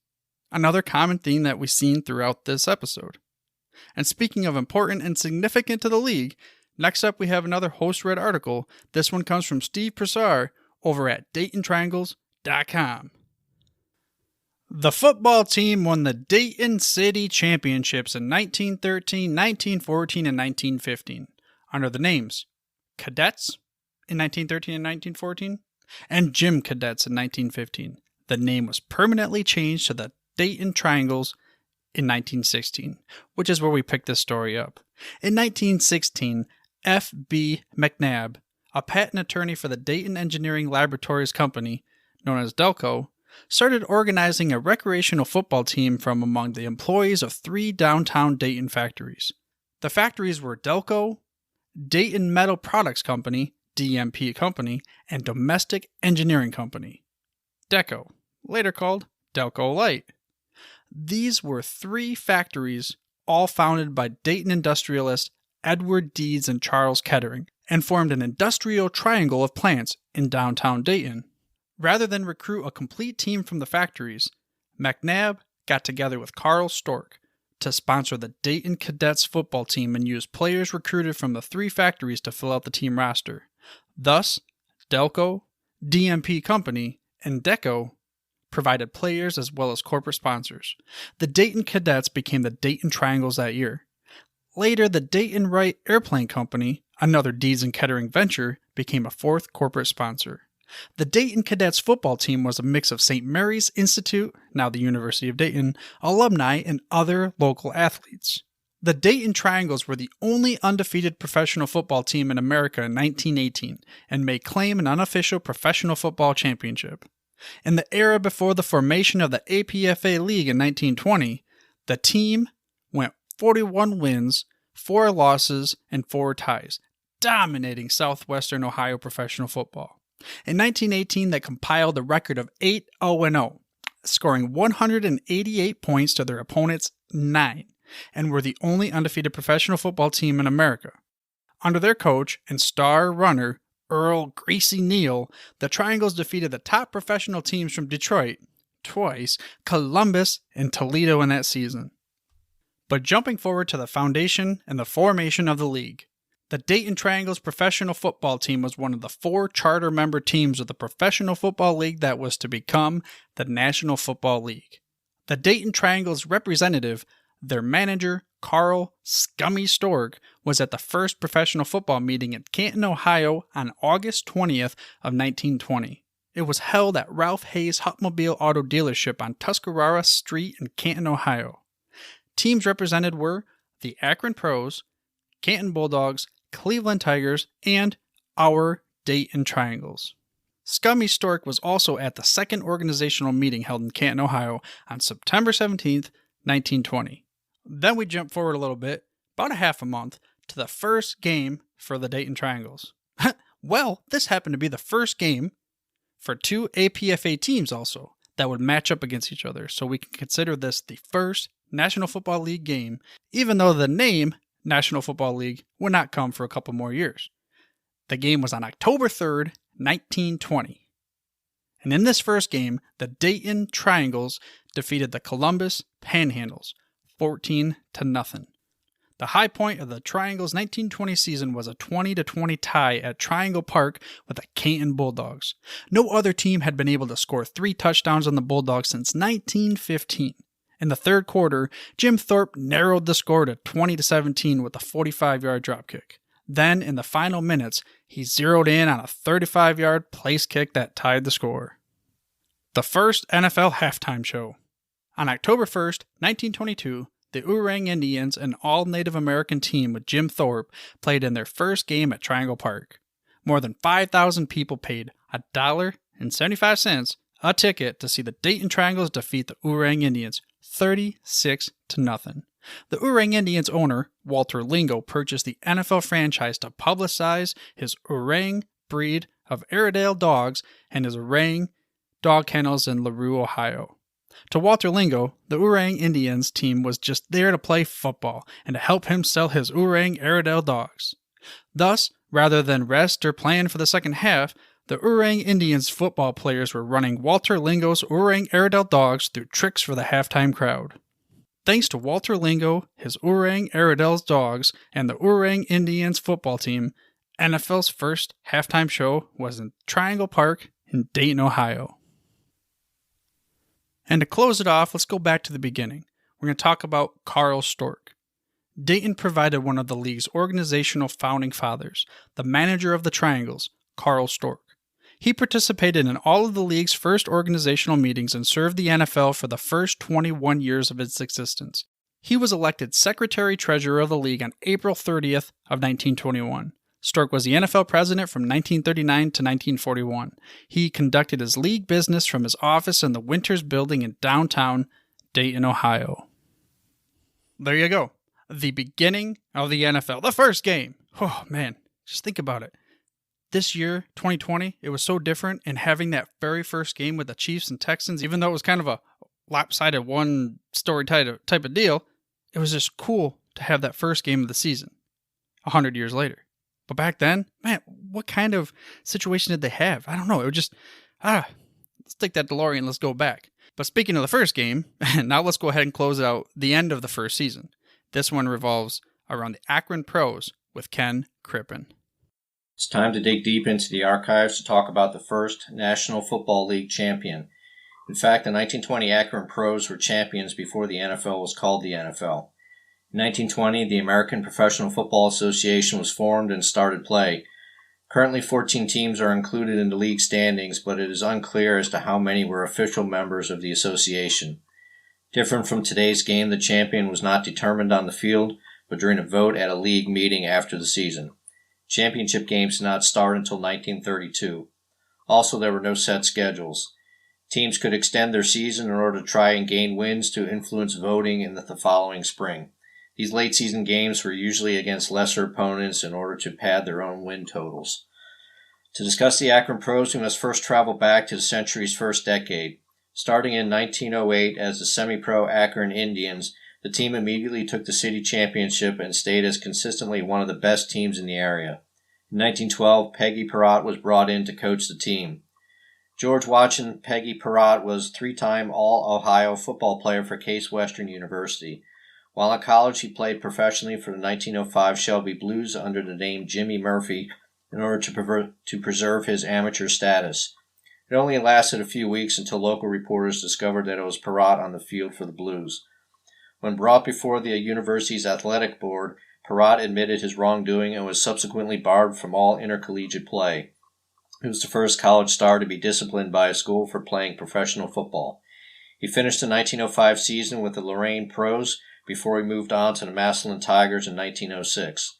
Another common theme that we've seen throughout this episode. And speaking of important and significant to the league, next up we have another host-read article. This one comes from Steve Prasar over at DaytonTriangles.com. The football team won the Dayton City Championships in 1913, 1914, and 1915 under the names Cadets in 1913 and 1914 and Gym Cadets in 1915. The name was permanently changed to the Dayton Triangles in 1916, which is where we picked this story up. In 1916, F.B. McNabb, a patent attorney for the Dayton Engineering Laboratories Company, known as Delco, started organizing a recreational football team from among the employees of 3 downtown Dayton factories. The factories were Delco, Dayton Metal Products Company, DMP Company, and Domestic Engineering Company, DECO, later called Delco Light. These were 3 factories, all founded by Dayton industrialists Edward Deeds and Charles Kettering, and formed an industrial triangle of plants in downtown Dayton. Rather than recruit a complete team from the factories, McNabb got together with Carl Stork to sponsor the Dayton Cadets football team and use players recruited from the 3 factories to fill out the team roster. Thus, Delco, DMP Company, and DECO provided players as well as corporate sponsors. The Dayton Cadets became the Dayton Triangles that year. Later, the Dayton Wright Airplane Company, another Deeds and Kettering venture, became a 4th corporate sponsor. The Dayton Cadets football team was a mix of St. Mary's Institute, now the University of Dayton, alumni, and other local athletes. The Dayton Triangles were the only undefeated professional football team in America in 1918 and may claim an unofficial professional football championship. In the era before the formation of the APFA League in 1920, the team went 41 wins, 4 losses, and 4 ties, dominating Southwestern Ohio professional football. In 1918, they compiled a record of 8-0-0, scoring 188 points to their opponents' 9, and were the only undefeated professional football team in America. Under their coach and star runner, Earl Greasy Neal, the Triangles defeated the top professional teams from Detroit twice, Columbus, and Toledo in that season. But jumping forward to the foundation and the formation of the league, the Dayton Triangles professional football team was one of the 4 charter member teams of the Professional Football League that was to become the National Football League. The Dayton Triangles representative, their manager, Carl Scummy Stork, was at the first professional football meeting in Canton, Ohio on August 20th of 1920. It was held at Ralph Hayes Hupmobile Auto Dealership on Tuscarora Street in Canton, Ohio. Teams represented were the Akron Pros, Canton Bulldogs, Cleveland Tigers, and our Dayton Triangles. Scummy Stork was also at the second organizational meeting held in Canton, Ohio on September 17th, 1920. Then we jump forward a little bit, about a half a month, to the first game for the Dayton Triangles. Well, this happened to be the first game for 2 APFA teams also that would match up against each other, so we can consider this the first National Football League game, even though the name National Football League would not come for a couple more years. The game was on October 3rd, 1920. And in this first game, the Dayton Triangles defeated the Columbus Panhandles 14-0. The high point of the Triangles' 1920 season was a 20-20 tie at Triangle Park with the Canton Bulldogs. No other team had been able to score 3 touchdowns on the Bulldogs since 1915. In the third quarter, Jim Thorpe narrowed the score to 20-17 with a 45-yard drop kick. Then, in the final minutes, he zeroed in on a 35-yard place kick that tied the score. The first NFL halftime show. On October 1st, 1922, the Oorang Indians, an all-Native American team with Jim Thorpe, played in their first game at Triangle Park. More than 5,000 people paid $1.75 a ticket to see the Dayton Triangles defeat the Oorang Indians 36-0. The Oorang Indians owner, Walter Lingo, purchased the NFL franchise to publicize his Oorang breed of Airedale dogs and his Oorang dog kennels in LaRue, Ohio. To Walter Lingo, the Oorang Indians team was just there to play football and to help him sell his Oorang Airedale dogs. Thus, rather than rest or plan for the second half, the Oorang Indians football players were running Walter Lingo's Oorang Airedale dogs through tricks for the halftime crowd. Thanks to Walter Lingo, his Oorang Airedale's dogs, and the Oorang Indians football team, NFL's first halftime show was in Triangle Park in Dayton, Ohio. And to close it off, let's go back to the beginning. We're going to talk about Carl Stork. Dayton provided one of the league's organizational founding fathers, the manager of the Triangles, Carl Stork. He participated in all of the league's first organizational meetings and served the NFL for the first 21 years of its existence. He was elected secretary-treasurer of the league on April 30th of 1921. Stork was the NFL president from 1939 to 1941. He conducted his league business from his office in the Winters Building in downtown Dayton, Ohio. There you go. The beginning of the NFL. The first game. Oh, man. Just think about it. This year, 2020, it was so different, and having that very first game with the Chiefs and Texans, even though it was kind of a lopsided one-story type of deal, it was just cool to have that first game of the season 100 years later. But back then, man, what kind of situation did they have? I don't know. It was just, let's take that DeLorean, let's go back. But speaking of the first game, now let's go ahead and close out the end of the first season. This one revolves around the Akron Pros with Ken Crippen. It's time to dig deep into the archives to talk about the first National Football League champion. In fact, the 1920 Akron Pros were champions before the NFL was called the NFL. In 1920, the American Professional Football Association was formed and started play. Currently, 14 teams are included in the league standings, but it is unclear as to how many were official members of the association. Different from today's game, the champion was not determined on the field, but during a vote at a league meeting after the season. Championship games did not start until 1932. Also, there were no set schedules. Teams could extend their season in order to try and gain wins to influence voting in the following spring. These late-season games were usually against lesser opponents in order to pad their own win totals. To discuss the Akron Pros, we must first travel back to the century's first decade. Starting in 1908 as the semi-pro Akron Indians, the team immediately took the city championship and stayed as consistently one of the best teams in the area. In 1912, Peggy Perrott was brought in to coach the team. George Watson Peggy Perrott was three-time All-Ohio football player for Case Western University. While in college, he played professionally for the 1905 Shelby Blues under the name Jimmy Murphy in order to preserve his amateur status. It only lasted a few weeks until local reporters discovered that it was Perrott on the field for the Blues. When brought before the university's athletic board, Perrott admitted his wrongdoing and was subsequently barred from all intercollegiate play. He was the first college star to be disciplined by a school for playing professional football. He finished the 1905 season with the Lorraine Pros before he moved on to the Massillon Tigers in 1906.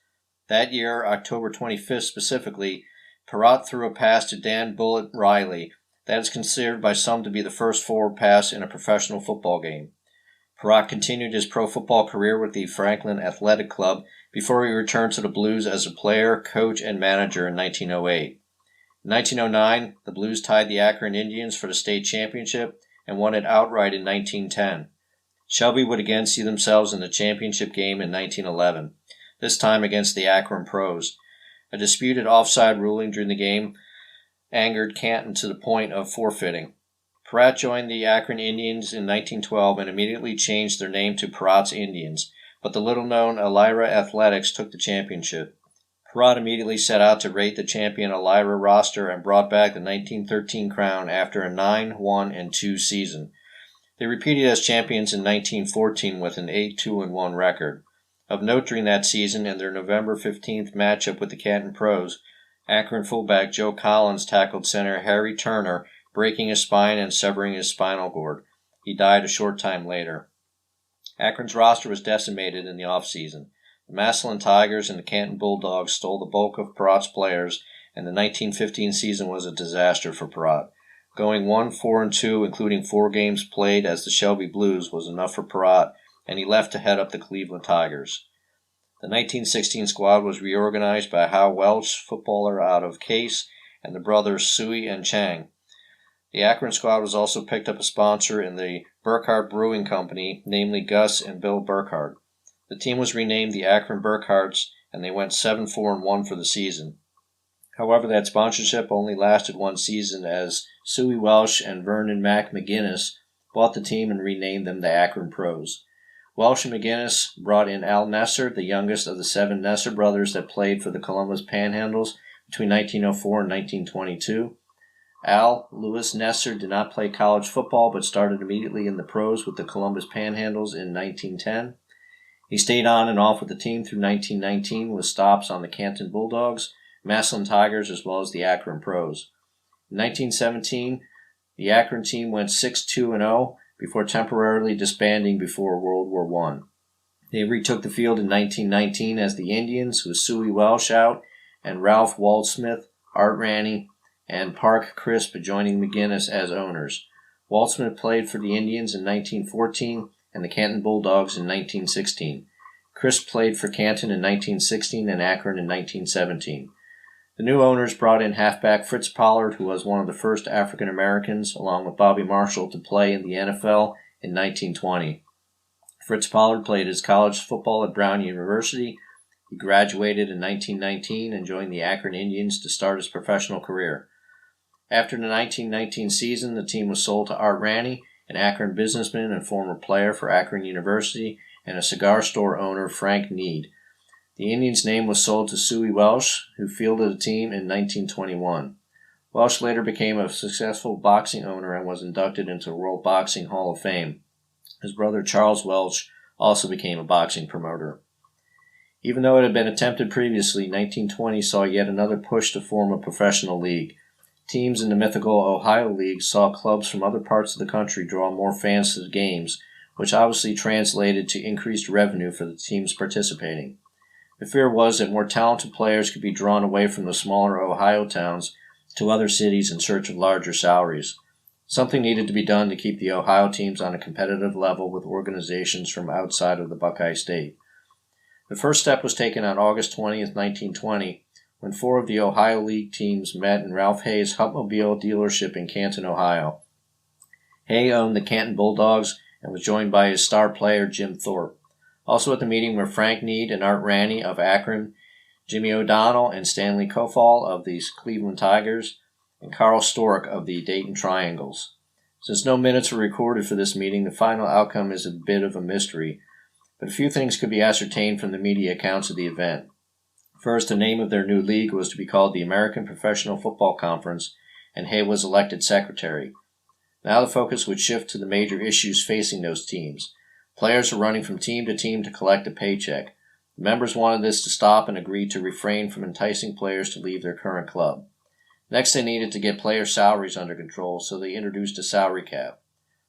That year, October 25th specifically, Perrott threw a pass to Dan Bullet Riley. That is considered by some to be the first forward pass in a professional football game. Perrott continued his pro football career with the Franklin Athletic Club before he returned to the Blues as a player, coach, and manager in 1908. In 1909, the Blues tied the Akron Indians for the state championship and won it outright in 1910. Shelby would again see themselves in the championship game in 1911, this time against the Akron Pros. A disputed offside ruling during the game angered Canton to the point of forfeiting. Perrott joined the Akron Indians in 1912 and immediately changed their name to Perrott's Indians, but the little-known Elira Athletics took the championship. Perrott immediately set out to rate the champion Elira roster and brought back the 1913 crown after a 9-1-2 season. They repeated as champions in 1914 with an 8-2-1 record. Of note during that season, in their November 15th matchup with the Canton Pros, Akron fullback Joe Collins tackled center Harry Turner, breaking his spine and severing his spinal cord. He died a short time later. Akron's roster was decimated in the offseason. The Massillon Tigers and the Canton Bulldogs stole the bulk of Perrott's players, and the 1915 season was a disaster for Perrott. Going 1-4-2, including 4 games played as the Shelby Blues, was enough for Perrott, and he left to head up the Cleveland Tigers. The 1916 squad was reorganized by Hal Welch, footballer out of Case, and the brothers Suey and Chang. The Akron squad was also picked up a sponsor in the Burkhardt Brewing Company, namely Gus and Bill Burkhardt. The team was renamed the Akron Burkhardts, and they went 7-4-1 for the season. However, that sponsorship only lasted one season as Suey Welsh and Vernon Mac McGinnis bought the team and renamed them the Akron Pros. Welsh and McGinnis brought in Al Nesser, the youngest of the 7 Nesser brothers that played for the Columbus Panhandles between 1904 and 1922. Al Lewis Nesser did not play college football but started immediately in the pros with the Columbus Panhandles in 1910. He stayed on and off with the team through 1919 with stops on the Canton Bulldogs, Massillon Tigers, as well as the Akron Pros. In 1917, the Akron team went 6-2-0 before temporarily disbanding before World War I. They retook the field in 1919 as the Indians, with Suey Welsh out and Ralph Waldsmith, Art Ranney, and Park Crisp joining McGinnis as owners. Waldsmith played for the Indians in 1914 and the Canton Bulldogs in 1916. Crisp played for Canton in 1916 and Akron in 1917. The new owners brought in halfback Fritz Pollard, who was one of the first African Americans, along with Bobby Marshall, to play in the NFL in 1920. Fritz Pollard played his college football at Brown University. He graduated in 1919 and joined the Akron Indians to start his professional career. After the 1919 season, the team was sold to Art Ranney, an Akron businessman and former player for Akron University, and a cigar store owner, Frank Need. The Indians' name was sold to Suey Welsh, who fielded the team in 1921. Welsh later became a successful boxing owner and was inducted into the World Boxing Hall of Fame. His brother Charles Welsh also became a boxing promoter. Even though it had been attempted previously, 1920 saw yet another push to form a professional league. Teams in the mythical Ohio League saw clubs from other parts of the country draw more fans to the games, which obviously translated to increased revenue for the teams participating. The fear was that more talented players could be drawn away from the smaller Ohio towns to other cities in search of larger salaries. Something needed to be done to keep the Ohio teams on a competitive level with organizations from outside of the Buckeye State. The first step was taken on August 20th, 1920, when 4 of the Ohio League teams met in Ralph Hay's Hupmobile dealership in Canton, Ohio. Hay owned the Canton Bulldogs and was joined by his star player Jim Thorpe. Also at the meeting were Frank Need and Art Ranney of Akron, Jimmy O'Donnell and Stanley Kofall of the Cleveland Tigers, and Carl Stork of the Dayton Triangles. Since no minutes were recorded for this meeting, the final outcome is a bit of a mystery, but a few things could be ascertained from the media accounts of the event. First, the name of their new league was to be called the American Professional Football Conference, and Hay was elected secretary. Now the focus would shift to the major issues facing those teams. Players were running from team to collect a paycheck. The members wanted this to stop and agreed to refrain from enticing players to leave their current club. Next, they needed to get player salaries under control, so they introduced a salary cap.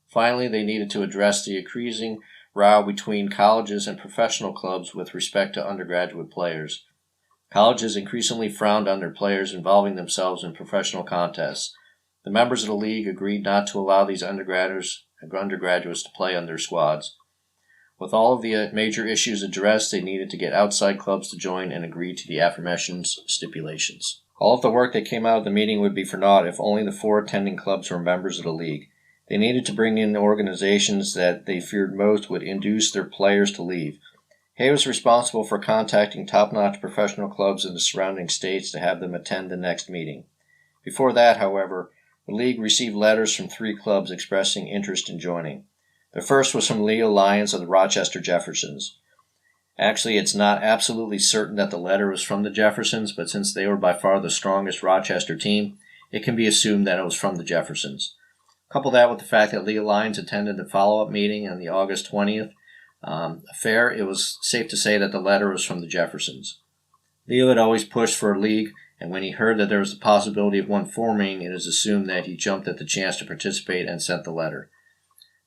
Finally, they needed to address the increasing row between colleges and professional clubs with respect to undergraduate players. Colleges increasingly frowned on their players involving themselves in professional contests. The members of the league agreed not to allow these undergraduates to play on their squads. With all of the major issues addressed, they needed to get outside clubs to join and agree to the aforementioned stipulations. All of the work that came out of the meeting would be for naught if only the 4 attending clubs were members of the league. They needed to bring in organizations that they feared most would induce their players to leave. Hay was responsible for contacting top-notch professional clubs in the surrounding states to have them attend the next meeting. Before that, however, the league received letters from 3 clubs expressing interest in joining. The first was from Leo Lyons of the Rochester Jeffersons. Actually, it's not absolutely certain that the letter was from the Jeffersons, but since they were by far the strongest Rochester team, it can be assumed that it was from the Jeffersons. Couple that with the fact that Leo Lyons attended the follow-up meeting on the August 20th affair, it was safe to say that the letter was from the Jeffersons. Leo had always pushed for a league, and when he heard that there was the possibility of one forming, it is assumed that he jumped at the chance to participate and sent the letter.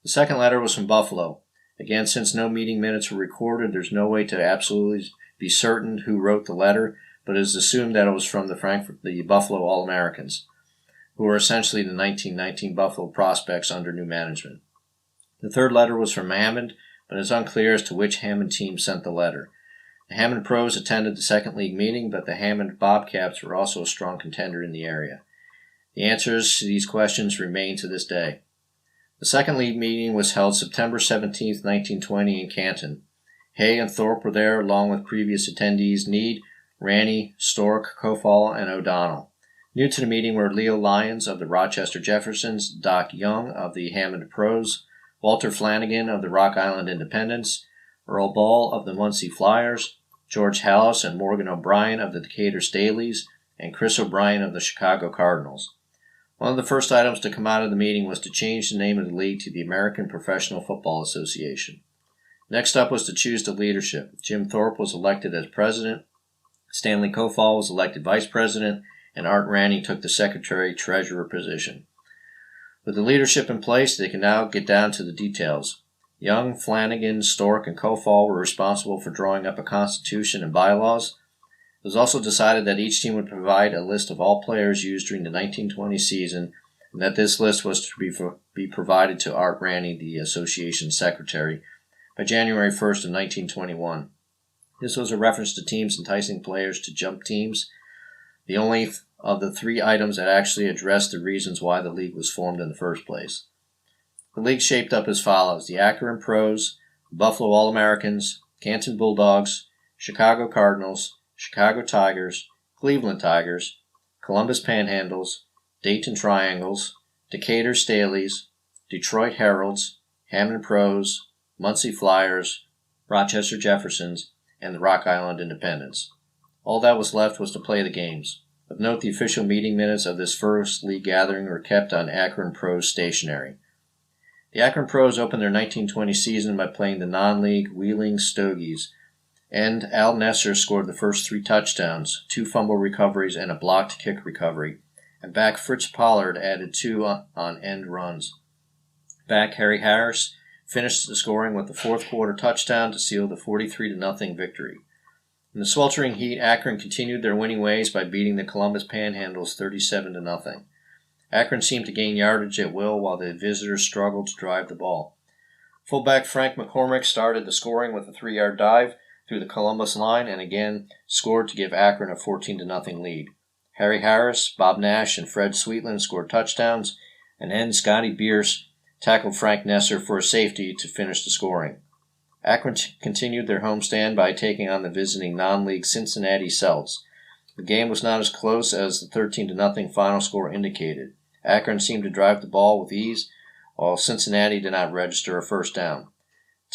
The second letter was from Buffalo. Again, since no meeting minutes were recorded, there's no way to absolutely be certain who wrote the letter, but it is assumed that it was from the Buffalo All-Americans, who were essentially the 1919 Buffalo prospects under new management. The third letter was from Hammond, but it's unclear as to which Hammond team sent the letter. The Hammond Pros attended the second league meeting, but the Hammond Bobcats were also a strong contender in the area. The answers to these questions remain to this day. The second league meeting was held September 17, 1920 in Canton. Hay and Thorpe were there along with previous attendees Need, Ranney, Stork, Kofall, and O'Donnell. New to the meeting were Leo Lyons of the Rochester Jeffersons, Doc Young of the Hammond Pros, Walter Flanagan of the Rock Island Independents, Earl Ball of the Muncie Flyers, George Hallis and Morgan O'Brien of the Decatur Staleys, and Chris O'Brien of the Chicago Cardinals. One of the first items to come out of the meeting was to change the name of the league to the American Professional Football Association. Next up was to choose the leadership. Jim Thorpe was elected as president, Stanley Kofall was elected vice president, and Art Ranney took the secretary-treasurer position. With the leadership in place, they can now get down to the details. Young, Flanagan, Stork, and Kofall were responsible for drawing up a constitution and bylaws. It was also decided that each team would provide a list of all players used during the 1920 season, and that this list was to be provided to Art Ranny, the association secretary, by January 1st of 1921. This was a reference to teams enticing players to jump teams, the only of the three items that actually addressed the reasons why the league was formed in the first place. The league shaped up as follows: the Akron Pros, Buffalo All-Americans, Canton Bulldogs, Chicago Cardinals, Chicago Tigers, Cleveland Tigers, Columbus Panhandles, Dayton Triangles, Decatur Staleys, Detroit Heralds, Hammond Pros, Muncie Flyers, Rochester Jeffersons, and the Rock Island Independents. All that was left was to play the games. Of note, the official meeting minutes of this first league gathering were kept on Akron Pros stationery. The Akron Pros opened their 1920 season by playing the non-league Wheeling Stogies, and Al Nesser scored the first 3 touchdowns, 2 fumble recoveries, and a blocked kick recovery, and back Fritz Pollard added 2 on end runs. Back Harry Harris finished the scoring with the fourth quarter touchdown to seal the 43-0 victory. In the sweltering heat, Akron continued their winning ways by beating the Columbus Panhandles 37-0. Akron seemed to gain yardage at will while the visitors struggled to drive the ball. Fullback Frank McCormick started the scoring with a 3-yard dive through the Columbus line and again scored to give Akron a 14-0 lead. Harry Harris, Bob Nash, and Fred Sweetland scored touchdowns, and then Scotty Bierce tackled Frank Nesser for a safety to finish the scoring. Akron continued their homestand by taking on the visiting non-league Cincinnati Celts. The game was not as close as the 13-0 final score indicated. Akron seemed to drive the ball with ease, while Cincinnati did not register a first down.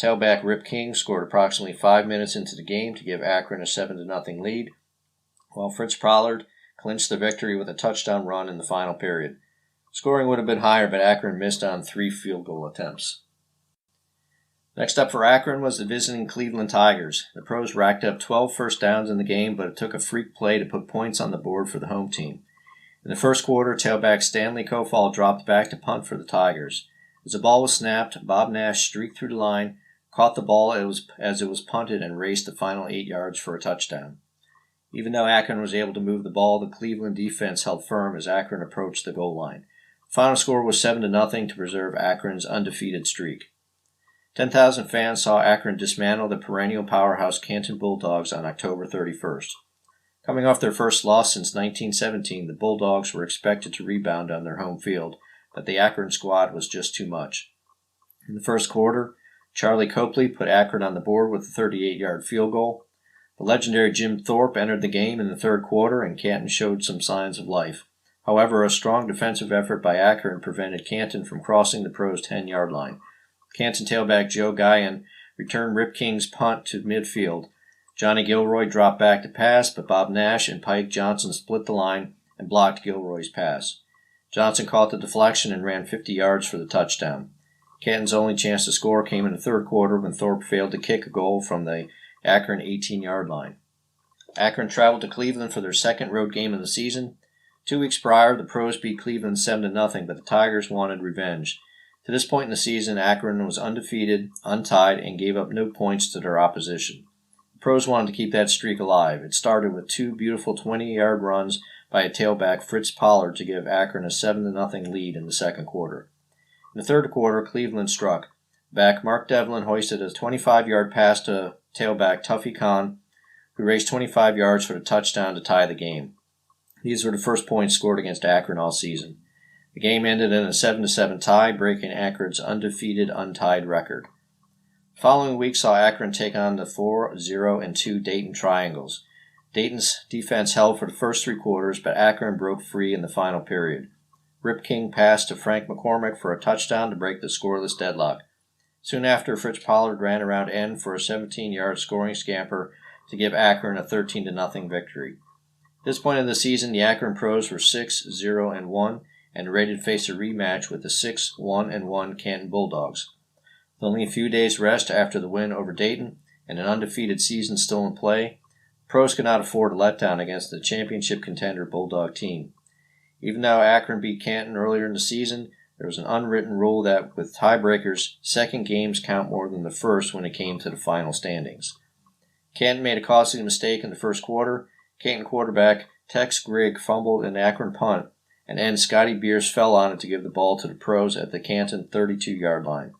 Tailback Rip King scored approximately 5 minutes into the game to give Akron a 7-0 lead, while Fritz Pollard clinched the victory with a touchdown run in the final period. Scoring would have been higher, but Akron missed on 3 field goal attempts. Next up for Akron was the visiting Cleveland Tigers. The Pros racked up 12 first downs in the game, but it took a freak play to put points on the board for the home team. In the first quarter, tailback Stanley Kofall dropped back to punt for the Tigers. As the ball was snapped, Bob Nash streaked through the line, caught the ball as it was punted, and raced the final 8 yards for a touchdown. Even though Akron was able to move the ball, the Cleveland defense held firm as Akron approached the goal line. The final score was 7-0 to preserve Akron's undefeated streak. 10,000 fans saw Akron dismantle the perennial powerhouse Canton Bulldogs on October 31st. Coming off their first loss since 1917, the Bulldogs were expected to rebound on their home field, but the Akron squad was just too much. In the first quarter, Charlie Copley put Akron on the board with a 38-yard field goal. The legendary Jim Thorpe entered the game in the third quarter, and Canton showed some signs of life. However, a strong defensive effort by Akron prevented Canton from crossing the Pros' 10-yard line. Canton tailback Joe Guyon returned Rip King's punt to midfield. Johnny Gilroy dropped back to pass, but Bob Nash and Pike Johnson split the line and blocked Gilroy's pass. Johnson caught the deflection and ran 50 yards for the touchdown. Canton's only chance to score came in the third quarter when Thorpe failed to kick a goal from the Akron 18-yard line. Akron traveled to Cleveland for their second road game of the season. 2 weeks prior, the Pros beat Cleveland 7-0, but the Tigers wanted revenge. To this point in the season, Akron was undefeated, untied, and gave up no points to their opposition. The Pros wanted to keep that streak alive. It started with 2 beautiful 20-yard runs by a tailback, Fritz Pollard, to give Akron a 7-0 lead in the second quarter. In the third quarter, Cleveland struck. Back Mark Devlin hoisted a 25-yard pass to tailback Tuffy Khan, who raced 25 yards for the touchdown to tie the game. These were the first points scored against Akron all season. The game ended in a 7-7 tie, breaking Akron's undefeated, untied record. The following week saw Akron take on the 4-0-2 Dayton Triangles. Dayton's defense held for the first 3 quarters, but Akron broke free in the final period. Rip King passed to Frank McCormick for a touchdown to break the scoreless deadlock. Soon after, Fritz Pollard ran around end for a 17-yard scoring scamper to give Akron a 13-0 victory. At this point in the season, the Akron Pros were 6-0-1 and ready to face a rematch with the 6-1-1 Canton Bulldogs. With only a few days rest after the win over Dayton and an undefeated season still in play, Pros could not afford a letdown against the championship contender Bulldog team. Even though Akron beat Canton earlier in the season, there was an unwritten rule that with tiebreakers, second games count more than the first when it came to the final standings. Canton made a costly mistake in the first quarter. Canton quarterback Tex Grigg fumbled an Akron punt, and end Scotty Beers fell on it to give the ball to the pros at the Canton 32-yard line.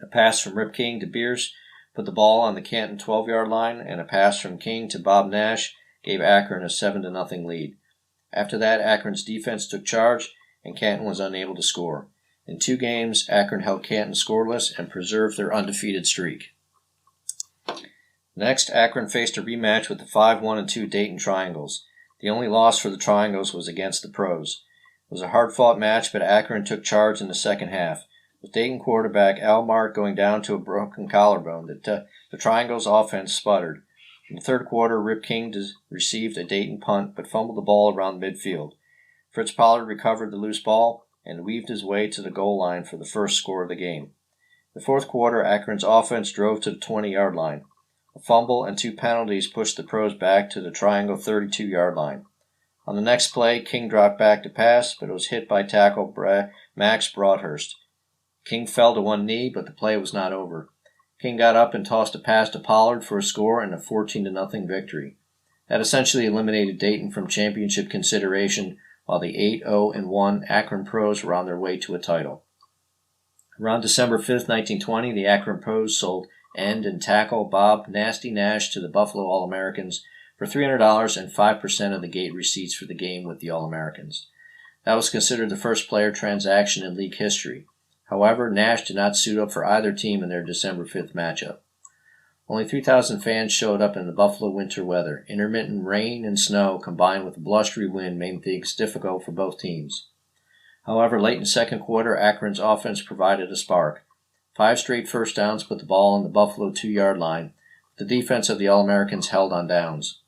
A pass from Rip King to Beers put the ball on the Canton 12-yard line, and a pass from King to Bob Nash gave Akron a 7-0 lead. After that, Akron's defense took charge, and Canton was unable to score. In 2 games, Akron held Canton scoreless and preserved their undefeated streak. Next, Akron faced a rematch with the 5-1-2 Dayton Triangles. The only loss for the Triangles was against the pros. It was a hard-fought match, but Akron took charge in the second half. With Dayton quarterback Al Mark going down to a broken collarbone, the Triangles' offense sputtered. In the third quarter, Rip King received a Dayton punt, but fumbled the ball around midfield. Fritz Pollard recovered the loose ball and weaved his way to the goal line for the first score of the game. In the fourth quarter, Akron's offense drove to the 20-yard line. A fumble and 2 penalties pushed the pros back to the Triangle 32-yard line. On the next play, King dropped back to pass, but it was hit by tackle Max Broadhurst. King fell to one knee, but the play was not over. King got up and tossed a pass to Pollard for a score and a 14-0 victory. That essentially eliminated Dayton from championship consideration, while the 8-0-1 Akron Pros were on their way to a title. Around December 5, 1920, the Akron Pros sold end and tackle Bob Nasty Nash to the Buffalo All-Americans for $300 and 5% of the gate receipts for the game with the All-Americans. That was considered the first player transaction in league history. However, Nash did not suit up for either team in their December 5th matchup. Only 3,000 fans showed up in the Buffalo winter weather. Intermittent rain and snow combined with a blustery wind made things difficult for both teams. However, late in the second quarter, Akron's offense provided a spark. 5 straight first downs put the ball on the Buffalo 2-yard line. The defense of the All-Americans held on downs.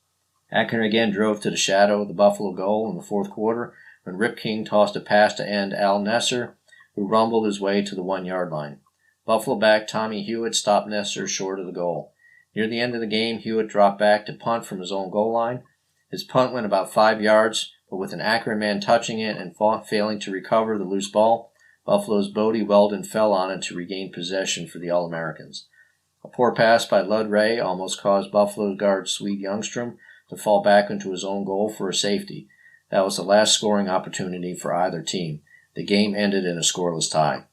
Akron again drove to the shadow of the Buffalo goal in the fourth quarter when Rip King tossed a pass to end Al Nesser, who rumbled his way to the 1-yard line. Buffalo back Tommy Hewitt stopped Nesser short of the goal. Near the end of the game, Hewitt dropped back to punt from his own goal line. His punt went about 5 yards, but with an Akron man touching it and failing to recover the loose ball, Buffalo's Bodie Weldon fell on it to regain possession for the All-Americans. A poor pass by Lud Ray almost caused Buffalo guard Swede Youngstrom to fall back into his own goal for a safety. That was the last scoring opportunity for either team. The game ended in a scoreless tie.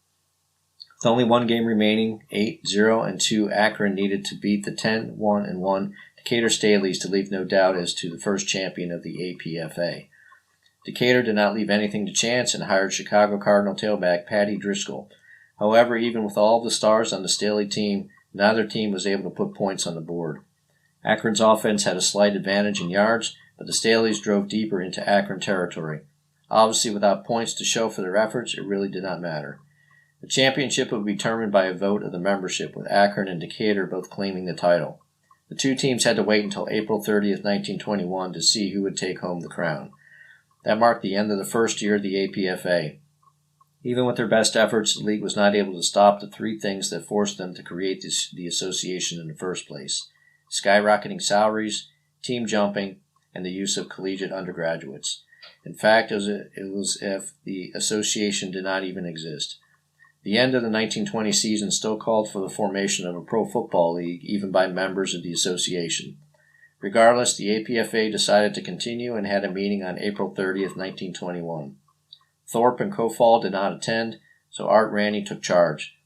With only one game remaining, 8-0-2, Akron needed to beat the 10-1-1 Decatur Staleys to leave no doubt as to the first champion of the APFA. Decatur did not leave anything to chance and hired Chicago Cardinal tailback Patty Driscoll. However, even with all the stars on the Staley team, neither team was able to put points on the board. Akron's offense had a slight advantage in yards, but the Staleys drove deeper into Akron territory. Obviously, without points to show for their efforts, it really did not matter. The championship would be determined by a vote of the membership, with Akron and Decatur both claiming the title. The two teams had to wait until April 30th, 1921 to see who would take home the crown. That marked the end of the first year of the APFA. Even with their best efforts, the league was not able to stop the 3 things that forced them to create the association in the first place: skyrocketing salaries, team jumping, and the use of collegiate undergraduates. In fact, it was as if the association did not even exist. The end of the 1920 season still called for the formation of a pro football league, even by members of the association. Regardless, the APFA decided to continue and had a meeting on April 30th, 1921. Thorpe and Kofall did not attend, so Art Raney took charge.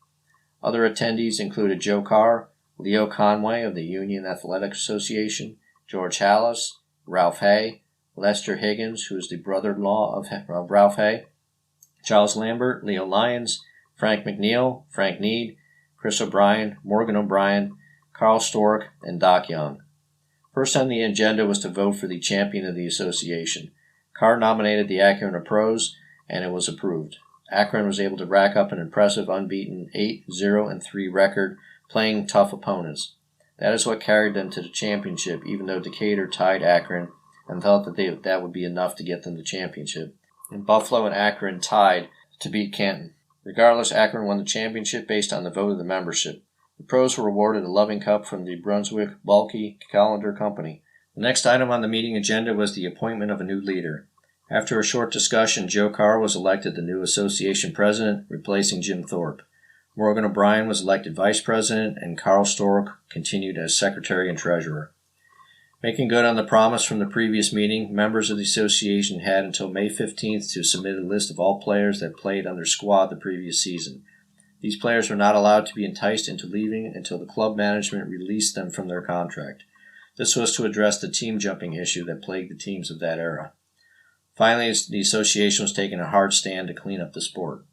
Other attendees included Joe Carr, Leo Conway of the Union Athletic Association, George Hallis, Ralph Hay, Lester Higgins, who is the brother-in-law of Ralph Hay, Charles Lambert, Leo Lyons, Frank McNeil, Frank Need, Chris O'Brien, Morgan O'Brien, Carl Stork, and Doc Young. First on the agenda was to vote for the champion of the association. Carr nominated the Akron Pros, and it was approved. Akron was able to rack up an impressive unbeaten 8-0-3 record, playing tough opponents. That is what carried them to the championship, even though Decatur tied Akron and thought that would be enough to get them the championship. And Buffalo and Akron tied to beat Canton. Regardless, Akron won the championship based on the vote of the membership. The pros were awarded a loving cup from the Brunswick Bulky Colander Company. The next item on the meeting agenda was the appointment of a new leader. After a short discussion, Joe Carr was elected the new association president, replacing Jim Thorpe. Morgan O'Brien was elected vice president, and Carl Stork continued as secretary and treasurer. Making good on the promise from the previous meeting, members of the association had until May 15th to submit a list of all players that played on their squad the previous season. These players were not allowed to be enticed into leaving until the club management released them from their contract. This was to address the team jumping issue that plagued the teams of that era. Finally, the association was taking a hard stand to clean up the sport.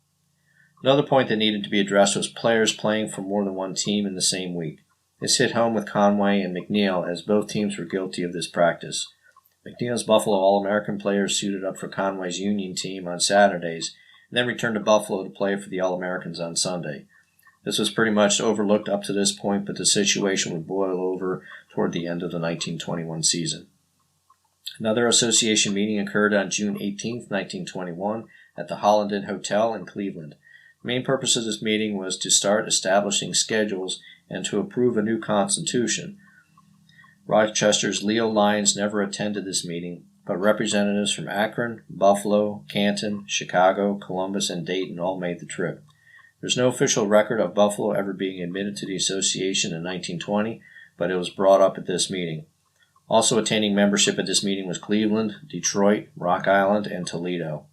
Another point that needed to be addressed was players playing for more than one team in the same week. This hit home with Conway and McNeil, as both teams were guilty of this practice. McNeil's Buffalo All-American players suited up for Conway's Union team on Saturdays, and then returned to Buffalo to play for the All-Americans on Sunday. This was pretty much overlooked up to this point, but the situation would boil over toward the end of the 1921 season. Another association meeting occurred on June 18, 1921, at the Holland Inn Hotel in Cleveland. The main purpose of this meeting was to start establishing schedules and to approve a new constitution. Rochester's Leo Lyons never attended this meeting, but representatives from Akron, Buffalo, Canton, Chicago, Columbus, and Dayton all made the trip. There's no official record of Buffalo ever being admitted to the association in 1920, but it was brought up at this meeting. Also attaining membership at this meeting was Cleveland, Detroit, Rock Island, and Toledo.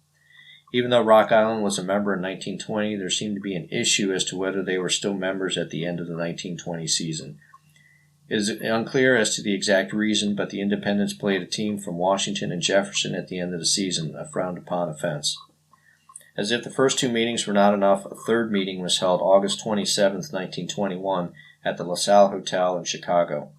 Even though Rock Island was a member in 1920, there seemed to be an issue as to whether they were still members at the end of the 1920 season. It is unclear as to the exact reason, but the Independents played a team from Washington and Jefferson at the end of the season, a frowned-upon offense. As if the first two meetings were not enough, a third meeting was held August 27, 1921, at the LaSalle Hotel in Chicago.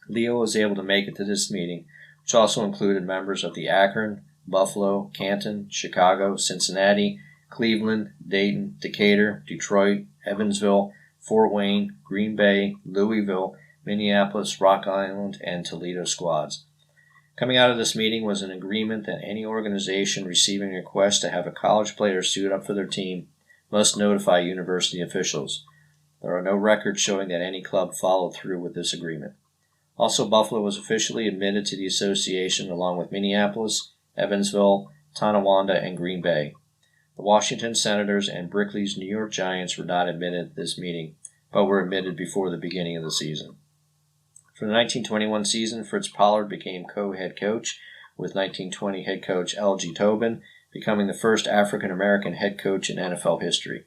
Leo was able to make it to this meeting, which also included members of the Akron, Buffalo, Canton, Chicago, Cincinnati, Cleveland, Dayton, Decatur, Detroit, Evansville, Fort Wayne, Green Bay, Louisville, Minneapolis, Rock Island, and Toledo squads. Coming out of this meeting was an agreement that any organization receiving a request to have a college player suit up for their team must notify university officials. There are no records showing that any club followed through with this agreement. Also, Buffalo was officially admitted to the association along with Minneapolis, Evansville, Tonawanda, and Green Bay. The Washington Senators and Brickley's New York Giants were not admitted at this meeting, but were admitted before the beginning of the season. For the 1921 season, Fritz Pollard became co-head coach, with 1920 head coach L.G. Tobin becoming the first African-American head coach in NFL history.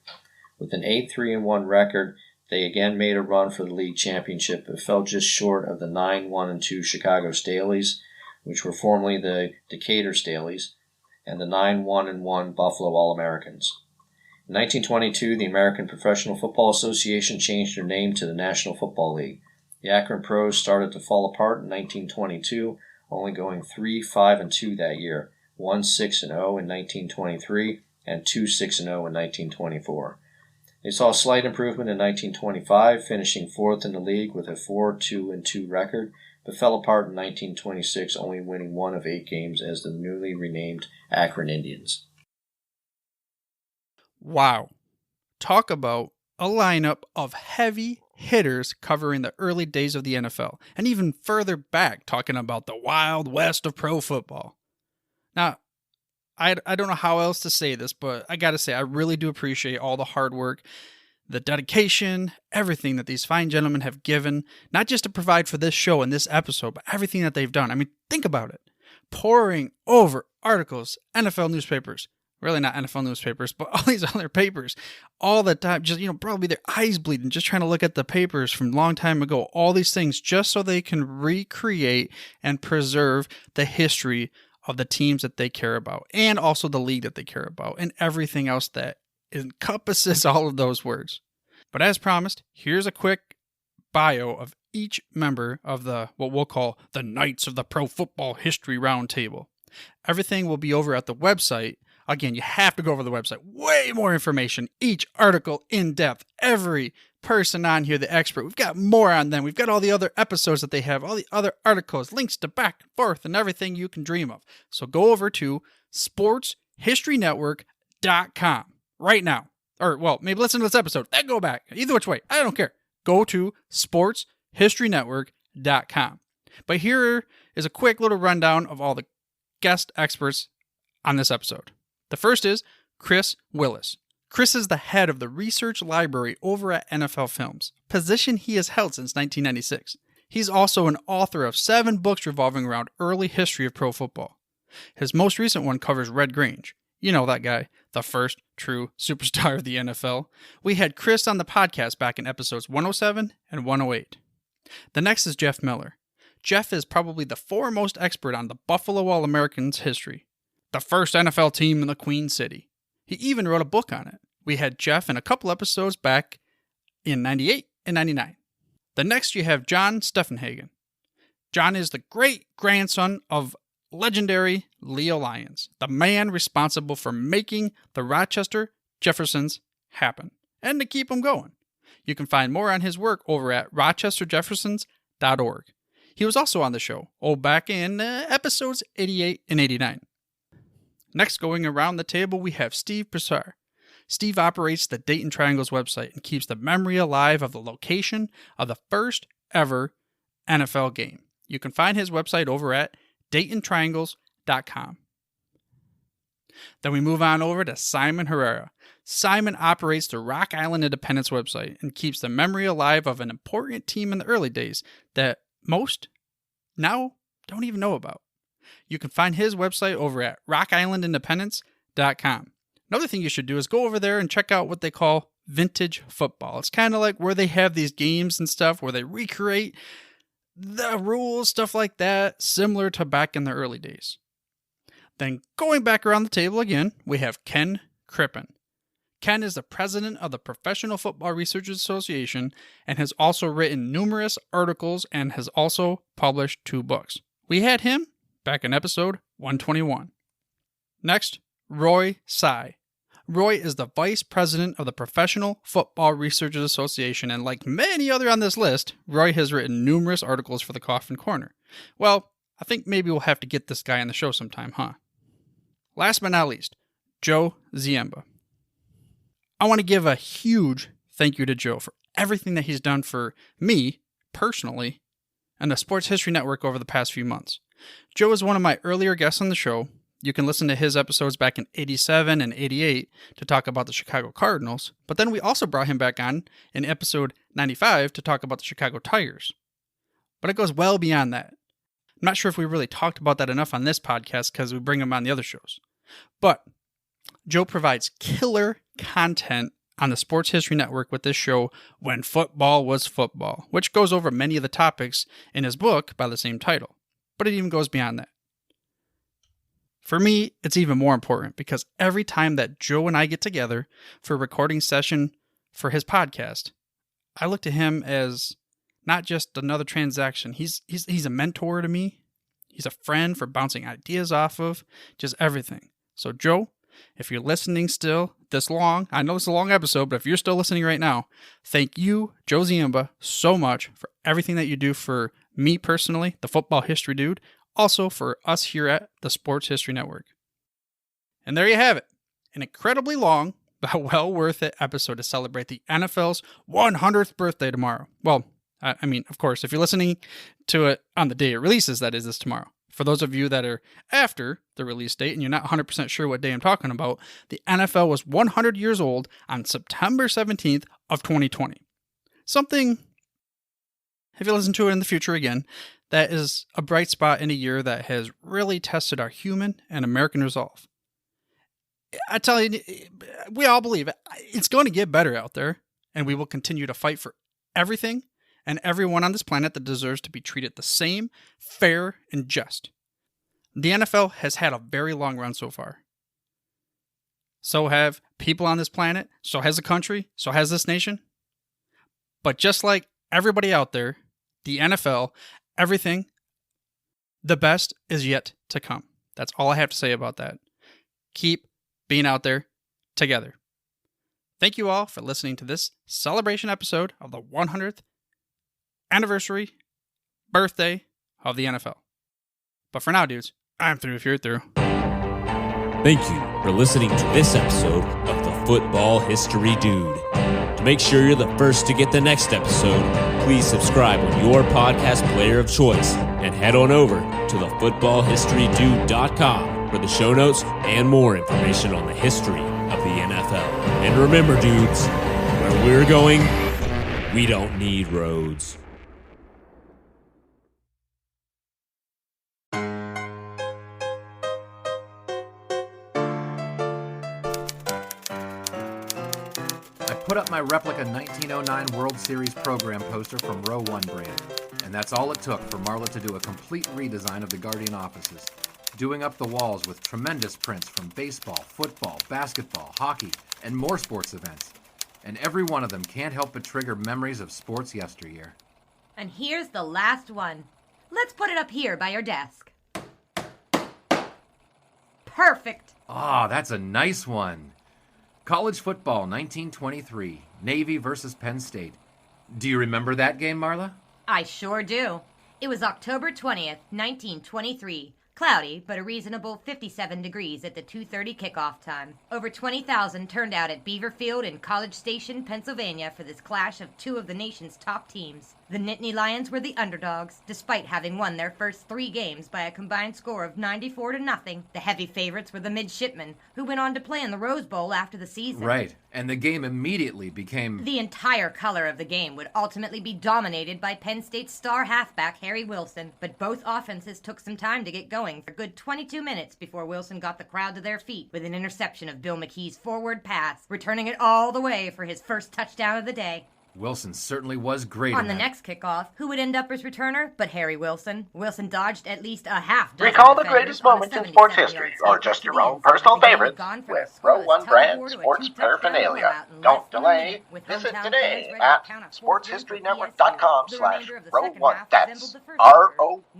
With an 8-3-1 record, they again made a run for the league championship, but fell just short of the 9-1-2 Chicago Staleys, which were formerly the Decatur Staleys, and the 9-1-1 Buffalo All-Americans. In 1922, the American Professional Football Association changed their name to the National Football League. The Akron Pros started to fall apart in 1922, only going 3-5-2 that year, 1-6-0 in 1923, and 2-6-0 in 1924. They saw a slight improvement in 1925, finishing fourth in the league with a 4-2-2 record, but fell apart in 1926, only winning 1 of 8 games as the newly renamed Akron Indians. Wow. Talk about a lineup of heavy hitters covering the early days of the NFL, and even further back talking about the Wild West of pro football. Now, I don't know how else to say this, but I gotta say, I really do appreciate all the hard work, the dedication, everything that these fine gentlemen have given, not just to provide for this show and this episode, but everything that they've done. I mean, think about it. Poring over articles, NFL newspapers, really not NFL newspapers, but all these other papers, all the time, just, probably their eyes bleeding, just trying to look at the papers from a long time ago, all these things, just so they can recreate and preserve the history of the teams that they care about, and also the league that they care about, and everything else that encompasses all of those words. But as promised, here's a quick bio of each member of what we'll call the Knights of the Pro Football History Roundtable. Everything will be over at the website. Again, you have to go over the website. Way more information, each article in depth, every person on here, the expert. We've got more on them. We've got all the other episodes that they have, all the other articles, links to back and forth, and everything you can dream of. So go over to sportshistorynetwork.com right now. Or, well, maybe listen to this episode, then go back. Either which way, I don't care. Go to sportshistorynetwork.com. But here is a quick little rundown of all the guest experts on this episode. The first is Chris Willis. Chris is the head of the research library over at NFL Films, a position he has held since 1996. He's also an author of 7 books revolving around early history of pro football. His most recent one covers Red Grange. You know that guy, the first true superstar of the NFL. We had Chris on the podcast back in episodes 107 and 108. The next is Jeff Miller. Jeff is probably the foremost expert on the Buffalo All-Americans history, the first NFL team in the Queen City. He even wrote a book on it. We had Jeff in a couple episodes back in 98 and 99. The next you have John Steffenhagen. John is the great-grandson of legendary Leo Lyons, the man responsible for making the Rochester Jeffersons happen, and to keep them going. You can find more on his work over at rochesterjeffersons.org. He was also on the show, back in episodes 88 and 89. Next, going around the table, we have Steve Broussard. Steve operates the Dayton Triangles website and keeps the memory alive of the location of the first ever NFL game. You can find his website over at DaytonTriangles.com. Then we move on over to Simon Herrera. Simon operates the Rock Island Independence website and keeps the memory alive of an important team in the early days that most now don't even know about. You can find his website over at rockislandindependence.com. Another thing you should do is go over there and check out what they call vintage football. It's kind of like where they have these games and stuff where they recreate the rules, stuff like that, similar to back in the early days. Then going back around the table again, we have Ken Crippen. Ken is the president of the Professional Football Researchers Association and has also written numerous articles and has also published 2 books. We had him back in episode 121. Next, Roy Tsai. Roy is the vice president of the Professional Football Researchers Association, and like many other on this list, Roy has written numerous articles for the Coffin Corner. Well, I think maybe we'll have to get this guy on the show sometime, huh? Last but not least, Joe Ziemba. I want to give a huge thank you to Joe for everything that he's done for me, personally, and the Sports History Network over the past few months. Joe is one of my earlier guests on the show. You can listen to his episodes back in 87 and 88 to talk about the Chicago Cardinals, but then we also brought him back on in episode 95 to talk about the Chicago Tigers. But it goes well beyond that. I'm not sure if we really talked about that enough on this podcast because we bring him on the other shows. But Joe provides killer content on the Sports History Network with this show, When Football Was Football, which goes over many of the topics in his book by the same title. But it even goes beyond that. For me, it's even more important because every time that Joe and I get together for a recording session for his podcast, I look to him as not just another transaction. He's a mentor to me. He's a friend for bouncing ideas off of, just everything. So Joe, if you're listening still this long, I know it's a long episode, but if you're still listening right now, thank you, Joe Ziemba, so much for everything that you do for me personally, the football history dude, also for us here at the Sports History Network. And there you have it. An incredibly long, but well worth it episode to celebrate the NFL's 100th birthday tomorrow. Well, I mean, of course, if you're listening to it on the day it releases, that is this tomorrow. For those of you that are after the release date and you're not 100% sure what day I'm talking about, the NFL was 100 years old on September 17th of 2020. Something, if you listen to it in the future again, that is a bright spot in a year that has really tested our human and American resolve. I tell you, we all believe it. It's going to get better out there, and we will continue to fight for everything and everyone on this planet that deserves to be treated the same, fair, and just. The NFL has had a very long run so far. So have people on this planet, so has the country, so has this nation. But just like everybody out there, the NFL, everything, the best is yet to come. That's all I have to say about that. Keep being out there together. Thank you all for listening to this celebration episode of the 100th anniversary birthday of the NFL. But for now, dudes, I'm through if you're through. Thank you for listening to this episode of the Football History Dude. To make sure you're the first to get the next episode, please subscribe on your podcast player of choice and head on over to thefootballhistorydude.com for the show notes and more information on the history of the NFL. And remember, dudes, where we're going, we don't need roads. put up my replica 1909 World Series program poster from Row 1 brand. And that's all it took for Marla to do a complete redesign of the Guardian offices, doing up the walls with tremendous prints from baseball, football, basketball, hockey, and more sports events. And every one of them can't help but trigger memories of sports yesteryear. And here's the last one. Let's put it up here by your desk. Perfect. Ah, that's a nice one. College football 1923, Navy versus Penn State. Do you remember that game, Marla? I sure do. It was October 20th, 1923. Cloudy, but a reasonable 57 degrees at the 2:30 kickoff time. Over 20,000 turned out at Beaver Field in College Station, Pennsylvania for this clash of two of the nation's top teams. The Nittany Lions were the underdogs, despite having won their first 3 games by a combined score of 94-0. The heavy favorites were the Midshipmen, who went on to play in the Rose Bowl after the season. Right, and the game immediately became... The entire color of the game would ultimately be dominated by Penn State's star halfback Harry Wilson, but both offenses took some time to get going for a good 22 minutes before Wilson got the crowd to their feet with an interception of Bill McKee's forward pass, returning it all the way for his first touchdown of the day. Wilson certainly was great On the that. next kickoff, who would end up as returner but Harry Wilson? Wilson dodged at least a half dozen Recall the defenders greatest on a moments in sports 77-yard history, sweep or just to your the own end zone, personal the game favorites, gone for a with Row scoreless 1 brand tug-of-war to a sports 2-touchdown paraphernalia. blowout in Don't less than a delay. minute, with Visit hometown today fans ready to at count a 4th win for sportshistorynetwork.com/Row1. PSU. That's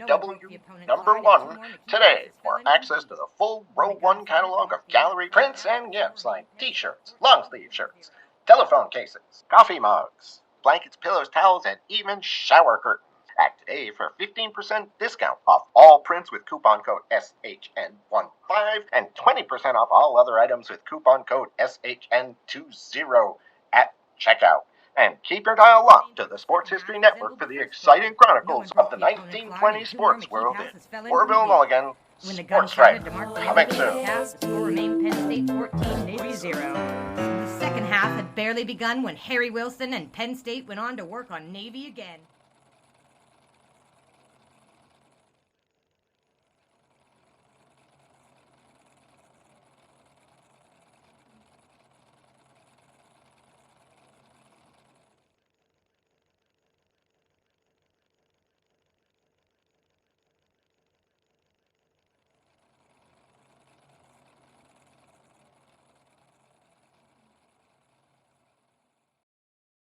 ROW1 today for access to the full Row 1 catalog of gallery prints and gifts like t-shirts, long-sleeve shirts, telephone cases, coffee mugs, blankets, pillows, towels, and even shower curtains. Act today for 15% discount off all prints with coupon code SHN15 and 20% off all other items with coupon code SHN20 at checkout. And keep your dial locked to the Sports History Network for the exciting chronicles of the 1920 sports world in Orville, Mulligan. When the gun Sports started Right, to mark the coming half, soon. the score remained Penn State 14, Navy 0. The second half had barely begun when Harry Wilson and Penn State went on to work on Navy again.